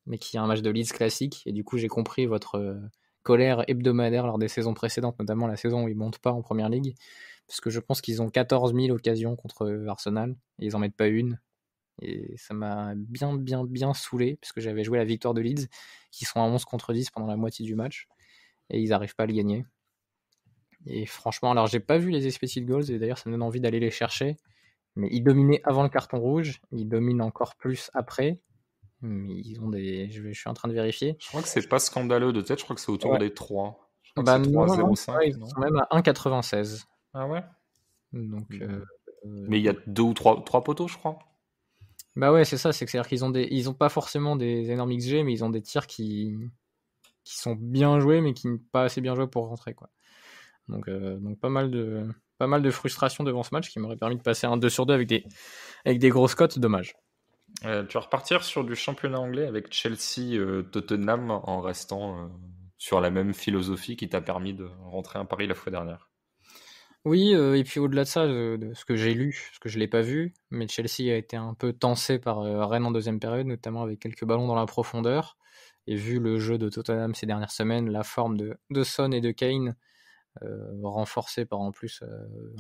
mais qui est un match de Leeds classique. Et du coup, j'ai compris votre colère hebdomadaire lors des saisons précédentes, notamment la saison où ils montent pas en Première Ligue, parce que je pense qu'ils ont 14 000 occasions contre Arsenal, et ils en mettent pas une. Et ça m'a bien saoulé, parce que j'avais joué la victoire de Leeds, qui sont à 11 contre 10 pendant la moitié du match, et ils n'arrivent pas à le gagner. Et franchement, alors j'ai pas vu les expected goals, et d'ailleurs ça me donne envie d'aller les chercher, mais ils dominaient avant le carton rouge, ils dominent encore plus après, mais ils ont je suis en train de vérifier. Je crois que c'est pas scandaleux de tête, je crois que c'est autour des 3. Je crois Bah que c'est non, 3,05. ils sont même à 1,96. Ah ouais. Donc, mais il y a 2 ou 3 poteaux, je crois. Bah ouais, c'est ça, c'est-à-dire qu'ils ils ont pas forcément des énormes XG, mais ils ont des tirs qui sont bien joués, mais qui ne sont pas assez bien joués pour rentrer, quoi. Donc pas mal de frustration devant ce match qui m'aurait permis de passer un 2 sur 2 avec des grosses cotes, dommage. Tu vas repartir sur du championnat anglais avec Chelsea-Tottenham en restant sur la même philosophie qui t'a permis de rentrer un pari la fois dernière. Oui, et puis au-delà de ça, de ce que j'ai lu, parce que je l'ai pas vu, mais Chelsea a été un peu tancé par Rennes en deuxième période, notamment avec quelques ballons dans la profondeur. Et vu le jeu de Tottenham ces dernières semaines, la forme de Son et de Kane, renforcée par en plus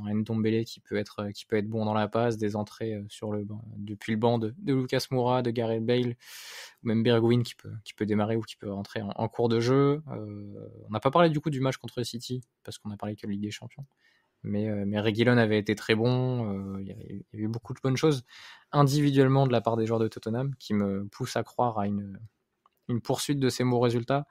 un Ndombele qui peut être bon dans la passe, des entrées sur le banc, depuis le banc de Lucas Moura, de Gareth Bale, ou même Bergwijn qui peut démarrer ou qui peut rentrer en cours de jeu. On n'a pas parlé du coup du match contre City, parce qu'on a parlé que de Ligue des Champions. Mais Reguilon avait été très bon. Il y avait eu beaucoup de bonnes choses individuellement de la part des joueurs de Tottenham qui me poussent à croire à une poursuite de ces bons résultats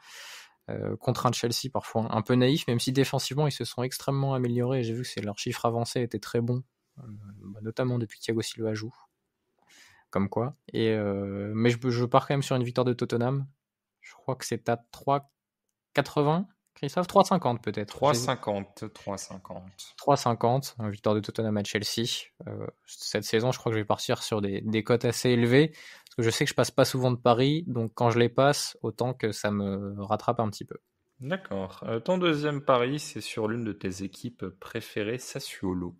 contre un Chelsea parfois un peu naïf, même si défensivement ils se sont extrêmement améliorés. J'ai vu que leurs chiffres avancés étaient très bons, notamment depuis que Thiago Silva joue. Comme quoi. Mais je pars quand même sur une victoire de Tottenham. Je crois que c'est à 3,80. Christophe, 3,50 peut-être. 3,50. 3,50, une victoire de Tottenham à Chelsea. Cette saison, je crois que je vais partir sur des cotes assez élevées, parce que je sais que je passe pas souvent de paris, donc quand je les passe, autant que ça me rattrape un petit peu. D'accord. Ton deuxième pari, c'est sur l'une de tes équipes préférées, Sassuolo.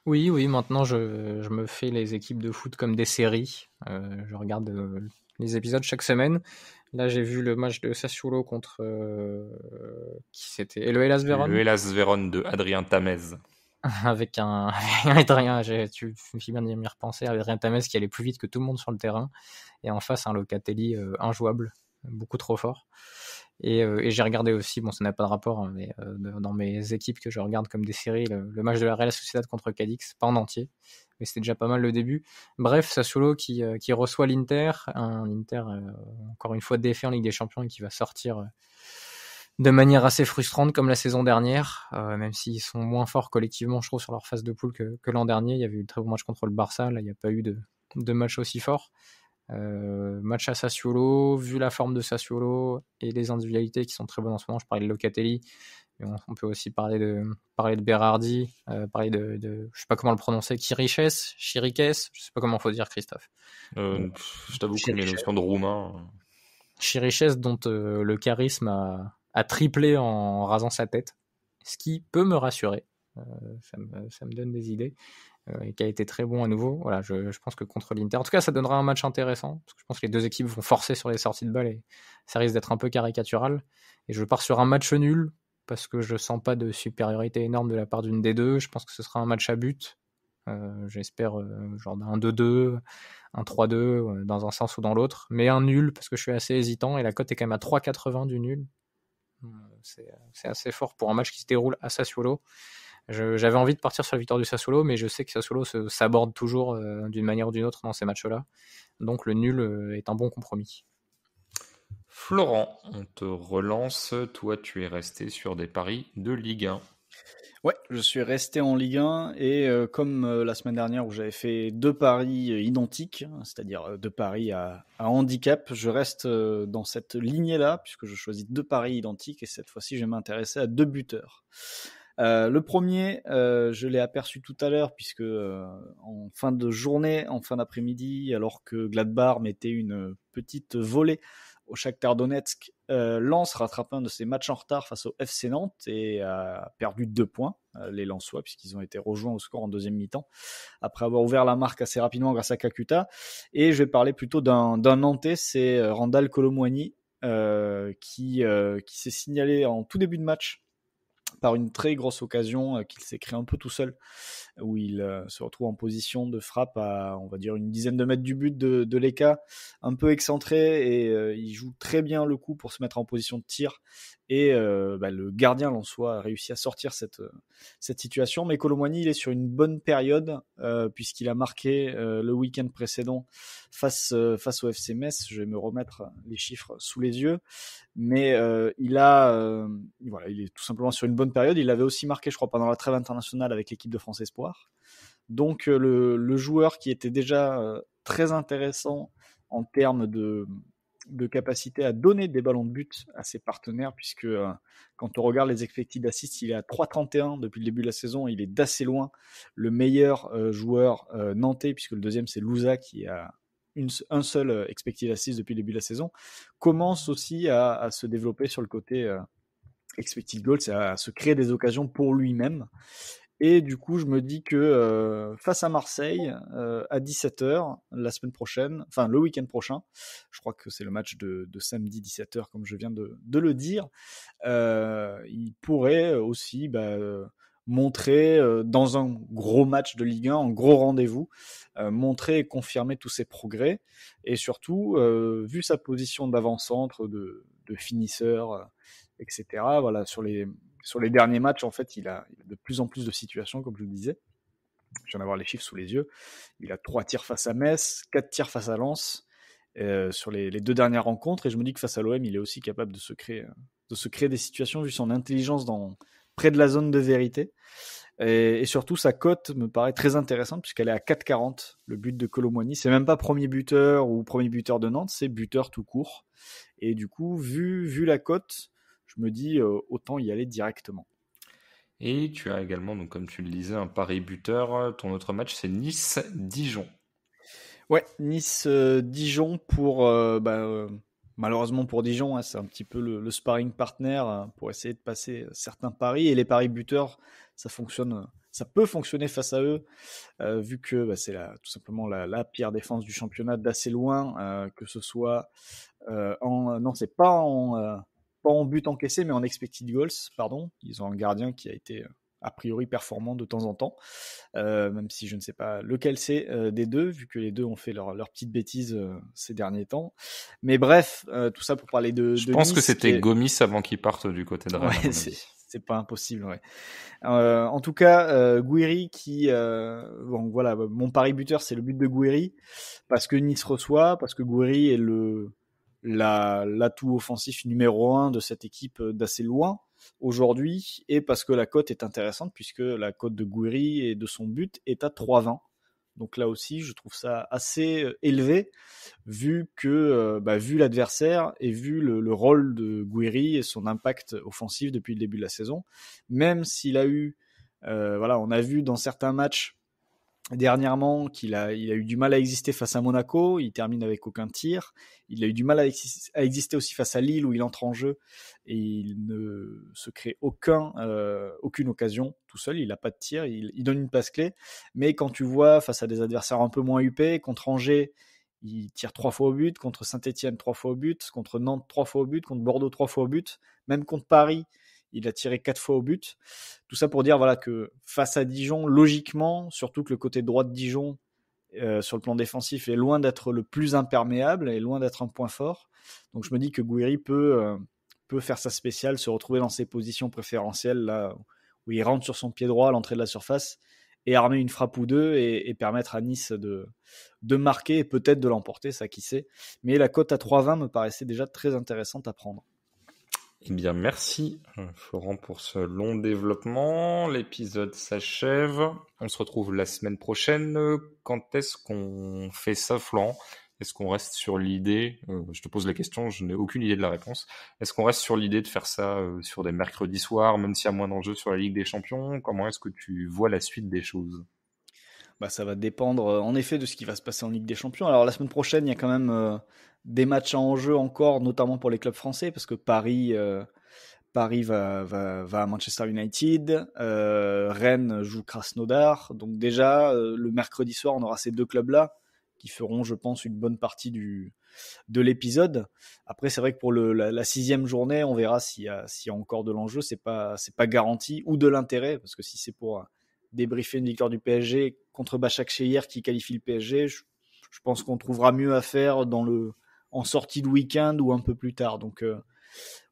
Oui, maintenant je me fais les équipes de foot comme des séries. Je regarde les épisodes chaque semaine. Là, j'ai vu le match de Sassuolo contre qui c'était? Et le Hellas Vérone. Le Hellas Vérone de Adrien Tamez. Avec Adrien, tu me fais bien m'y repenser, Adrien Tamez qui allait plus vite que tout le monde sur le terrain, et en face un Locatelli injouable, beaucoup trop fort. Et j'ai regardé aussi, bon ça n'a pas de rapport, mais dans mes équipes que je regarde comme des séries, le match de la Real Sociedad contre Cadix, pas en entier, mais c'était déjà pas mal le début. Bref, Sassuolo qui reçoit l'Inter, un Inter encore une fois défait en Ligue des Champions et qui va sortir de manière assez frustrante comme la saison dernière, même s'ils sont moins forts collectivement, je trouve, sur leur phase de poule que l'an dernier. Il y avait eu de très bons matchs contre le Barça, là il n'y a pas eu de match aussi fort. Match à Sassuolo, vu la forme de Sassuolo et les individualités qui sont très bonnes en ce moment, je parlais de Locatelli, mais on peut aussi parler de Berardi, parler de je sais pas comment le prononcer, Chiriches, je sais pas comment faut dire, Christophe. Je t'avoue que les notions de roumain. Chiriches dont le charisme a triplé en rasant sa tête, ce qui peut me rassurer. Ça me donne des idées. Et qui a été très bon à nouveau. Voilà, je pense que contre l'Inter, en tout cas, ça donnera un match intéressant, parce que je pense que les deux équipes vont forcer sur les sorties de balles et ça risque d'être un peu caricatural. Et je pars sur un match nul, parce que je sens pas de supériorité énorme de la part d'une des deux. Je pense que ce sera un match à but. J'espère genre un 2-2, un 3-2, dans un sens ou dans l'autre. Mais un nul, parce que je suis assez hésitant, et la cote est quand même à 3,80 du nul. C'est assez fort pour un match qui se déroule à Sassuolo. J'avais envie de partir sur la victoire du Sassuolo, mais je sais que Sassuolo s'aborde toujours d'une manière ou d'une autre dans ces matchs-là. Donc le nul est un bon compromis. Florent, on te relance. Toi, tu es resté sur des paris de Ligue 1. Ouais, je suis resté en Ligue 1 et comme la semaine dernière où j'avais fait deux paris identiques, c'est-à-dire deux paris à handicap, je reste dans cette lignée-là puisque je choisis deux paris identiques et cette fois-ci je vais m'intéresser à deux buteurs. Le premier, je l'ai aperçu tout à l'heure puisque en fin de journée, en fin d'après-midi, alors que Gladbach mettait une petite volée au Shakhtar Donetsk, Lens rattrape un de ses matchs en retard face au FC Nantes et a perdu 2 points, les Lensois, puisqu'ils ont été rejoints au score en deuxième mi-temps, après avoir ouvert la marque assez rapidement grâce à Kakuta. Et je vais parler plutôt d'un Nantais, c'est Randal Kolo Muani, qui s'est signalé en tout début de match par une très grosse occasion qu'il s'est créé un peu tout seul, où il se retrouve en position de frappe à, on va dire, une dizaine de mètres du but de Leka, un peu excentré, et il joue très bien le coup pour se mettre en position de tir, et le gardien lensois a réussi à sortir cette situation. Mais Kolo Muani, il est sur une bonne période, puisqu'il a marqué le week-end précédent face au FC Metz. Je vais me remettre les chiffres sous les yeux, mais il est tout simplement sur une bonne période. Il avait aussi marqué, je crois, pendant la trêve internationale avec l'équipe de France Espoir. Donc le joueur qui était déjà très intéressant en termes de capacité à donner des ballons de but à ses partenaires, puisque quand on regarde les expected assists, il est à 3,31 depuis le début de la saison. Il est d'assez loin le meilleur joueur nantais, puisque le deuxième c'est Louza qui a un seul expected assist depuis le début de la saison, commence aussi à se développer sur le côté expected goals, c'est à se créer des occasions pour lui-même. Et du coup, je me dis que face à Marseille, à 17h, la semaine prochaine, enfin le week-end prochain, je crois que c'est le match de samedi 17h, comme je viens de le dire, il pourrait aussi montrer dans un gros match de Ligue 1, un gros rendez-vous, montrer et confirmer tous ses progrès. Et surtout, vu sa position d'avant-centre, de finisseur, etc., voilà, sur les derniers matchs, en fait, il a de plus en plus de situations, comme je le disais. Je viens d'avoir les chiffres sous les yeux. Il a 3 tirs face à Metz, 4 tirs face à Lens sur les 2 dernières rencontres. Et je me dis que face à l'OM, il est aussi capable de se créer des situations, vu son intelligence près de la zone de vérité. Et surtout, sa cote me paraît très intéressante, puisqu'elle est à 4,40, le but de Kolo Muani. C'est même pas premier buteur ou premier buteur de Nantes, c'est buteur tout court. Et du coup, vu la cote, je me dis autant y aller directement. Et tu as également, donc comme tu le disais, un pari buteur. Ton autre match, c'est Nice-Dijon. Ouais, Nice-Dijon pour malheureusement pour Dijon, hein, c'est un petit peu le sparring partner pour essayer de passer certains paris. Et les paris buteurs, ça peut fonctionner face à eux, vu que c'est tout simplement la pire défense du championnat d'assez loin, que ce soit non, c'est pas en but encaissé, mais en expected goals, pardon. Ils ont un gardien qui a été a priori performant de temps en temps, même si je ne sais pas lequel c'est des deux, vu que les deux ont fait leur petite bêtise ces derniers temps. Mais bref, tout ça pour parler de Je pense Nice, que c'était Gomis avant qu'il parte du côté de Rennes. Ouais, c'est pas impossible, ouais. En tout cas, Gouiri qui, bon voilà, mon pari buteur c'est le but de Gouiri, parce que Nice reçoit, parce que Gouiri est l'atout offensif numéro 1 de cette équipe d'assez loin aujourd'hui, et parce que la cote est intéressante, puisque la cote de Gouiri et de son but est à 3,20. Donc là aussi, je trouve ça assez élevé, vu l'adversaire et vu le rôle de Gouiri et son impact offensif depuis le début de la saison. Même s'il a eu, on a vu dans certains matchs dernièrement qu'il a eu du mal à exister face à Monaco, il termine avec aucun tir. Il a eu du mal à exister aussi face à Lille, où il entre en jeu et il ne se crée aucune occasion tout seul, il n'a pas de tir, il donne une passe clé. Mais quand tu vois face à des adversaires un peu moins huppés, contre Angers, il tire 3 fois au but, contre Saint-Etienne 3 fois au but, contre Nantes 3 fois au but, contre Bordeaux 3 fois au but, même contre Paris, il a tiré 4 fois au but. Tout ça pour dire que face à Dijon, logiquement, surtout que le côté droit de Dijon, sur le plan défensif, est loin d'être le plus imperméable et loin d'être un point fort. Donc je me dis que Gouiri peut faire sa spéciale, se retrouver dans ses positions préférentielles, là où il rentre sur son pied droit à l'entrée de la surface et armer une frappe ou deux et permettre à Nice de marquer et peut-être de l'emporter, ça qui sait. Mais la cote à 3,20 me paraissait déjà très intéressante à prendre. Eh bien, merci Florent pour ce long développement. L'épisode s'achève. On se retrouve la semaine prochaine. Quand est-ce qu'on fait ça, Florent ? Est-ce qu'on reste sur l'idée, je te pose la question, je n'ai aucune idée de la réponse. Est-ce qu'on reste sur l'idée de faire ça sur des mercredis soirs, même s'il y a moins d'enjeux sur la Ligue des Champions ? Comment est-ce que tu vois la suite des choses ? Ça va dépendre en effet de ce qui va se passer en Ligue des Champions. Alors la semaine prochaine, il y a quand même des matchs en jeu encore, notamment pour les clubs français, parce que Paris va à Manchester United, Rennes joue Krasnodar. Donc déjà, le mercredi soir, on aura ces deux clubs-là qui feront, je pense, une bonne partie de l'épisode. Après, c'est vrai que pour la 6e journée, on verra s'il y a encore de l'enjeu. C'est pas garanti, ou de l'intérêt, parce que si c'est pour débriefer une victoire du PSG contre Başakşehir qui qualifie le PSG, je pense qu'on trouvera mieux à faire en sortie de week-end ou un peu plus tard. Donc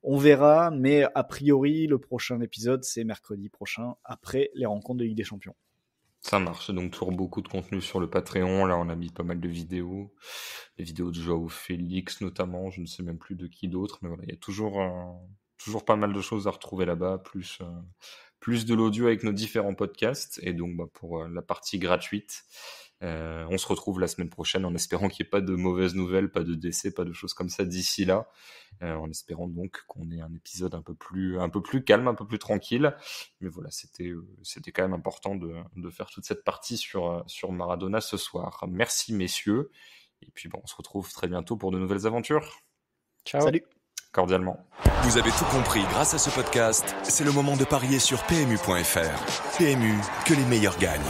on verra, mais a priori le prochain épisode c'est mercredi prochain, après les rencontres de Ligue des Champions. Ça marche, donc toujours beaucoup de contenu sur le Patreon. Là on a mis pas mal de vidéos, les vidéos de Joao Félix notamment, je ne sais même plus de qui d'autre, mais voilà, il y a toujours pas mal de choses à retrouver là-bas, plus de l'audio avec nos différents podcasts. Et donc pour la partie gratuite, on se retrouve la semaine prochaine en espérant qu'il n'y ait pas de mauvaises nouvelles, pas de décès, pas de choses comme ça d'ici là, en espérant donc qu'on ait un épisode un peu plus calme, un peu plus tranquille. Mais voilà, c'était quand même important de faire toute cette partie sur Maradona ce soir. Merci messieurs, et puis on se retrouve très bientôt pour de nouvelles aventures. Ciao. Salut. cordialement. Vous avez tout compris grâce à ce podcast. C'est le moment de parier sur PMU.fr. PMU, que les meilleurs gagnent.